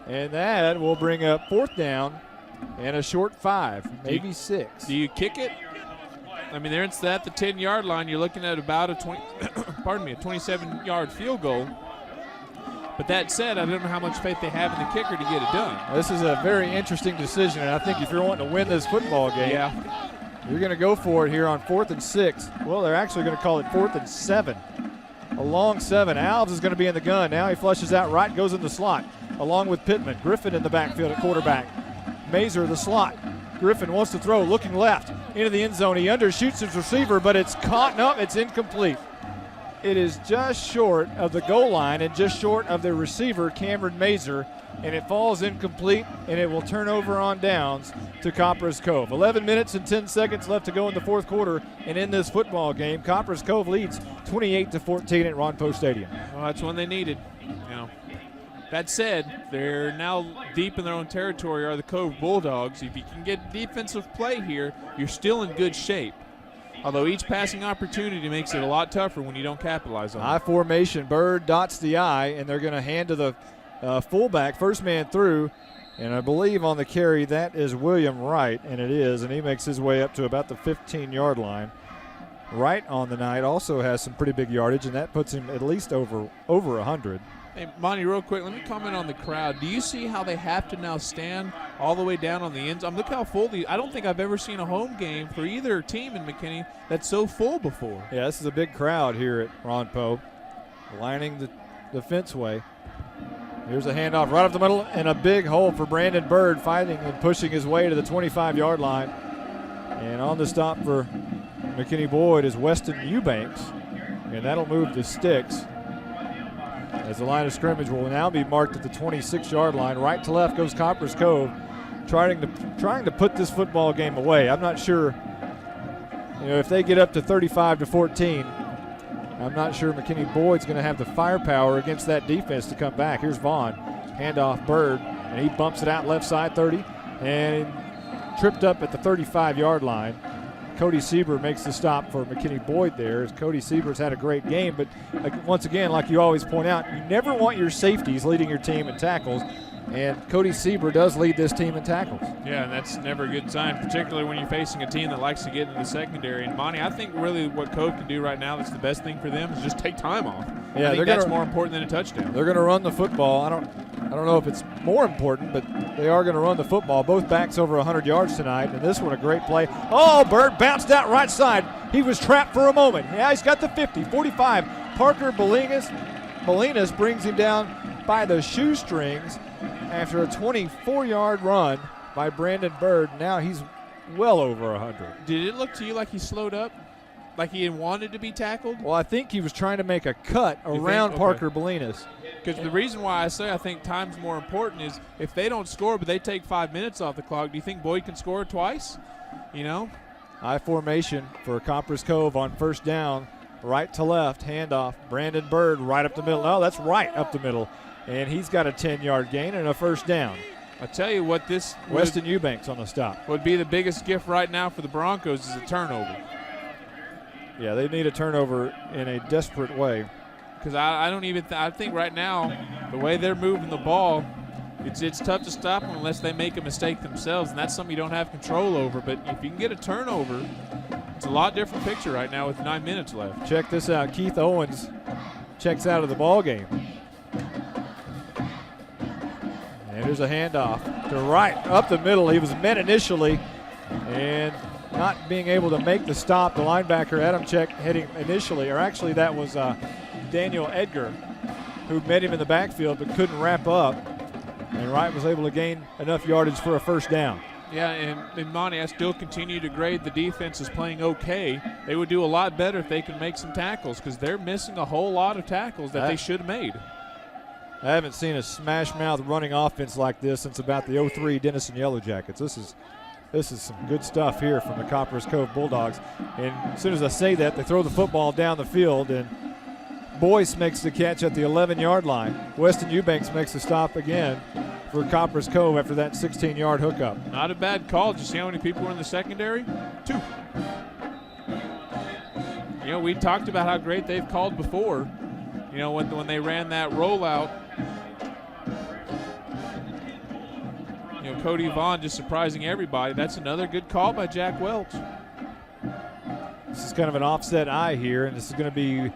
And that will bring up 4th down and a short 5, maybe 6. Do you kick it? I mean, they're at the 10-yard line. You're looking at about a 27-yard field goal. But that said, I don't know how much faith they have in the kicker to get it done. This is a very interesting decision, and I think if you're wanting to win this football game, you're going to go for it here on 4th and 6. Well, they're actually going to call it 4th and 7. A long 7. Alves is going to be in the gun. Now he flushes out right, goes in the slot, along with Pittman. Griffin in the backfield at quarterback. Mazer the slot. Griffin wants to throw, looking left into the end zone. He undershoots his receiver, but it's caught up. It's incomplete. It is just short of the goal line and just short of the receiver, Cameron Mazer, and it falls incomplete, and it will turn over on downs to Copperas Cove. 11 minutes and 10 seconds left to go in the fourth quarter, and in this football game, Copperas Cove leads 28-14 at Ron Poe Stadium. Well, that's one they needed. You know, that said, they're now deep in their own territory, are the Cove Bulldogs. If you can get defensive play here, you're still in good shape. Although each passing opportunity makes it a lot tougher when you don't capitalize on it. High formation, Bird dots the I, and they're going to hand to the fullback, first man through, and I believe on the carry that is William Wright, and it is, and he makes his way up to about the 15-yard line. Wright on the night also has some pretty big yardage, and that puts him at least over 100. Hey, Monty, real quick, let me comment on the crowd. Do you see how they have to now stand all the way down on the end zone? Look how full I don't think I've ever seen a home game for either team in McKinney that's so full before. Yeah, this is a big crowd here at Ron Poe, lining the fence way. Here's a handoff right up the middle, and a big hole for Brandon Bird, fighting and pushing his way to the 25-yard line. And on the stop for McKinney Boyd is Weston Eubanks. And that'll move the sticks, as the line of scrimmage will now be marked at the 26-yard line. Right to left goes Copperas Cove, trying to put this football game away. I'm not sure, if they get up to 35-14, I'm not sure McKinney Boyd's going to have the firepower against that defense to come back. Here's Vaughn, handoff Bird, and he bumps it out left side 30, and tripped up at the 35-yard line. Cody Sieber makes the stop for McKinney Boyd there, as Cody Sieber's had a great game. But once again, like you always point out, you never want your safeties leading your team in tackles, and Cody Sieber does lead this team in tackles. Yeah, and that's never a good sign, particularly when you're facing a team that likes to get into the secondary. And Monty, I think really what Cove can do right now that's the best thing for them is just take time off. Yeah, I think that's more important than a touchdown. They're going to run the football. I don't know if it's more important, but they are going to run the football. Both backs over 100 yards tonight, and this one a great play. Oh, Bird bounced out right side. He was trapped for a moment. Yeah, he's got the 50, 45. Parker Bolinas brings him down by the shoestrings after a 24-yard run by Brandon Bird. Now he's well over 100. Did it look to you like he slowed up? Like he wanted to be tackled? Well, I think he was trying to make a cut around Parker Bolinas. Because the reason why I say I think time's more important is if they don't score but they take 5 minutes off the clock, do you think Boyd can score twice? High formation for Copperas Cove on first down. Right to left, handoff. Brandon Bird right up the middle. Oh, that's right up the middle. And he's got a 10-yard gain and a first down. I tell you what, Weston Eubanks on the stop. Would be the biggest gift right now for the Broncos is a turnover. Yeah, they need a turnover in a desperate way. Because I think right now, the way they're moving the ball, it's tough to stop them unless they make a mistake themselves, and that's something you don't have control over. But if you can get a turnover, it's a lot different picture right now with 9 minutes left. Check this out. Keith Owens checks out of the ball game. And there's a handoff to right up the middle. He was met initially, and not being able to make the stop. The linebacker, Adam Check, heading initially, or actually that was Daniel Edgar, who met him in the backfield but couldn't wrap up. And Wright was able to gain enough yardage for a first down. Yeah, and Monty, I still continue to grade the defense as playing okay. They would do a lot better if they could make some tackles because they're missing a whole lot of tackles that they should have made. I haven't seen a smash-mouth running offense like this since about the 03 Denison Yellow Jackets. This is some good stuff here from the Copperas Cove Bulldogs. And as soon as I say that, they throw the football down the field, and Boyce makes the catch at the 11-yard line. Weston Eubanks makes the stop again for Copperas Cove after that 16-yard hookup. Not a bad call. Did you see how many people were in the secondary? 2. We talked about how great they've called before. When they ran that rollout, Cody Vaughn just surprising everybody. That's another good call by Jack Welch. This is kind of an offset eye here, and this is going to be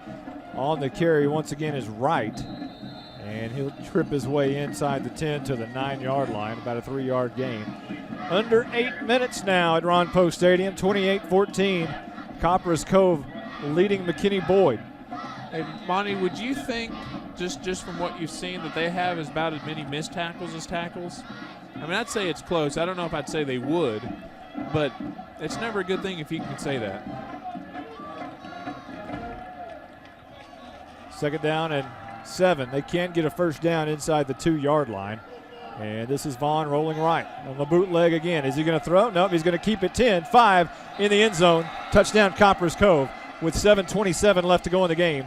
on the carry once again is Wright. And he'll trip his way inside the 10 to the 9-yard line, about a 3-yard gain. Under 8 minutes now at Ron Post Stadium, 28-14. Copperas Cove leading McKinney Boyd. Hey, Monty, would you think, just from what you've seen, that they have about as many missed tackles as tackles? I'd say it's close. I don't know if I'd say they would, but it's never a good thing if you can say that. Second down and 7. They can get a first down inside the 2-yard line. And this is Vaughn rolling right on the bootleg again. Is he going to throw? Nope, he's going to keep it 10. 5 in the end zone. Touchdown Copperas Cove with 7:27 left to go in the game.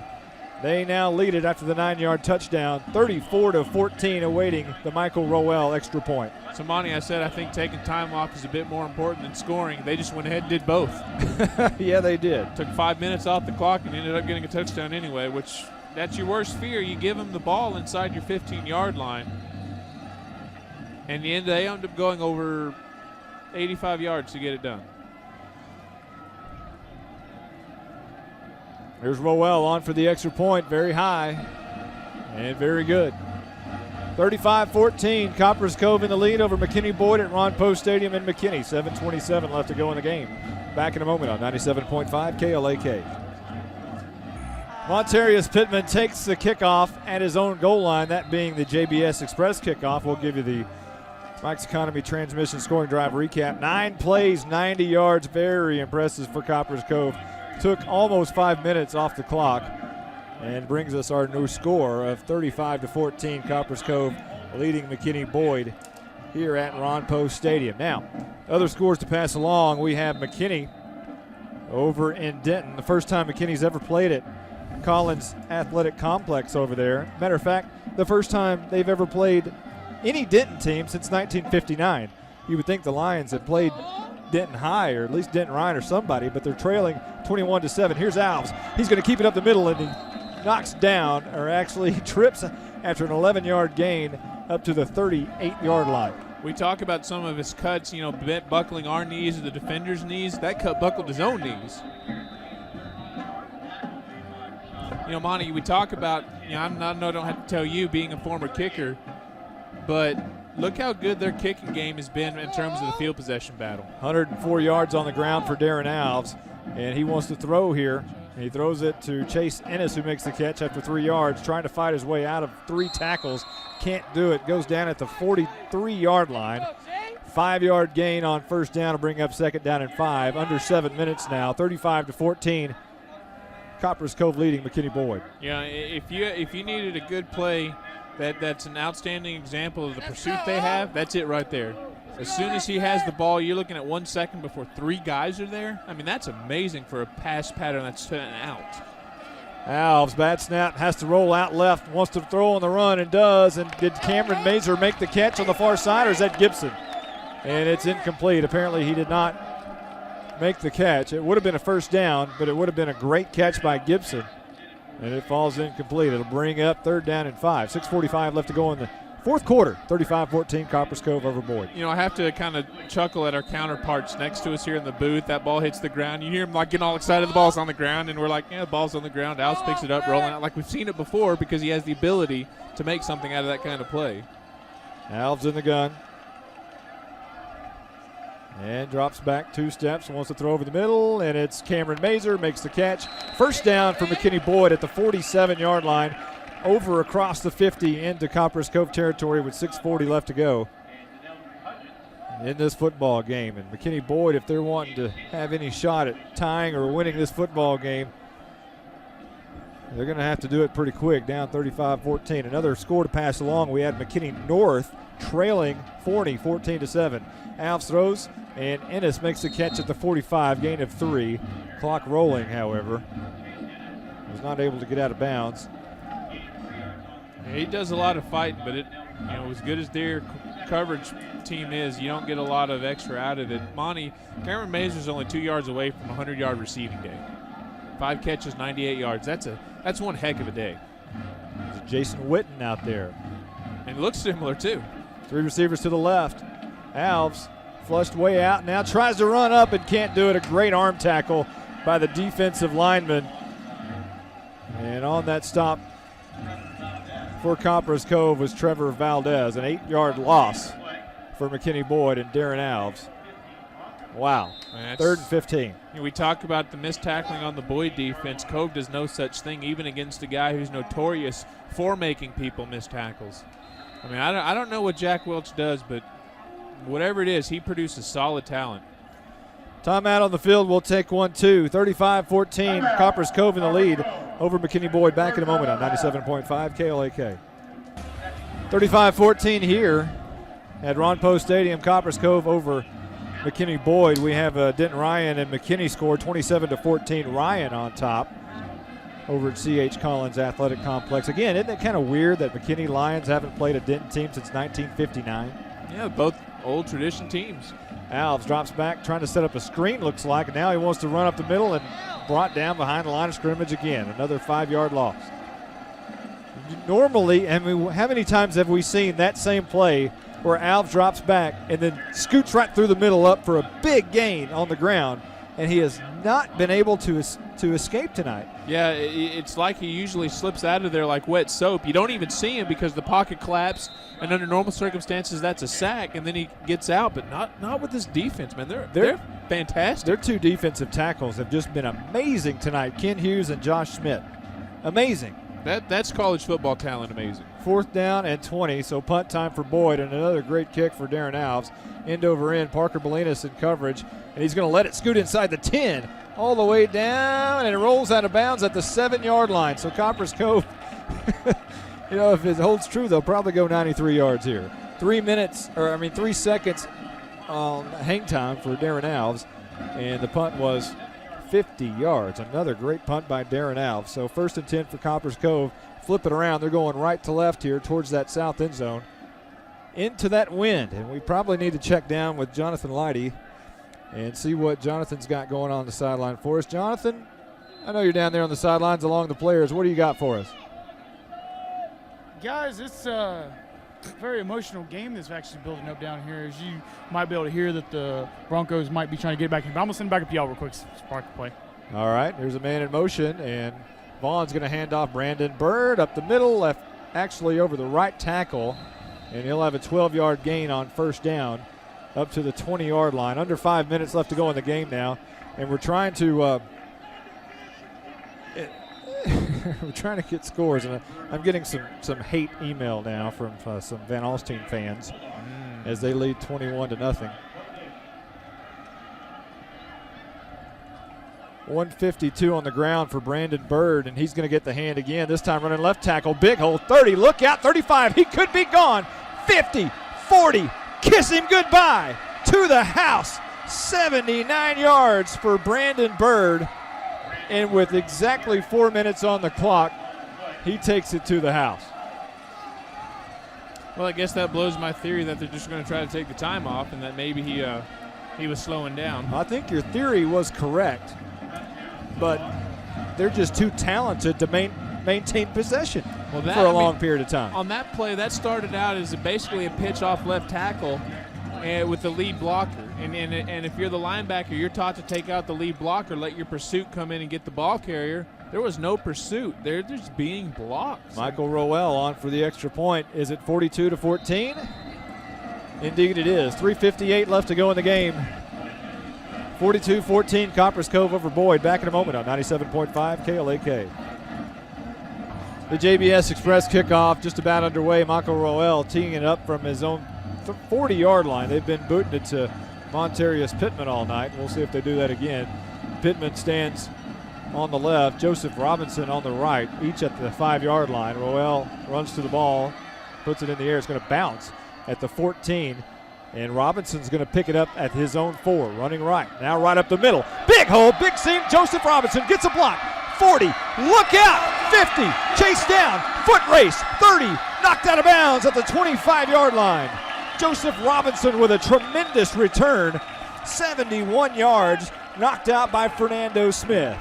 They now lead it after the 9-yard touchdown, 34-14, awaiting the Michael Rowell extra point. So, Monty, I said I think taking time off is a bit more important than scoring. They just went ahead and did both. Yeah, they did. Took 5 minutes off the clock and ended up getting a touchdown anyway, which that's your worst fear. You give them the ball inside your 15-yard line, and they end up going over 85 yards to get it done. There's Rowell on for the extra point, very high and very good. 35-14, Copperas Cove in the lead over McKinney Boyd at Ron Post Stadium in McKinney. 7:27 left to go in the game. Back in a moment on 97.5 KLAK. Montarius Pittman takes the kickoff at his own goal line, that being the JBS Express kickoff. We'll give you the Mike's Economy Transmission Scoring Drive recap. 9 plays, 90 yards, very impressive for Copperas Cove. took almost 5 minutes off the clock and brings us our new score of 35-14. Copperas Cove leading McKinney Boyd here at Ron Post Stadium. Now, other scores to pass along. We have McKinney over in Denton. The first time McKinney's ever played at Collins Athletic Complex over there. Matter of fact, the first time they've ever played any Denton team since 1959. You would think the Lions had played Denton High, or at least Denton Ryan or somebody, but they're trailing 21-7. Here's Alves. He's going to keep it up the middle, and he knocks down, or actually trips after an 11-yard gain up to the 38-yard line. We talk about some of his cuts, buckling our knees or the defender's knees. That cut buckled his own knees. Monty, we talk about, I don't have to tell you, being a former kicker, but look how good their kicking game has been in terms of the field possession battle. 104 yards on the ground for Darren Alves, and he wants to throw here. He throws it to Chase Ennis, who makes the catch after 3 yards, trying to fight his way out of 3 tackles. Can't do it. Goes down at the 43-yard line. 5-yard gain on first down to bring up second down and 5. Under 7 minutes now, 35-14. Copperas Cove leading McKinney Boyd. Yeah, if you needed a good play, that's an outstanding example of the pursuit they have. That's it right there. As soon as he has the ball, you're looking at 1 second before 3 guys are there. I mean, that's amazing for a pass pattern that's an out. Alves, bad snap, has to roll out left, wants to throw on the run, and does. And did Cameron Mazer make the catch on the far side, or is that Gibson? And it's incomplete. Apparently he did not make the catch. It would have been a first down, but it would have been a great catch by Gibson. And it falls incomplete. It'll bring up third down and 5. 6:45 left to go in the fourth quarter. 35-14, Copperas Cove over Boyd. I have to kind of chuckle at our counterparts next to us here in the booth. That ball hits the ground. You hear them getting all excited. The ball's on the ground, and we're like, yeah, the ball's on the ground. Alves picks it up, rolling out like we've seen it before because he has the ability to make something out of that kind of play. Alves in the gun. And drops back 2 steps, wants to throw over the middle, and it's Cameron Mazer makes the catch. First down for McKinney Boyd at the 47-yard line, over across the 50 into Copperas Cove territory with 6:40 left to go in this football game. And McKinney Boyd, if they're wanting to have any shot at tying or winning this football game, they're going to have to do it pretty quick, down 35-14. Another score to pass along. We had McKinney North trailing Forney 14-7. Alves throws, and Ennis makes the catch at the 45, gain of 3. Clock rolling, however. Was not able to get out of bounds. Yeah, he does a lot of fighting, but as good as their coverage team is, you don't get a lot of extra out of it. Monty, Cameron Mazer's only 2 yards away from a 100-yard receiving day. 5 catches, 98 yards. That's one heck of a day. There's Jason Witten out there. And it looks similar, too. 3 receivers to the left. Alves flushed way out, now tries to run up and can't do it. A great arm tackle by the defensive lineman. And on that stop for Copperas Cove was Trevor Valdez, an 8-yard loss for McKinney Boyd and Darren Alves. Wow. 3rd and 15. We talk about the missed tackling on the Boyd defense. Cove does no such thing, even against a guy who's notorious for making people miss tackles. I mean, I don't know what Jack Welch does, but whatever it is, he produces solid talent. Timeout on the field. We'll take 1-2. 35-14. Copperas Cove in the lead over McKinney Boyd. Back in a moment on 97.5 KLAK. 35-14 here at Ron Post Stadium. Copperas Cove over McKinney Boyd. We have Denton Ryan and McKinney scored 27-14. Ryan on top over at C.H. Collins Athletic Complex. Again, isn't it kind of weird that McKinney Lions haven't played a Denton team since 1959? Yeah, both old tradition teams. Alves drops back, trying to set up a screen, looks like, and now he wants to run up the middle and brought down behind the line of scrimmage again. Another 5-yard loss. Normally, how many times have we seen that same play where Alves drops back and then scoots right through the middle up for a big gain on the ground, and he has not been able to escape tonight. Yeah, it's like he usually slips out of there like wet soap. You don't even see him because the pocket collapsed, and under normal circumstances, that's a sack, and then he gets out. But not with this defense, man. They're fantastic. Their 2 defensive tackles have just been amazing tonight, Ken Hughes and Josh Schmidt. Amazing. That's college football talent amazing. 4th down and 20, so punt time for Boyd, and another great kick for Darren Alves. End over end, Parker Bolinas in coverage, and he's going to let it scoot inside the 10, all the way down, and it rolls out of bounds at the 7-yard line. So Copperas Cove, if it holds true, they'll probably go 93 yards here. 3 seconds hang time for Darren Alves, and the punt was 50 yards. Another great punt by Darren Alves. So 1st and 10 for Copperas Cove. Flip it around. They're going right to left here towards that south end zone. Into that wind, and we probably need to check down with Jonathan Leidy and see what Jonathan's got going on the sideline for us. Jonathan, I know you're down there on the sidelines along the players. What do you got for us? Guys, it's a very emotional game that's actually building up down here. As you might be able to hear that the Broncos might be trying to get back in. But I'm going to send it back up to y'all real quick, spark the play. All right, there's a man in motion, and Vaughn's going to hand off Brandon Byrd up the middle, actually over the right tackle, and he'll have a 12-yard gain on 1st down up to the 20-yard line. Under 5 minutes left to go in the game now, and we're trying to get scores, and I'm getting some hate email now from some Van Alstyne fans as they lead 21-0. 152 on the ground for Brandon Byrd, and he's going to get the hand again. This time running left tackle, big hole, 30, look out, 35, he could be gone. 50, 40, kiss him goodbye to the house. 79 yards for Brandon Byrd, and with exactly 4 minutes on the clock, he takes it to the house. Well, I guess that blows my theory that they're just going to try to take the time off and that maybe he was slowing down. I think your theory was correct, but they're just too talented to maintain possession for a long period of time. On that play, that started out as basically a pitch off left tackle with the lead blocker. And if you're the linebacker, you're taught to take out the lead blocker, let your pursuit come in and get the ball carrier. There was no pursuit. They're just being blocked. Michael Roel on for the extra point. Is it 42-14? Indeed it is. 3:58 left to go in the game. 42-14, Copperas Cove over Boyd. Back in a moment on 97.5 KLAK. The JBS Express kickoff just about underway. Michael Roel teeing it up from his own 40-yard line. They've been booting it to Montarius Pittman all night. We'll see if they do that again. Pittman stands on the left, Joseph Robinson on the right, each at the 5-yard line. Roel runs to the ball, puts it in the air. It's going to bounce at the 14. And Robinson's going to pick it up at his own 4, running right. Now right up the middle. Big hole, big seam. Joseph Robinson gets a block. 40, look out. 50, chase down. Foot race. 30, knocked out of bounds at the 25-yard line. Joseph Robinson with a tremendous return. 71 yards, knocked out by Fernando Smith.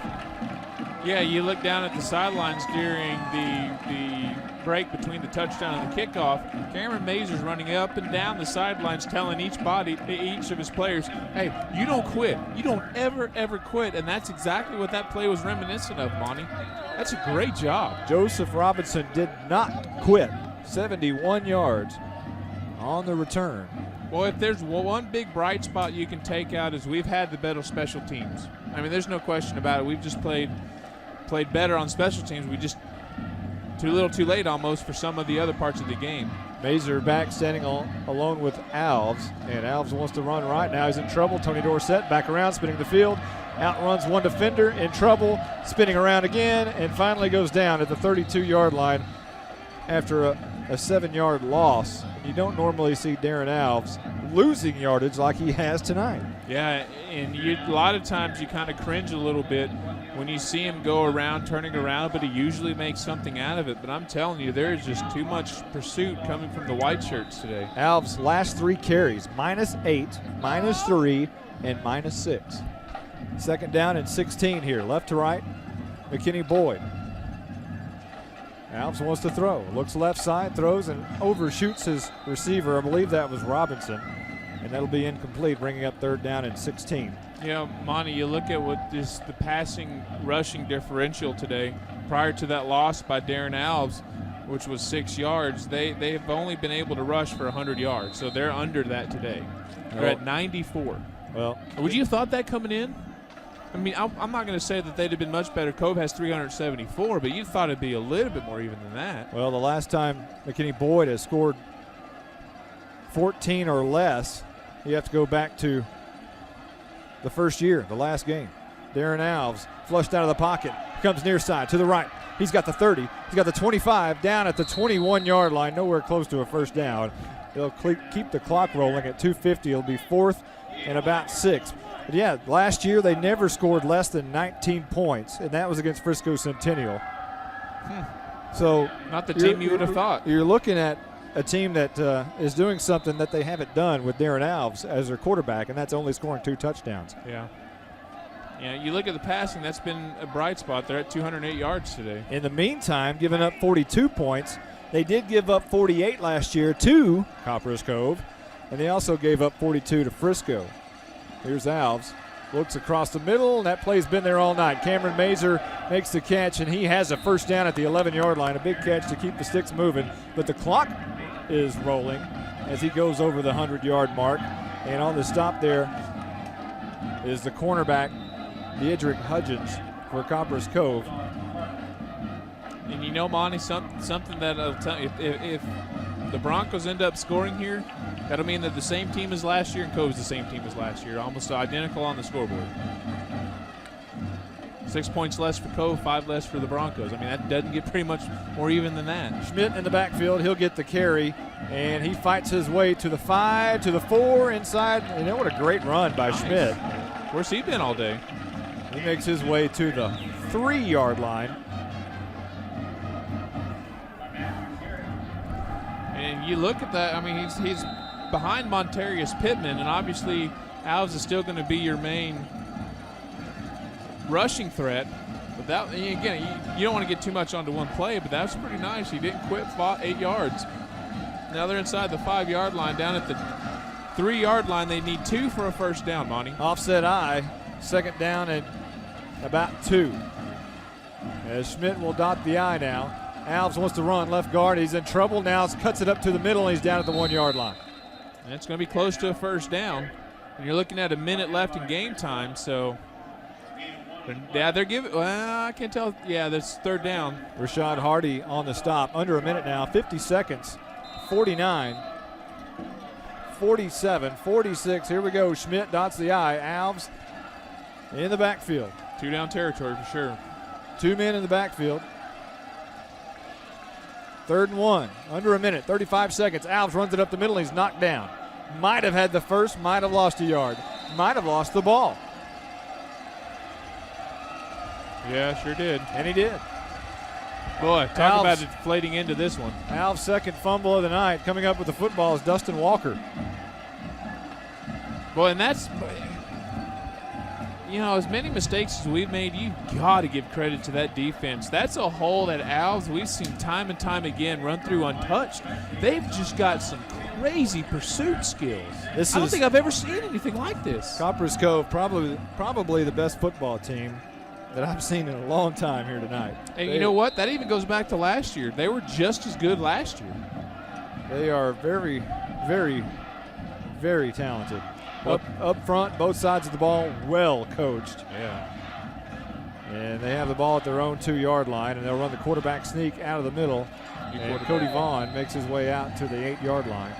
Yeah, you look down at the sidelines during the break between the touchdown and the kickoff. Cameron Mazur's running up and down the sidelines telling each of his players, hey, you don't quit. You don't ever quit. And that's exactly what that play was reminiscent of, Monty. That's a great job. Joseph Robinson did not quit. 71 yards on the return. Well, if there's one big bright spot you can take out is we've had the better special teams. I mean, there's no question about it. We've just played better on special teams. We just too little too late almost for some of the other parts of the game. Mazur back standing alone with Alves, and Alves wants to run right. Now he's in trouble. Tony Dorsett back around, spinning the field. Outruns one defender, in trouble, spinning around again, and finally goes down at the 32-yard line after a 7-yard loss. You don't normally see Darren Alves losing yardage like he has tonight. Yeah, and a lot of times you kind of cringe a little bit when you see him go around, turning around, but he usually makes something out of it. But I'm telling you, there is just too much pursuit coming from the white shirts today. Alves' last 3 carries, -8, -3, and -6. 2nd down and 16 here, left to right, McKinney Boyd. Alves wants to throw, looks left side, throws and overshoots his receiver. I believe that was Robinson, and that'll be incomplete, bringing up 3rd down and 16. You know, Monty, you look at what is the passing rushing differential today. Prior to that loss by Darren Alves, which was 6 yards, they've only been able to rush for 100 yards, so they're under that today. They're at 94. Well, would you have thought that coming in? I mean, I'm not going to say that they'd have been much better. Cove has 374, but you thought it'd be a little bit more even than that. Well, the last time McKinney Boyd has scored 14 or less, you have to go back to the first year, the last game. Darren Alves flushed out of the pocket, comes near side to the right. He's got the 30. He's got the 25 down at the 21-yard line, nowhere close to a first down. They'll keep the clock rolling at 2:50. It'll be 4th and about 6. But yeah, last year they never scored less than 19 points, and that was against Frisco Centennial. So not the team you would have thought. You're looking at a team that is doing something that they haven't done with Darren Alves as their quarterback, and that's only scoring 2 touchdowns. Yeah. Yeah, you look at the passing, that's been a bright spot. They're at 208 yards today. In the meantime, giving up 42 points. They did give up 48 last year to Copperas Cove, and they also gave up 42 to Frisco. Here's Alves. Looks across the middle, and that play's been there all night. Cameron Mazer makes the catch, and he has a first down at the 11-yard line. A big catch to keep the sticks moving. But the clock is rolling as he goes over the 100-yard mark. And on the stop there is the cornerback, Deidrick Hudgens, for Copperas Cove. And you know, Monty, something that I'll tell you, if the Broncos end up scoring here, that'll mean that the same team as last year and Cove's the same team as last year, almost identical on the scoreboard. 6 points less for Cove, 5 less for the Broncos. I mean, that doesn't get pretty much more even than that. Schmidt in the backfield, he'll get the carry, and he fights his way to the 5, to the 4, inside. You know, what a great run by Schmidt. Where's he been all day? He makes his way to the 3-yard line. And you look at that, I mean, he's behind Montarius Pittman, and obviously Alves is still going to be your main rushing threat. But that, again, you don't want to get too much onto one play, but that's pretty nice. He didn't quit, fought 8 yards. Now they're inside the 5-yard line. Down at the 3-yard line, they need 2 for a first down, Monty. Offset I, second down and about 2. As Schmidt will dot the I now. Alves wants to run left guard. He's in trouble now. Cuts it up to the middle, and he's down at the 1-yard line. And it's going to be close to a first down. And you're looking at a minute left in game time, so they're giving. Well, I can't tell. Yeah, that's third down. Rashad Hardy on the stop. Under a minute now. 50 seconds. 49. 47. 46. Here we go. Schmidt dots the I. Alves in the backfield. 2 down territory for sure. 2 men in the backfield. 3rd and 1. Under a minute. 35 seconds. Alves runs it up the middle. He's knocked down. Might have had the first. Might have lost a yard. Might have lost the ball. Yeah, sure did. And he did. Boy, talk about deflating into this one. Alves' second fumble of the night. Coming up with the football is Dustin Walker. Boy, and that's, you know, as many mistakes as we've made, you got to give credit to that defense. That's a hole that Alves, we've seen time and time again, run through untouched. They've just got some crazy pursuit skills. I don't think I've ever seen anything like this. Copperas Cove, probably the best football team that I've seen in a long time here tonight. And you know what? That even goes back to last year. They were just as good last year. They are very, very, very talented. Up front, both sides of the ball, well coached. Yeah. And they have the ball at their own 2-yard line, and they'll run the quarterback sneak out of the middle. And Cody Vaughn makes his way out to the 8-yard line.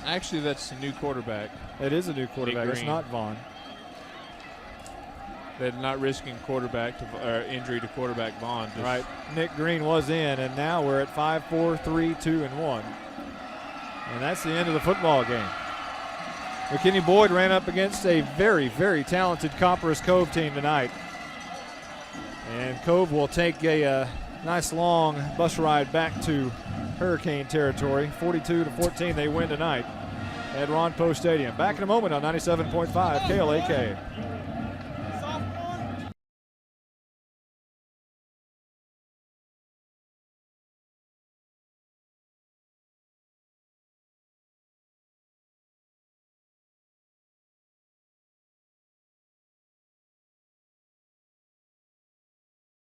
Actually, that's a new quarterback. It is a new quarterback. It's not Vaughn. They're not risking injury to quarterback Vaughn. Right. Nick Green was in, and now we're at 5, 4, 3, 2, and 1. And that's the end of the football game. McKinney Boyd ran up against a very, very talented Copperas Cove team tonight. And Cove will take a nice long bus ride back to Hurricane territory. 42-14, they win tonight at Ron Poe Stadium. Back in a moment on 97.5 KLAK.